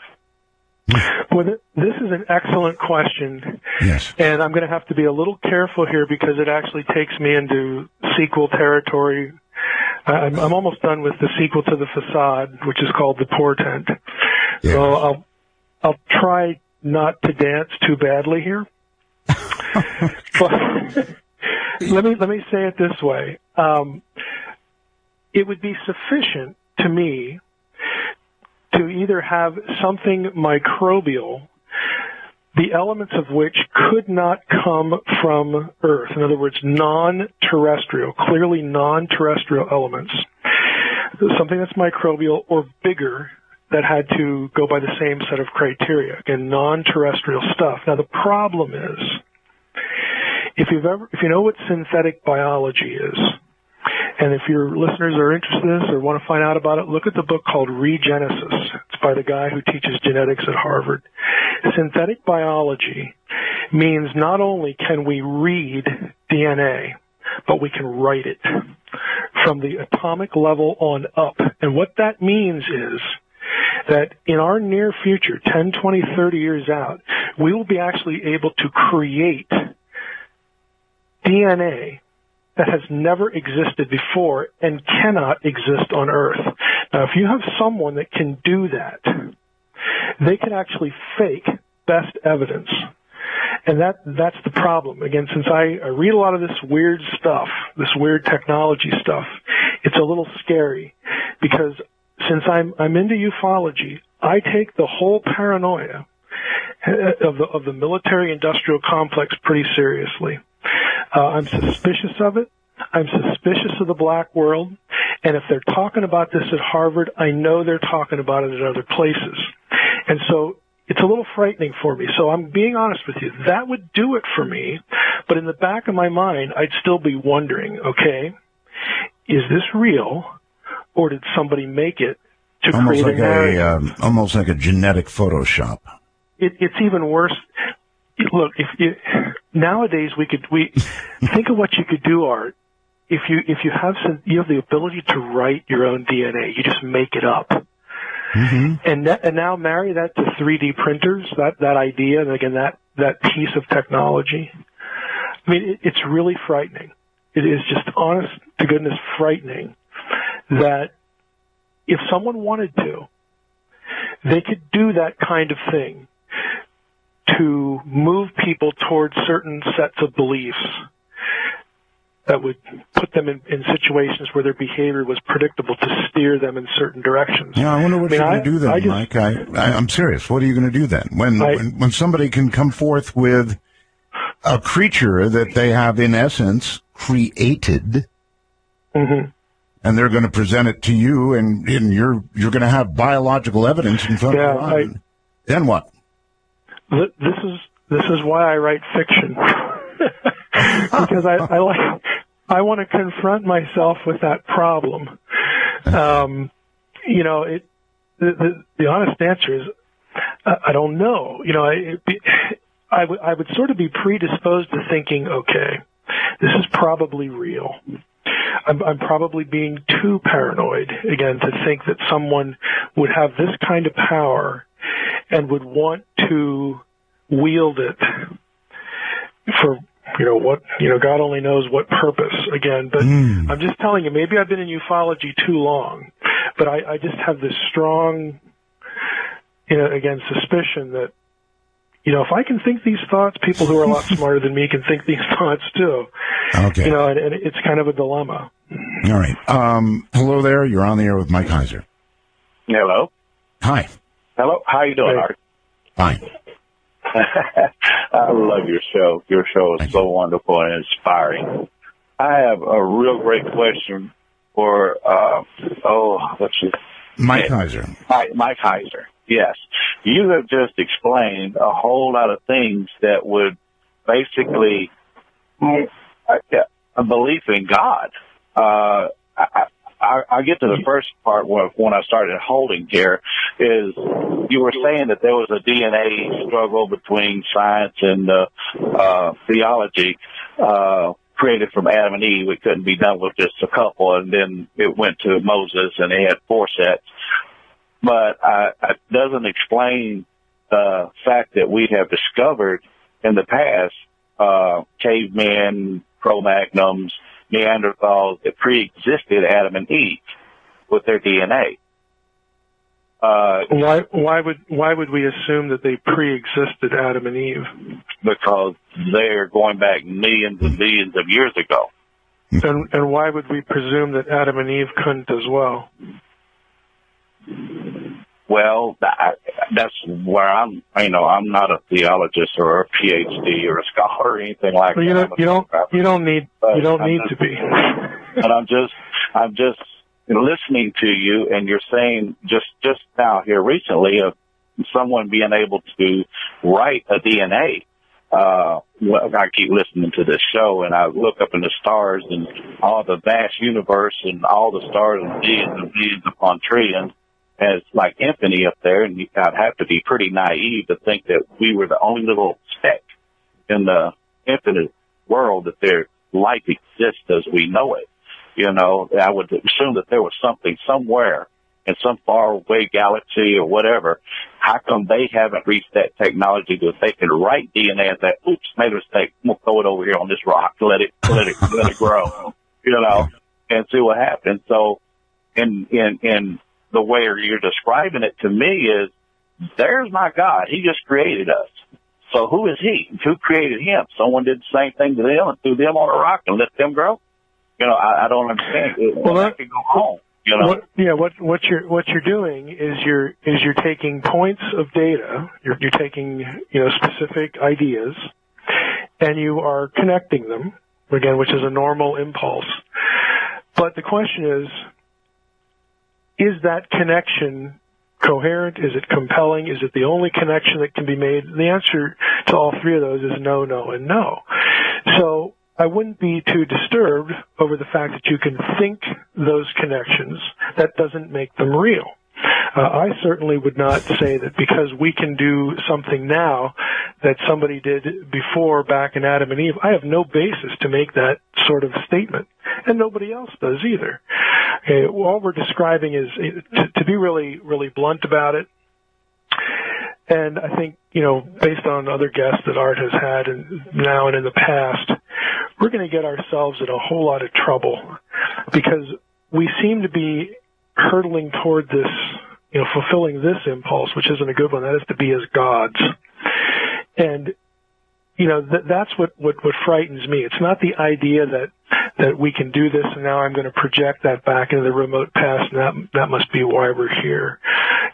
S2: Well, this is an excellent question.
S1: Yes.
S2: And I'm going to have to be a little careful here, because it actually takes me into sequel territory. I'm almost done with the sequel to The Facade, which is called The Portent. Yes. So I'll try not to dance too badly here. But let me say it this way. It would be sufficient to me to either have something microbial, the elements of which could not come from Earth. In other words, non-terrestrial, clearly non-terrestrial elements. Something that's microbial or bigger that had to go by the same set of criteria. Again, non-terrestrial stuff. Now, the problem is, if you know what synthetic biology is, and if your listeners are interested in this or want to find out about it, look at the book called Regenesis. It's by the guy who teaches genetics at Harvard. Synthetic biology means not only can we read DNA, but we can write it from the atomic level on up. And what that means is that in our near future, 10, 20, 30 years out, we will be actually able to create DNA that has never existed before and cannot exist on Earth. Now, if you have someone that can do that, they can actually fake best evidence. And that's the problem. Again, since I read a lot of this weird stuff, this weird technology stuff, it's a little scary, because since I'm into ufology, I take the whole paranoia of the military-industrial complex pretty seriously. I'm suspicious of it. I'm suspicious of the black world. And if they're talking about this at Harvard, I know they're talking about it at other places. And so it's a little frightening for me. So I'm being honest with you. That would do it for me. But in the back of my mind, I'd still be wondering, okay, is this real, or did somebody make it to
S1: almost
S2: create
S1: like
S2: a narrative?
S1: almost like a genetic Photoshop.
S2: It's even worse. Look, nowadays we think of what you could do, Art. If you have the ability to write your own DNA, you just make it up. Mm-hmm. And now marry that to 3D printers, that idea, and again, that piece of technology. I mean, it's really frightening. It is just honest to goodness frightening that if someone wanted to, they could do that kind of thing to move people towards certain sets of beliefs that would put them in situations where their behavior was predictable to steer them in certain directions.
S1: Yeah, I wonder what you're going to do then, Mike. I'm serious. What are you going to do then? When somebody can come forth with a creature that they have, in essence, created, mm-hmm. and they're going to present it to you, and you're going to have biological evidence in front of you. Then what?
S2: This is why I write fiction. Because I want to confront myself with that problem. The honest answer is I don't know. I would sort of be predisposed to thinking, okay, this is probably real. I'm probably being too paranoid again to think that someone would have this kind of power and would want to wield it for God only knows what purpose, again. But I'm just telling you, maybe I've been in ufology too long, but I just have this strong, suspicion that, if I can think these thoughts, people who are a lot smarter than me can think these thoughts too.
S1: Okay.
S2: And it's kind of a dilemma.
S1: All right. Hello there. You're on the air with Mike Heiser.
S12: Hello.
S1: Hi.
S12: Hello. How you doing, Art?
S1: Fine.
S12: I love your show. Your show is so wonderful and inspiring. I have a real great question for,
S1: Mike Heiser.
S12: Mike Heiser, yes. You have just explained a whole lot of things that would basically a belief in God. I get to the first part when I started holding here is you were saying that there was a DNA struggle between science and theology created from Adam and Eve. It couldn't be done with just a couple, and then it went to Moses, and they had 4 sets. But it doesn't explain the fact that we have discovered in the past cavemen, Cro-Magnons, Neanderthals that pre-existed Adam and Eve with their DNA.
S2: Why would we assume that they pre-existed Adam and Eve?
S12: Because they're going back millions and millions of years ago.
S2: And why would we presume that Adam and Eve couldn't as well?
S12: Well, that's where I'm not a theologist or a PhD or a scholar or anything like that.
S2: You don't need to be.
S12: But I'm just listening to you, and you're saying just now here recently of someone being able to write a DNA. I keep listening to this show, and I look up in the stars and all the vast universe and all the stars and billions upon trillions. And it's like infinity up there, and I'd have to be pretty naive to think that we were the only little speck in the infinite world that their life exists as we know it. I would assume that there was something somewhere in some faraway galaxy or whatever. How come they haven't reached that technology that they can write DNA and say, oops, made a mistake, we'll throw it over here on this rock, let it grow, and see what happens. So in the way you're describing it to me is, there's my God. He just created us. So who is he? Who created him? Someone did the same thing to them and threw them on a rock and let them grow? I don't understand. Well, I could go home.
S2: What you're doing is you're taking points of data. You're taking specific ideas, and you are connecting them again, which is a normal impulse. But the question is that connection coherent? Is it compelling? Is it the only connection that can be made? The answer to all 3 of those is no, no, and no. So I wouldn't be too disturbed over the fact that you can think those connections. That doesn't make them real. I certainly would not say that because we can do something now that somebody did before back in Adam and Eve. I have no basis to make that sort of statement, and nobody else does either. Okay, all we're describing is, to be really, really blunt about it, and I think, based on other guests that Art has had now and in the past, we're going to get ourselves in a whole lot of trouble because we seem to be hurtling toward this, fulfilling this impulse, which isn't a good one. That is to be as gods. And, that's what frightens me. It's not the idea that we can do this and now I'm going to project that back into the remote past and that must be why we're here.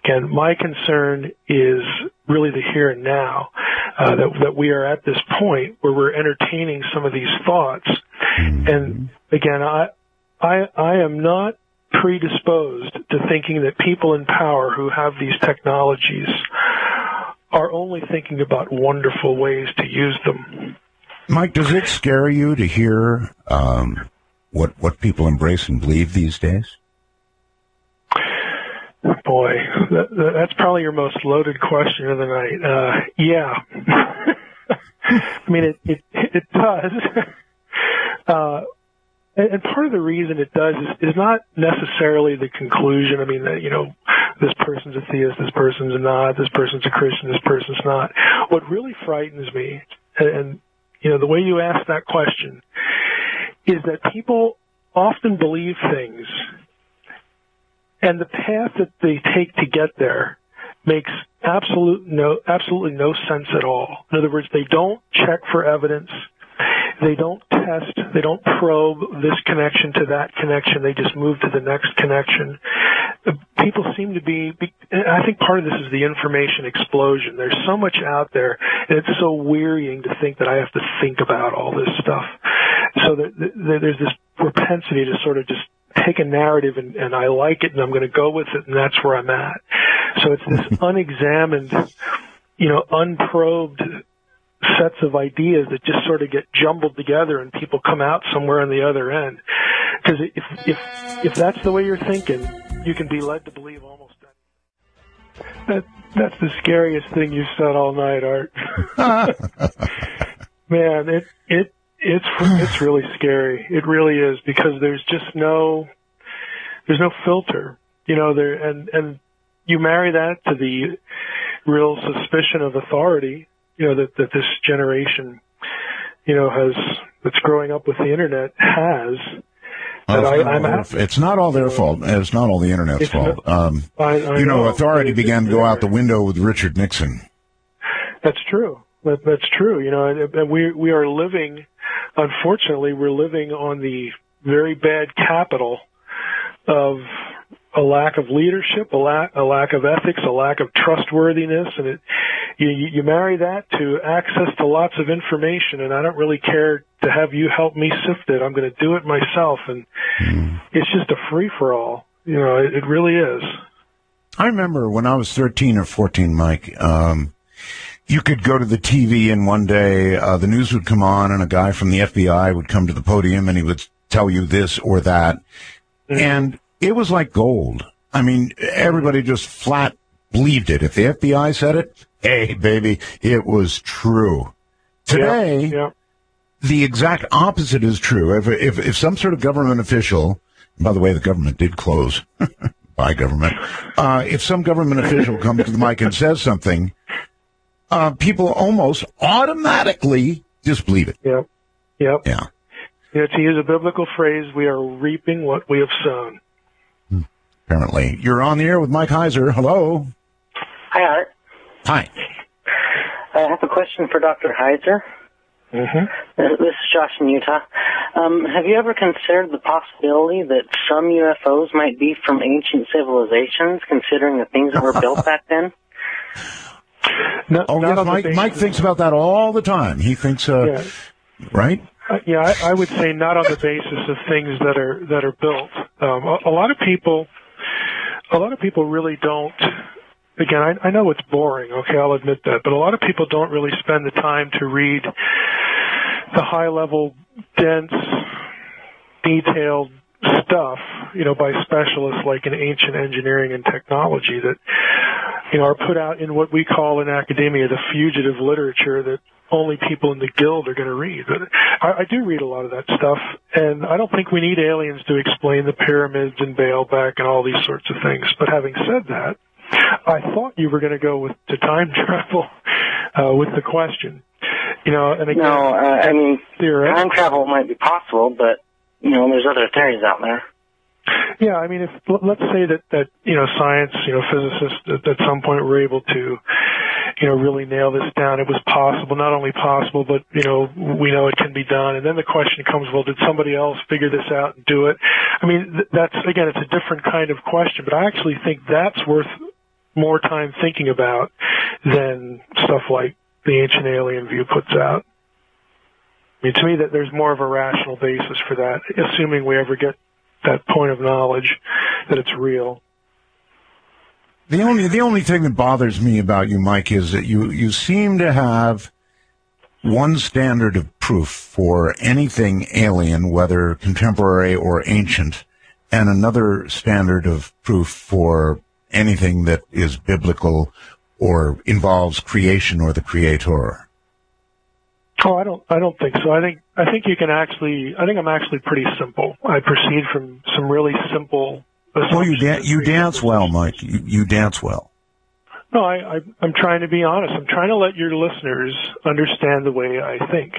S2: Again, my concern is really the here and now, that we are at this point where we're entertaining some of these thoughts. And again, I am not predisposed to thinking that people in power who have these technologies are only thinking about wonderful ways to use them.
S1: Mike, does it scare you to hear what people embrace and believe these days?
S2: Boy, that's probably your most loaded question of the night. Yeah. I mean, it does. And part of the reason it does is not necessarily the conclusion. I mean, that, this person's a theist, this person's not, this person's a Christian, this person's not. What really frightens me, and the way you ask that question, is that people often believe things, and the path that they take to get there makes absolutely no sense at all. In other words, they don't check for evidence. They don't test, they don't probe this connection to that connection, they just move to the next connection. People seem to be, I think part of this is the information explosion. There's so much out there, and it's so wearying to think that I have to think about all this stuff. So there's this propensity to sort of just take a narrative and I like it and I'm going to go with it and that's where I'm at. So it's this unexamined, unprobed sets of ideas that just sort of get jumbled together and people come out somewhere on the other end. Because if that's the way you're thinking, you can be led to believe almost that. That's the scariest thing you've said all night, Art. Man, it's really scary. It really is, because there's no filter, and you marry that to the real suspicion of authority, that this generation, that's growing up with the internet has.
S1: It's not all their fault. It's not all the internet's fault. Authority began to go out the window with Richard Nixon.
S2: That's true. That's true. And we are living, unfortunately, we're living on the very bad capital of a lack of leadership, a lack of ethics, a lack of trustworthiness, and you marry that to access to lots of information, and I don't really care to have you help me sift it. I'm going to do it myself, and it's just a free-for-all. It really is.
S1: I remember when I was 13 or 14, Mike, you could go to the TV and one day the news would come on and a guy from the FBI would come to the podium and he would tell you this or that. And it was like gold. I mean, everybody just flat believed it. If the FBI said it, hey, baby, it was true. Today, the exact opposite is true. If some sort of government official, by the way, the government did close by government, if some government official comes to the mic and says something, people almost automatically disbelieve it.
S2: Yep.
S1: Yeah.
S2: To use a biblical phrase, we are reaping what we have sown.
S1: Apparently. You're on the air with Mike Heiser. Hello.
S13: Hi, Art.
S1: Hi.
S13: I have a question for Dr. Heiser.
S2: Mm-hmm.
S13: This is Josh in Utah. Have you ever considered the possibility that some UFOs might be from ancient civilizations, considering the things that were built back then?
S1: Yes, Mike thinks about that all the time. He thinks, right?
S2: I would say not on the basis of things that are built. A lot of people really don't. Again, I know it's boring. Okay, I'll admit that, but a lot of people don't really spend the time to read the high-level dense, detailed stuff, by specialists like in ancient engineering and technology that, are put out in what we call in academia the fugitive literature that only people in the guild are going to read. But I do read a lot of that stuff, and I don't think we need aliens to explain the pyramids and Baalbek and all these sorts of things. But having said that, I thought you were going to go to time travel with the question. And again,
S13: no, I mean, time travel might be possible, but, there's other theories out there.
S2: Yeah, I mean, let's say that science, physicists at some point were able to, really nail this down. It was possible, not only possible, but, we know it can be done. And then the question comes, well, did somebody else figure this out and do it? I mean, that's, again, it's a different kind of question, but I actually think that's worth more time thinking about than stuff like the Ancient Alien View puts out. I mean, to me, that there's more of a rational basis for that, assuming we ever get that point of knowledge that it's real.
S1: The only thing that bothers me about you, Mike, is that you seem to have one standard of proof for anything alien, whether contemporary or ancient, and another standard of proof for anything that is biblical or involves creation or the creator.
S2: Oh, I don't think so. I think you can actually. I think I'm actually pretty simple. I proceed from some really simple.
S1: Well, you dance well, Mike. You dance well.
S2: No, I'm trying to be honest. I'm trying to let your listeners understand the way I think.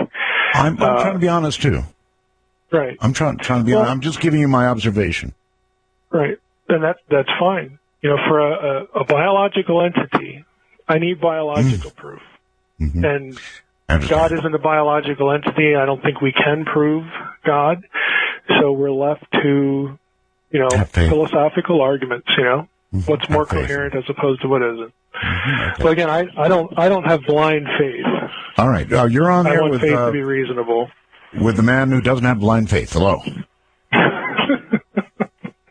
S1: I'm trying to be honest too.
S2: Right.
S1: I'm trying to be honest. I'm just giving you my observation.
S2: Right, and that's fine. For a biological entity, I need biological proof, and God isn't a biological entity. I don't think we can prove God. So we're left to, philosophical arguments, what's more coherent as opposed to what isn't. So again, I don't have blind faith.
S1: All right. You're on there with
S2: faith to be reasonable.
S1: With the man who doesn't have blind faith. Hello.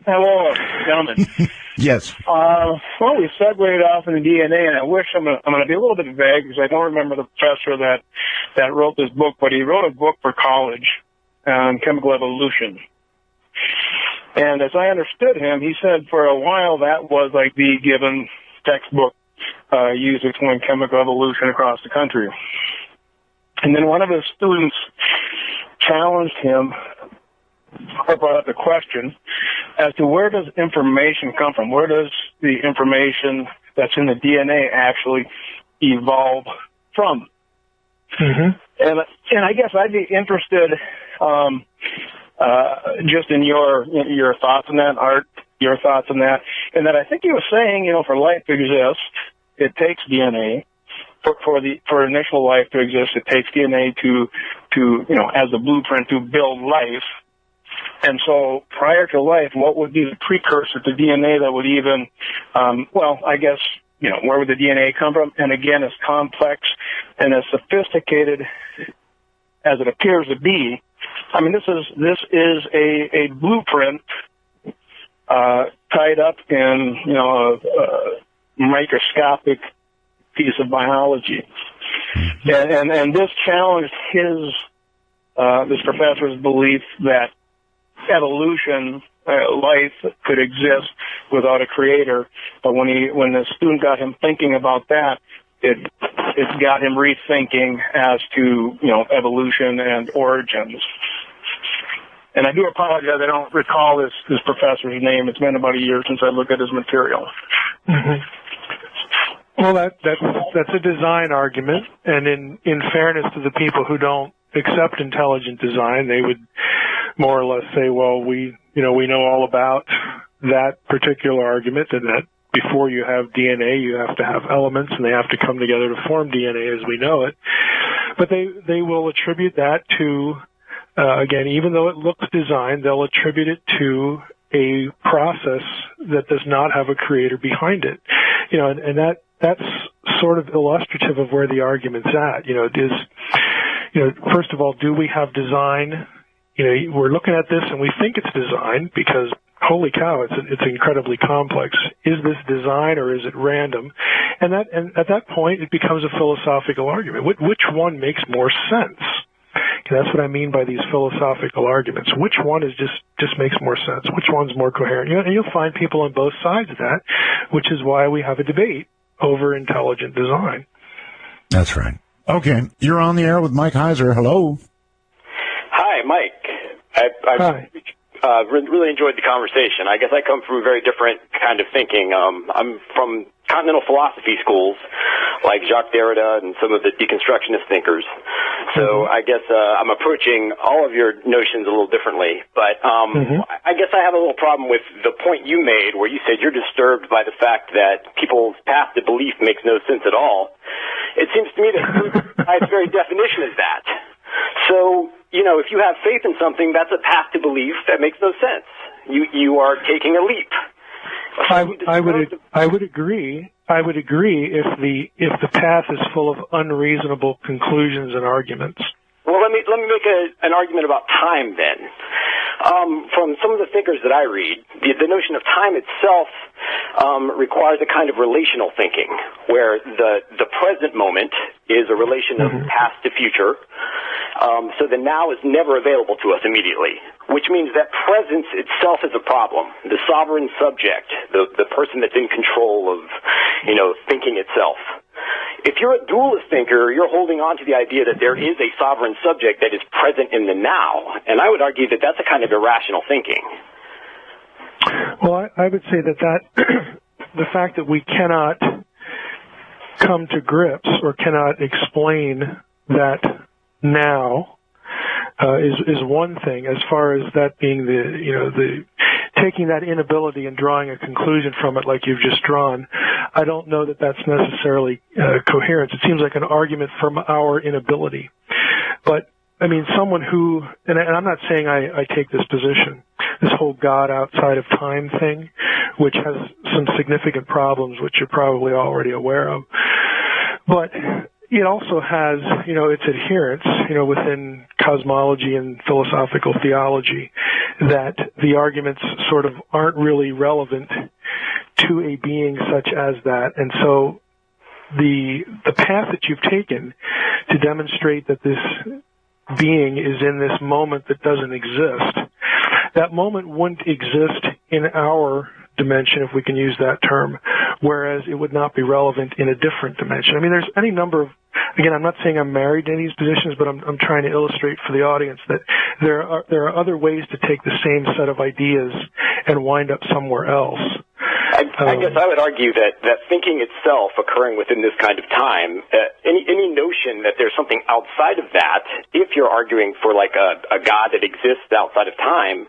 S11: Hello, gentlemen.
S1: Yes.
S11: Well, we segued off in the DNA, and I wish I'm going to be a little bit vague because I don't remember the professor that wrote this book, but he wrote a book for college on chemical evolution. And as I understood him, he said for a while that was like the given textbook used to explain chemical evolution across the country. And then one of his students challenged him or brought up the question as to where does information come from? Where does the information that's in the DNA actually evolve from? Mm-hmm. And I guess I'd be interested just in your thoughts on that, Art, your thoughts on that. And that I think he was saying, for life to exist, it takes DNA. For initial life to exist, it takes DNA to as a blueprint to build life. And so prior to life, what would be the precursor to DNA that would even, I guess, where would the DNA come from? And again, as complex and as sophisticated as it appears to be, I mean, this is a blueprint tied up in, a microscopic piece of biology. And this challenged this professor's belief that evolution, life could exist without a creator. But when the student got him thinking about that, it got him rethinking as to, evolution and origins. And I do apologize, I don't recall this professor's name. It's been about a year since I looked at his material.
S2: Mm-hmm. Well, that's a design argument, and in fairness to the people who don't accept intelligent design, they would more or less say, well, we know all about that particular argument, and that before you have DNA, you have to have elements, and they have to come together to form DNA as we know it. But they will attribute that to, again, even though it looks designed, they'll attribute it to a process that does not have a creator behind it. And that's sort of illustrative of where the argument's at. First of all, do we have design? We're looking at this and we think it's design because, holy cow, it's incredibly complex. Is this design or is it random? And at that point, it becomes a philosophical argument. Which one makes more sense? That's what I mean by these philosophical arguments. Which one is just makes more sense? Which one's more coherent? And you'll find people on both sides of that, which is why we have a debate over intelligent design.
S1: That's right. Okay, you're on the air with Mike Heiser. Hello.
S14: Hi, Mike. I've really enjoyed the conversation. I guess I come from a very different kind of thinking. I'm from continental philosophy schools, like Jacques Derrida and some of the deconstructionist thinkers. So I guess I'm approaching all of your notions a little differently. But I guess I have a little problem with the point you made where you said you're disturbed by the fact that people's path to belief makes no sense at all. It seems to me that by its very definition is that. So, you know, if you have faith in something, that's a path to belief that makes no sense. You are taking a leap.
S2: I would agree. I would agree if the path is full of unreasonable conclusions and arguments.
S14: Well, let me make an argument about time then. From some of the thinkers that I read, the notion of time itself requires a kind of relational thinking, where the present moment is a relation of past to future. So the now is never available to us immediately, which means that presence itself is a problem. The sovereign subject, the person that's in control of, thinking itself. If you're a dualist thinker, you're holding on to the idea that there is a sovereign subject that is present in the now, and I would argue that that's a kind of irrational thinking.
S2: Well, I would say that the fact that we cannot come to grips or cannot explain that now is one thing, as far as that being the taking that inability and drawing a conclusion from it like you've just drawn. I don't know that that's necessarily coherence. It seems like an argument from our inability. But, I mean, someone who, and I'm not saying I take this position, this whole God outside of time thing, which has some significant problems, which you're probably already aware of. But it also has, its adherents, within cosmology and philosophical theology, that the arguments sort of aren't really relevant to a being such as that. And so the path that you've taken to demonstrate that this being is in this moment that doesn't exist, that moment wouldn't exist in our dimension, if we can use that term, whereas it would not be relevant in a different dimension. I mean, there's any number of, again, I'm not saying I'm married to any of these positions, but I'm trying to illustrate for the audience that there are other ways to take the same set of ideas and wind up somewhere else.
S14: I guess I would argue that thinking itself occurring within this kind of time, any notion that there's something outside of that, if you're arguing for like a God that exists outside of time,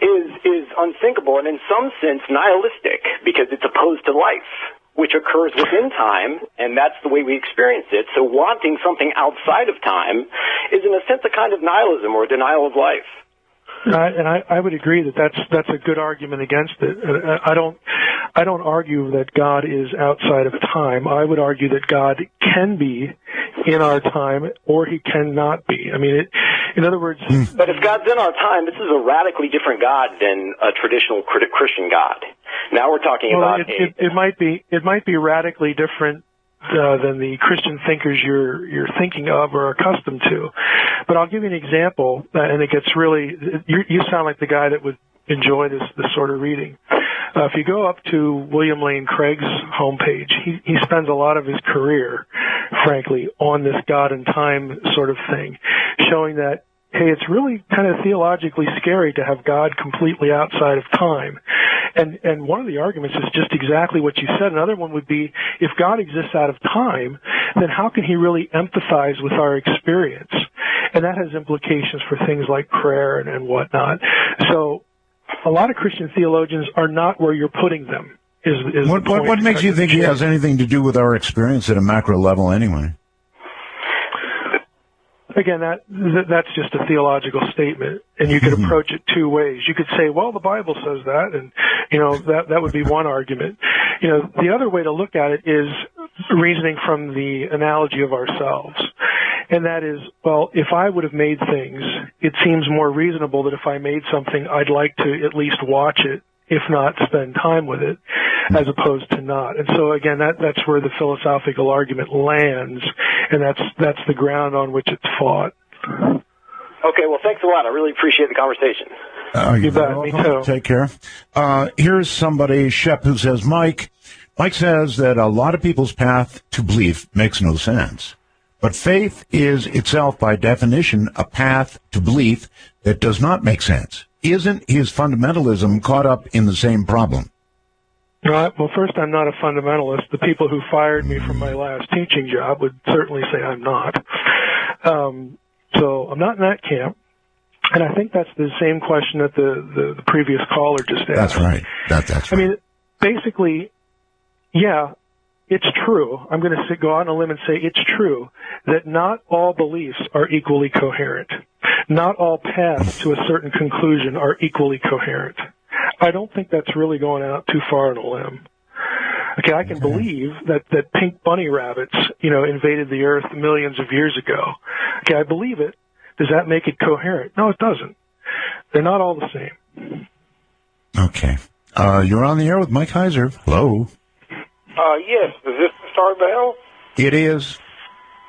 S14: is unthinkable and in some sense nihilistic, because it's opposed to life, which occurs within time, and that's the way we experience it. So wanting something outside of time is in a sense a kind of nihilism or denial of life.
S2: And I would agree that that's a good argument against it. I don't argue that God is outside of time. I would argue that God can be in our time, or he cannot be. I mean, in other words...
S14: But if God's in our time, this is a radically different God than a traditional Christian God. Now we're talking about...
S2: It might be radically different than the Christian thinkers you're thinking of or accustomed to. But I'll give you an example, and it gets really... You sound like the guy that would enjoy this sort of reading. If you go up to William Lane Craig's homepage, he spends a lot of his career, frankly, on this God and time sort of thing, showing that, hey, it's really kind of theologically scary to have God completely outside of time. And one of the arguments is just exactly what you said. Another one would be, if God exists out of time, then how can he really empathize with our experience? And that has implications for things like prayer and whatnot. So a lot of Christian theologians are not where you're putting them.
S1: What makes you think he has anything to do with our experience at a macro level anyway?
S2: Again, that's just a theological statement, and you could approach it two ways. You could say, well, the Bible says that, and, that would be one argument. The other way to look at it is reasoning from the analogy of ourselves. And that is, well, if I would have made things, it seems more reasonable that if I made something, I'd like to at least watch it, if not spend time with it, as opposed to not. And so again, that's where the philosophical argument lands, and that's the ground on which it's fought.
S14: Okay, well, thanks a lot. I really appreciate the conversation.
S2: You bet. Me too.
S1: Take care. Here's somebody, Shep, who says, Mike says that a lot of people's path to belief makes no sense. But faith is itself, by definition, a path to belief that does not make sense. Isn't his fundamentalism caught up in the same problem?
S2: Right. Well, first, I'm not a fundamentalist. The people who fired me from my last teaching job would certainly say I'm not. So I'm not in that camp. And I think that's the same question that the previous caller just asked.
S1: That's right. That's right.
S2: I mean, basically, yeah, it's true. I'm going to go out on a limb and say it's true that not all beliefs are equally coherent. Not all paths to a certain conclusion are equally coherent. I don't think that's really going out too far on a limb. Okay, I can believe that pink bunny rabbits, invaded the earth millions of years ago. Okay, I believe it. Does that make it coherent? No, it doesn't. They're not all the same.
S1: Okay. You're on the air with Mike Heiser. Hello.
S11: Yes. Is this Art Bell?
S1: It is.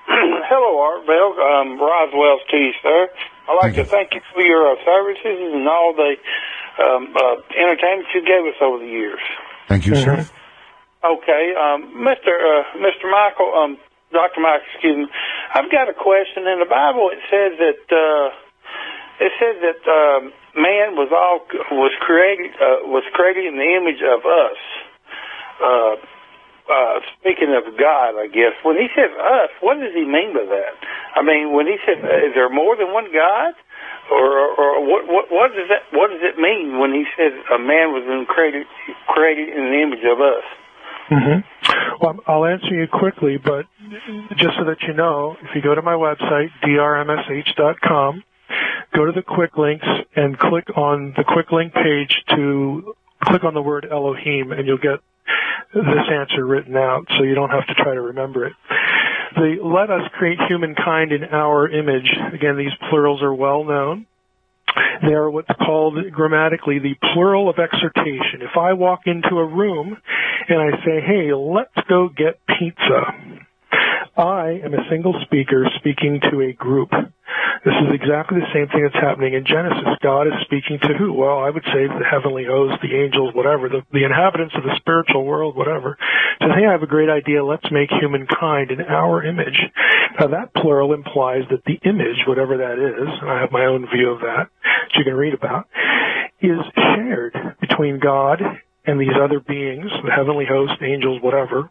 S11: Hello, Art Bell. Roswell's to you, sir. I'd like to thank you for your services and all the entertainment you gave us over the years.
S1: Thank you, sir.
S11: Okay, Mr. Michael, Dr. Michael, excuse me. I've got a question. In the Bible, it says that man was created in the image of us. Speaking of God, I guess when he says us, what does he mean by that? I mean, when he says, is there more than one God, or what does that? What does it mean when he says a man was created in the image of us?
S2: Mm-hmm. Well, I'll answer you quickly, but just so that you know, if you go to my website, drmsh.com, go to the quick links and click on the quick link page to click on the word Elohim, and you'll get this answer written out, so you don't have to try to remember it. Let us create humankind in our image. Again, these plurals are well known. They are what's called grammatically the plural of exhortation. If I walk into a room and I say, hey, let's go get pizza, I am a single speaker speaking to a group. This is exactly the same thing that's happening in Genesis. God is speaking to who? Well, I would say the heavenly host, the angels, whatever, the inhabitants of the spiritual world, whatever. Says, hey, I have a great idea. Let's make humankind in our image. Now, that plural implies that the image, whatever that is, and I have my own view of that, which you can read about, is shared between God and these other beings, the heavenly host, angels, whatever,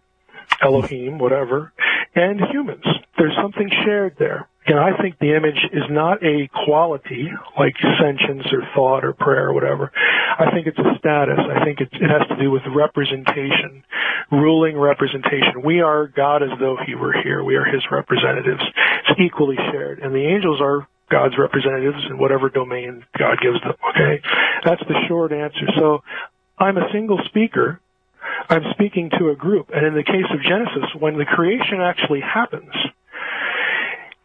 S2: Elohim, whatever, and humans. There's something shared there. And I think the image is not a quality like sentience or thought or prayer or whatever. I think it's a status. I think it has to do with representation, ruling representation. We are God as though he were here. We are his representatives. It's equally shared. And the angels are God's representatives in whatever domain God gives them, okay? That's the short answer. So I'm a single speaker. I'm speaking to a group. And in the case of Genesis, when the creation actually happens,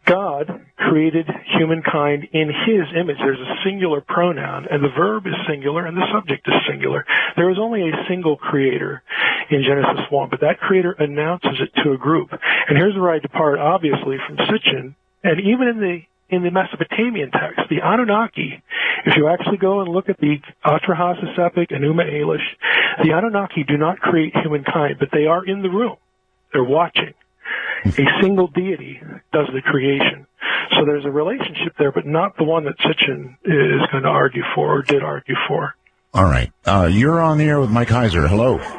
S2: God created humankind in his image. There's a singular pronoun, and the verb is singular, and the subject is singular. There is only a single creator in Genesis 1, but that creator announces it to a group. And here's where I depart, obviously, from Sitchin, and even in the Mesopotamian text, the Anunnaki, if you actually go and look at the Atrahasis epic, Enuma Elish, the Anunnaki do not create humankind, but they are in the room. They're watching. A single deity does the creation. So there's a relationship there, but not the one that Sitchin is going to argue for or did argue for.
S1: All right. You're on the air with Mike Heiser. Hello.
S15: Hey,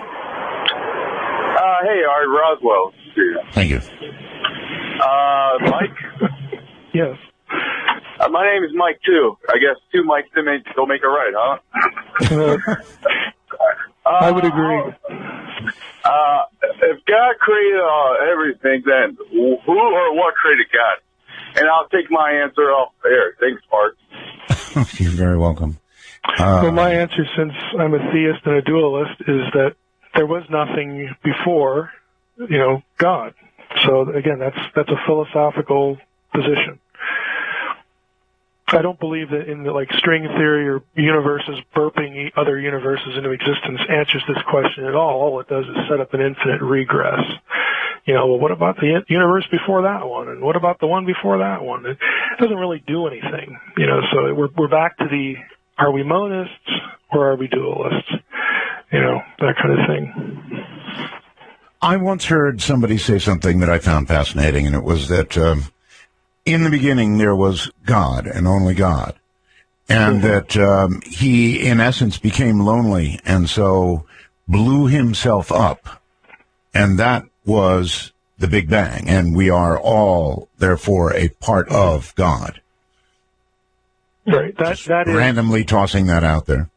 S15: Art Roswell.
S1: Thank you.
S15: Mike?
S2: Yes.
S15: My name is Mike, too. I guess two Mikes don't make it right, huh?
S2: I would agree.
S15: If God created everything, then who or what created God? And I'll take my answer off air. Thanks, Mark.
S1: You're very welcome.
S2: Well, my answer, since I'm a theist and a dualist, is that there was nothing before, God. So again, that's a philosophical position. I don't believe that in the string theory or universes burping other universes into existence answers this question at all. All it does is set up an infinite regress. well, what about the universe before that one? And what about the one before that one? It doesn't really do anything, so we're back to are we monists or are we dualists? That kind of thing.
S1: I once heard somebody say something that I found fascinating, and it was that in the beginning there was God and only God, and that he, in essence, became lonely and so blew himself up, and that was the Big Bang, and we are all, therefore, a part of God.
S2: Right. That is
S1: randomly tossing that out there.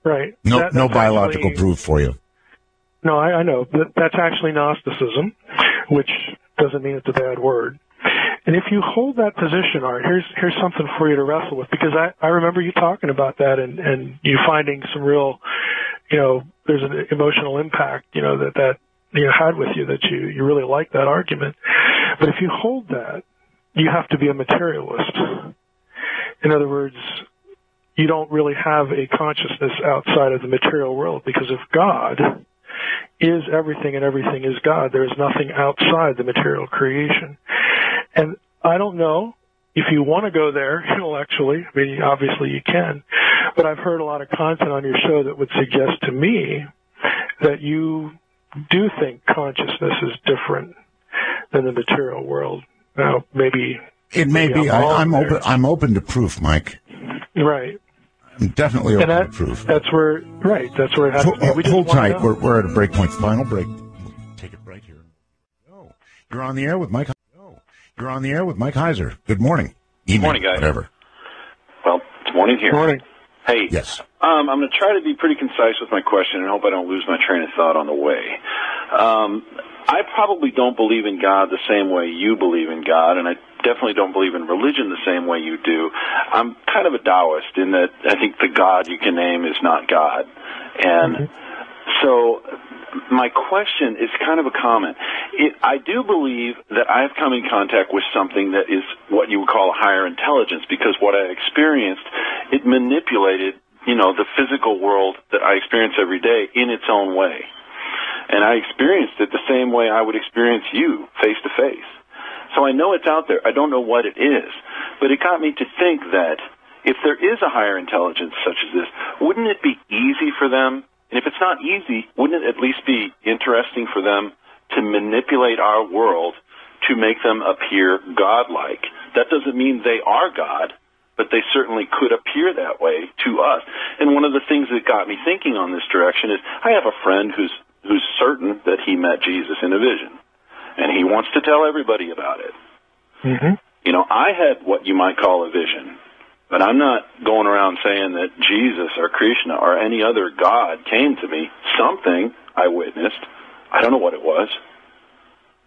S2: Right.
S1: No biological proof for you.
S2: No, I know. That's actually Gnosticism, which doesn't mean it's a bad word. And if you hold that position, Art, here's something for you to wrestle with, because I remember you talking about that and you finding some real, there's an emotional impact, that had with you, that you really like that argument. But if you hold that, you have to be a materialist. In other words, you don't really have a consciousness outside of the material world, because if God is everything and everything is God, there is nothing outside the material creation. And I don't know if you want to go there intellectually. I mean, obviously you can, but I've heard a lot of content on your show that would suggest to me that you do think consciousness is different than the material world. Now, maybe
S1: it may be. I'm open to proof, Mike.
S2: Right.
S1: I'm definitely open to proof.
S2: That's where it has to be.
S1: Hold tight. We're at a break point. Final break. We'll take it right here. You're on the air with Mike. You're on the air with Mike Heiser. Good morning.
S16: Good morning, guys.
S1: Whatever.
S16: Well, it's morning here.
S2: Morning.
S16: Hey.
S1: Yes.
S16: I'm going to try to be pretty concise with my question and hope I don't lose my train of thought on the way. I probably don't believe in God the same way you believe in God, and I definitely don't believe in religion the same way you do. I'm kind of a Taoist in that I think the God you can name is not God. And so my question is kind of a comment. I do believe that I've come in contact with something that is what you would call a higher intelligence, because what I experienced, it manipulated, the physical world that I experience every day in its own way. And I experienced it the same way I would experience you, face to face. So I know it's out there. I don't know what it is. But it got me to think that if there is a higher intelligence such as this, wouldn't it be easy for them? And if it's not easy, wouldn't it at least be interesting for them to manipulate our world to make them appear godlike? That doesn't mean they are God, but they certainly could appear that way to us. And one of the things that got me thinking on this direction is I have a friend who's certain that he met Jesus in a vision, and he wants to tell everybody about it.
S2: Mm-hmm.
S16: I had what you might call a vision, but I'm not going around saying that Jesus or Krishna or any other God came to me. Something I witnessed. I don't know what it was.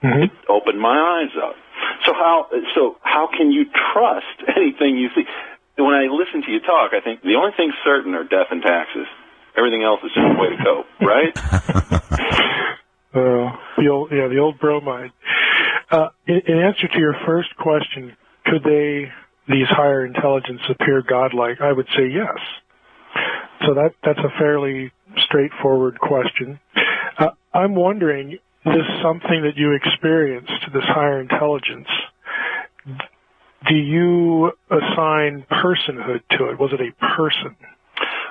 S2: Mm-hmm.
S16: It opened my eyes up. So how can you trust anything you see? When I listen to you talk, I think the only things certain are death and taxes. Everything else is just a way to go, right?
S2: The old bromide. In answer to your first question, could these higher intelligence appear godlike? I would say yes. So that's a fairly straightforward question. I'm wondering, this something that you experienced, this higher intelligence, do you assign personhood to it? Was it a person?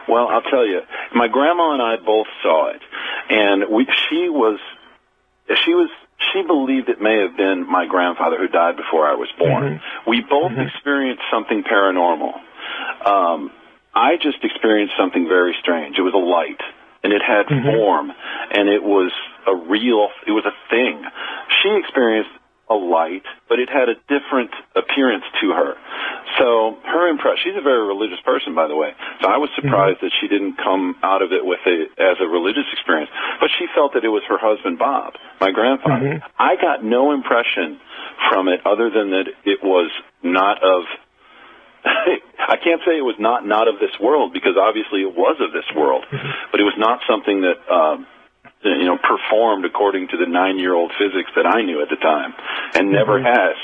S16: Well, I'll tell you, my grandma and I both saw it, and she believed it may have been my grandfather who died before I was born. Mm-hmm. We both experienced something paranormal. I just experienced something very strange. It was a light, and it had form, and it was a thing. She experienced a light, but it had a different appearance to her. So her impression, she's a very religious person, by the way, so I was surprised that she didn't come out of it as a religious experience, but she felt that it was her husband, Bob, my grandfather. I got no impression from it other than that it was not of, I can't say it was not of this world, because obviously it was of this world, but it was not something that, performed according to the 9-year-old physics that I knew at the time, and never has.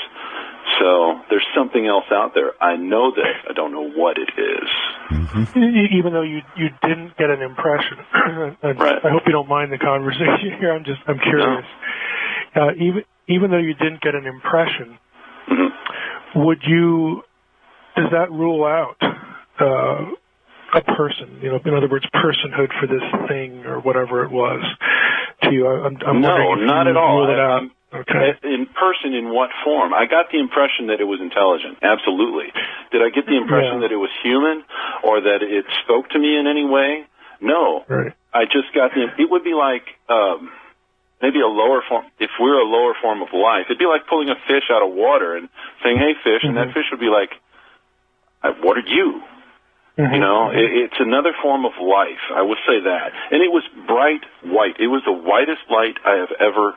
S16: So there's something else out there. I know that. I don't know what it is.
S2: Even though you didn't get an impression.
S16: Right.
S2: I hope you don't mind the conversation here. I'm curious. even though you didn't get an impression, does that rule out a person? You know, in other words, personhood for this thing or whatever it was to you.
S16: No, not at all.
S2: Okay.
S16: In person, in what form? I got the impression that it was intelligent. Absolutely. Did I get the impression that it was human or that it spoke to me in any way? No.
S2: Right.
S16: I just got it would be like, maybe a lower form, if we're a lower form of life, it'd be like pulling a fish out of water and saying, hey, fish, and that fish would be like, what are you? You know, it's another form of life. I would say that. And it was bright white. It was the whitest light I have ever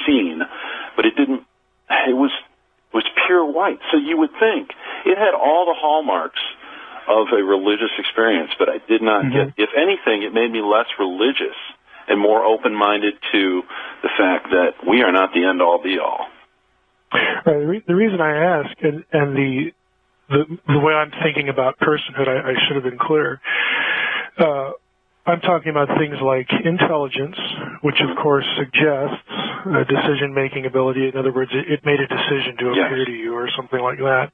S16: seen, but it was pure white. So you would think it had all the hallmarks of a religious experience, but I did not get, if anything, it made me less religious and more open-minded to the fact that we are not the end-all, be-all.
S2: Right. The reason I ask, and the way I'm thinking about personhood, I should have been clear. I'm talking about things like intelligence, which of course suggests decision-making ability. In other words, it made a decision to appear to you or something like that.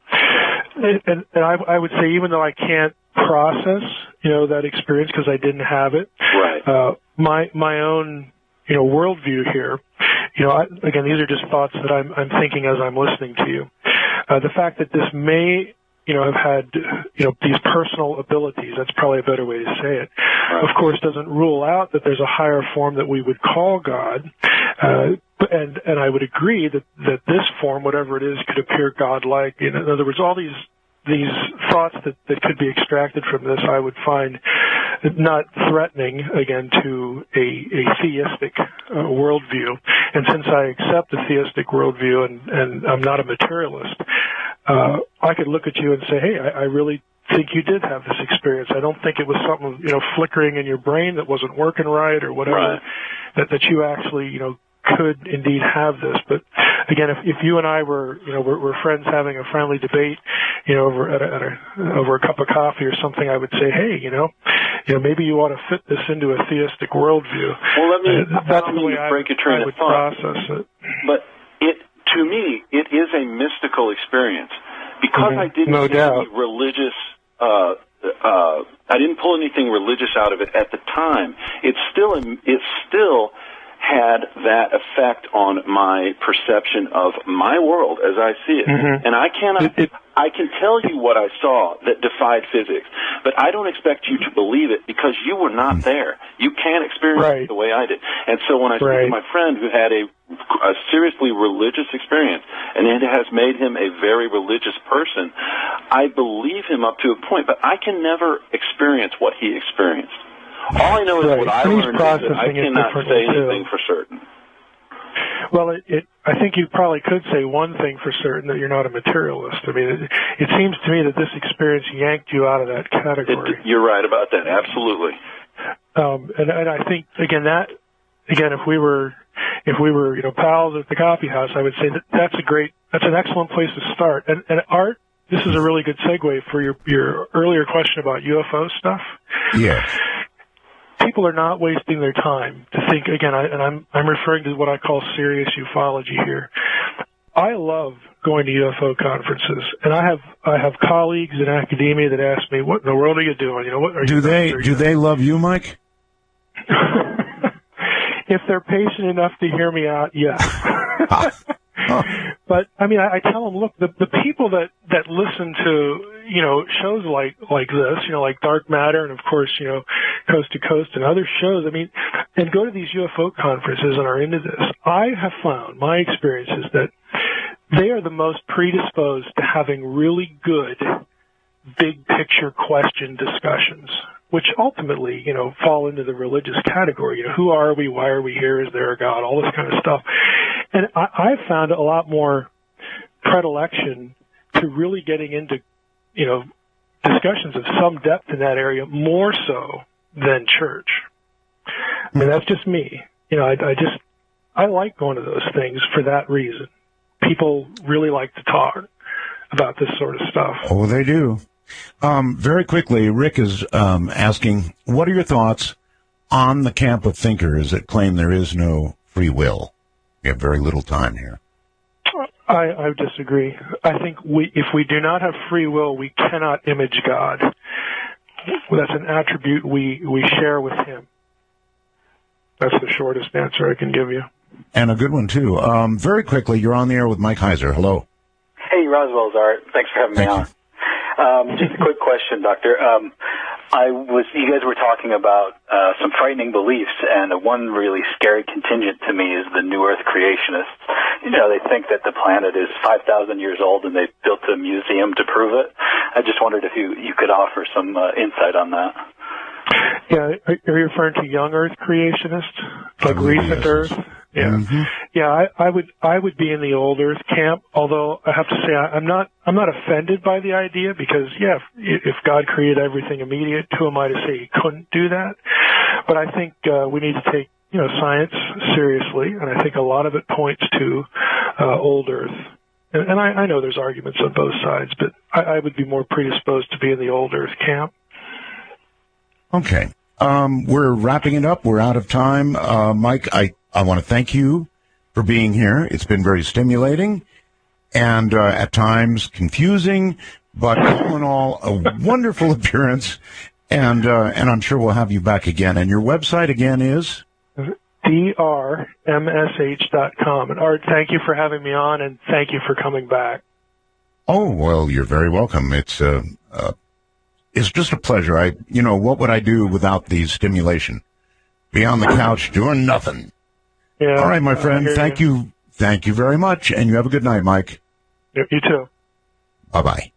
S2: And I would say, even though I can't process, that experience because I didn't have it, my own, worldview here, again, these are just thoughts that I'm thinking as I'm listening to you. The fact that this may have had, these personal abilities, that's probably a better way to say it, of course doesn't rule out that there's a higher form that we would call God. And I would agree that this form, whatever it is, could appear godlike. In other words, all these thoughts that could be extracted from this, I would find not threatening, again, to a theistic worldview. And since I accept a theistic worldview and I'm not a materialist, I could look at you and say, hey, I really think you did have this experience. I don't think it was something, flickering in your brain that wasn't working right or whatever, that you actually, could indeed have this. But again, if you and I were, we're friends having a friendly debate, over a cup of coffee or something, I would say, hey, maybe you ought to fit this into a theistic worldview.
S16: Well,
S2: that's the way I would process it.
S16: But to me, it is a mystical experience because I didn't get any religious. I didn't pull anything religious out of it at the time. It still had that effect on my perception of my world as I see it. And I can tell you what I saw that defied physics, but I don't expect you to believe it because you were not there. You can't experience it the way I did. And so when I speak to my friend who had a seriously religious experience, and it has made him a very religious person, I believe him up to a point, but I can never experience what he experienced. All I know is what I learned is that I cannot say anything for certain.
S2: Well, I think you probably could say one thing for certain, that you're not a materialist. I mean, it seems to me that this experience yanked you out of that category.
S16: You're right about that, absolutely.
S2: And I think, again, if we were, pals at the coffee house, I would say that's an excellent place to start. And Art, this is a really good segue for your earlier question about UFO stuff.
S1: Yes.
S2: People are not wasting their time to think, again, I'm referring to what I call serious ufology here. I love going to UFO conferences, and I have colleagues in academia that ask me, "What in the world are you doing? What are
S1: do they love you, Mike?"
S2: If they're patient enough to hear me out, yes. But I mean, I tell them, look, the people that listen to shows like this, like Dark Matter, and of course, Coast to Coast and other shows. I mean, and go to these UFO conferences and are into this. I have found, my experience is that they are the most predisposed to having really good, big picture question discussions, which ultimately, fall into the religious category. Who are we? Why are we here? Is there a God? All this kind of stuff. And I've found a lot more predilection to really getting into, discussions of some depth in that area, more so than church. I mean, that's just me. I like going to those things for that reason. People really like to talk about this sort of stuff.
S1: Oh, they do. Very quickly, Rick is asking, what are your thoughts on the camp of thinkers that claim there is no free will? We have very little time here.
S2: I disagree. I think if we do not have free will, we cannot image God. That's an attribute we share with Him. That's the shortest answer I can give you.
S1: And a good one, too. Very quickly, you're on the air with Mike Heiser. Hello.
S17: Hey, Roswell's Art. Thanks for having me on. Just a quick question, Doctor. You guys were talking about some frightening beliefs, and one really scary contingent to me is the New Earth creationists. You know, they think that the planet is 5,000 years old, and they built a museum to prove it. I just wondered if you could offer some insight on that.
S2: Yeah, are you referring to young Earth creationists, like recent Earth? Yeah, yeah. I would be in the old Earth camp. Although I have to say I'm not offended by the idea, because if God created everything immediate, who am I to say He couldn't do that? But I think we need to take science seriously, and I think a lot of it points to old Earth. And I know there's arguments on both sides, but I would be more predisposed to be in the old Earth camp.
S1: Okay. We're wrapping it up. We're out of time. Mike, I want to thank you for being here. It's been very stimulating and at times confusing, but all in all, a wonderful appearance. And I'm sure we'll have you back again. And your website again is?
S2: drmsh.com. And Art, thank you for having me on, and thank you for coming back.
S1: Oh, well, you're very welcome. It's just a pleasure. What would I do without the stimulation? Be on the couch doing nothing.
S2: Yeah.
S1: All right, my friend. Thank you. Thank you very much. And you have a good night, Mike.
S2: You too.
S1: Bye-bye.